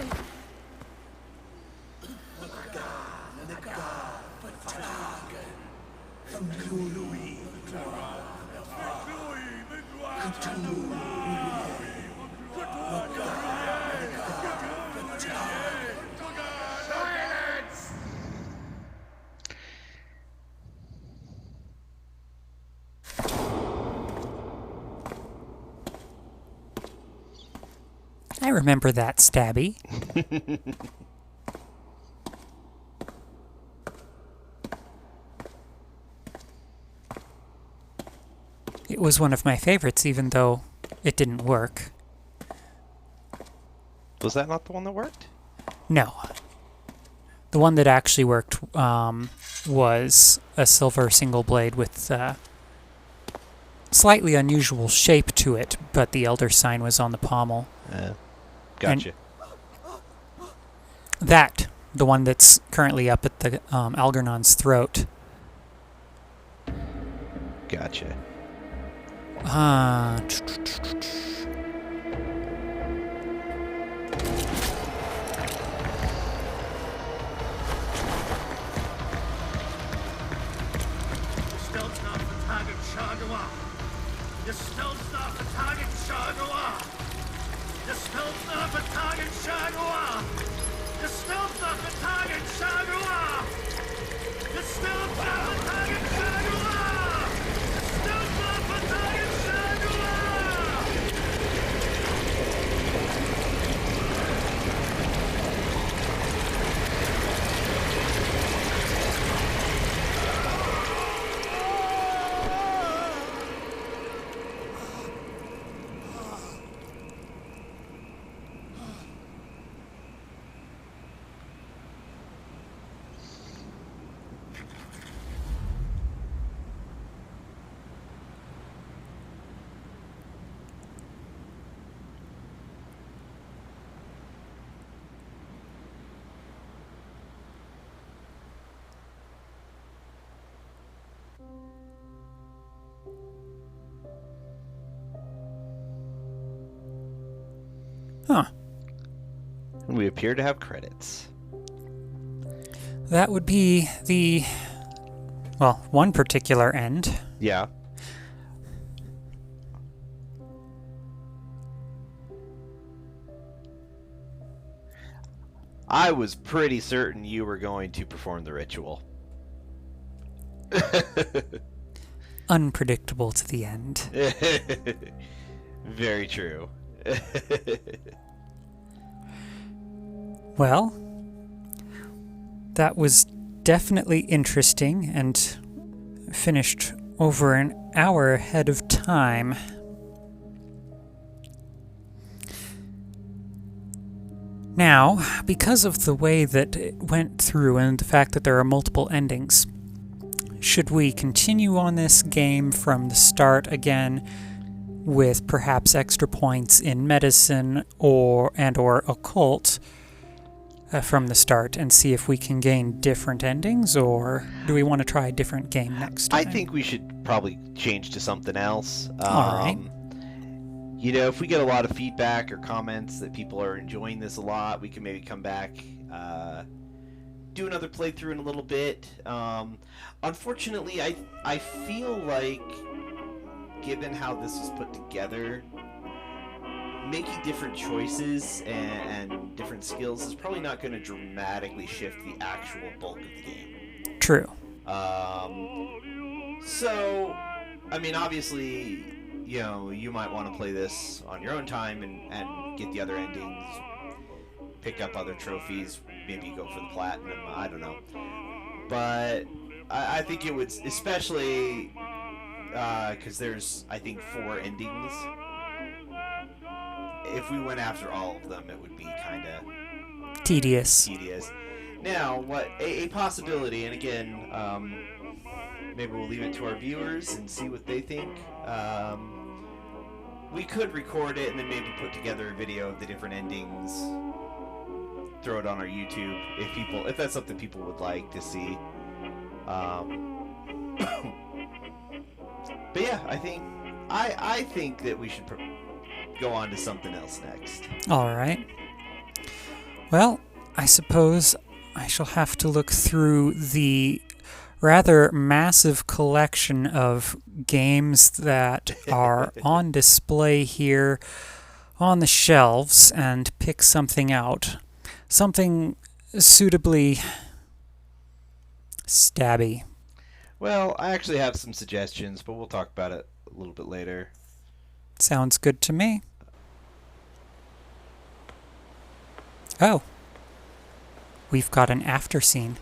I remember that, Stabby. It was one of my favorites, even though it didn't work. Was that not the one that worked? No. The one that actually worked was a silver single blade with slightly unusual shape to it, but the Elder Sign was on the pommel. Gotcha. And the one that's currently up at the Algernon's throat. Gotcha. Huh. We appear to have credits. That would be the, well, one particular end. Yeah. I was pretty certain you were going to perform the ritual. Unpredictable to the end. Very true. Well, that was definitely interesting and finished over an hour ahead of time. Now, because of the way that it went through and the fact that there are multiple endings, should we continue on this game from the start again with perhaps extra points in medicine or occult from the start and see if we can gain different endings, or do we want to try a different game next time? I think we should probably change to something else. All right. You know, if we get a lot of feedback or comments that people are enjoying this a lot, we can maybe come back, do another playthrough in a little bit. Unfortunately, I feel like, given how this was put together, making different choices and different skills is probably not going to dramatically shift the actual bulk of the game. True. So, I mean, obviously, you know, you might want to play this on your own time and get the other endings, pick up other trophies, maybe go for the platinum, I don't know. But I think it would, especially because there's, I think, 4 endings. If we went after all of them, it would be kind of tedious. Now, what a possibility, and again, maybe we'll leave it to our viewers and see what they think. we could record it and then maybe put together a video of the different endings, throw it on our YouTube if that's something people would like to see. But yeah, I think that we should go on to something else next. All right. Well, I suppose I shall have to look through the rather massive collection of games that are on display here on the shelves and pick something out. Something suitably stabby. Well, I actually have some suggestions, but we'll talk about it a little bit later. Sounds good to me. Oh. We've got an after scene.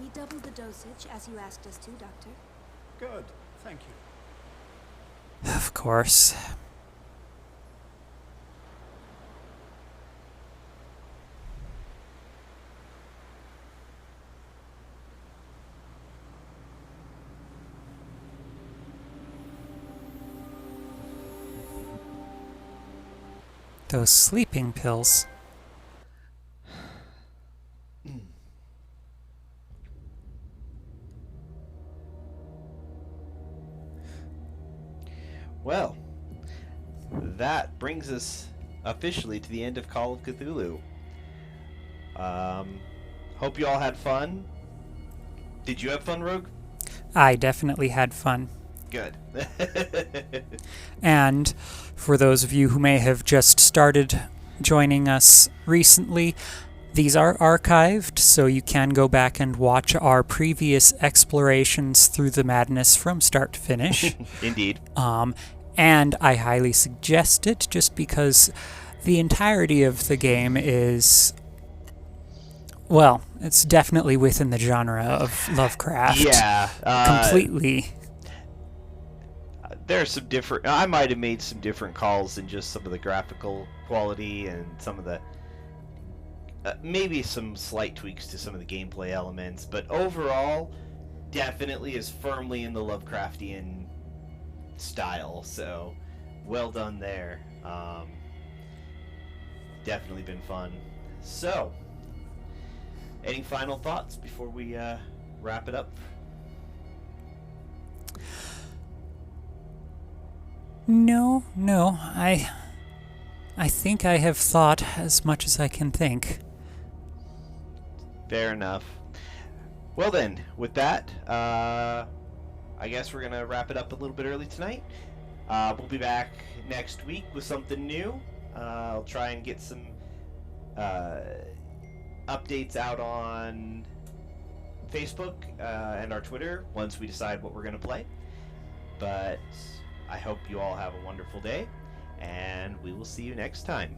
We doubled the dosage, as you asked us to, Doctor. Good, thank you. Of course. Those sleeping pills. Well, that brings us officially to the end of Call of Cthulhu. Hope you all had fun. Did you have fun, Rogue? I definitely had fun. Good. And for those of you who may have just started joining us recently, these are archived, so you can go back and watch our previous explorations through the madness from start to finish. Indeed. And I highly suggest it, just because the entirety of the game is, well, it's definitely within the genre of Lovecraft. Yeah. Completely. There's some different... I might have made some different calls in just some of the graphical quality and some of the... maybe some slight tweaks to some of the gameplay elements, but overall, definitely is firmly in the Lovecraftian style, so well done there. Definitely been fun. So, any final thoughts before we wrap it up? No. I think I have thought as much as I can think. Fair enough. Well then, with that, I guess we're going to wrap it up a little bit early tonight. We'll be back next week with something new. I'll try and get some updates out on Facebook and our Twitter once we decide what we're going to play. But I hope you all have a wonderful day, and we will see you next time.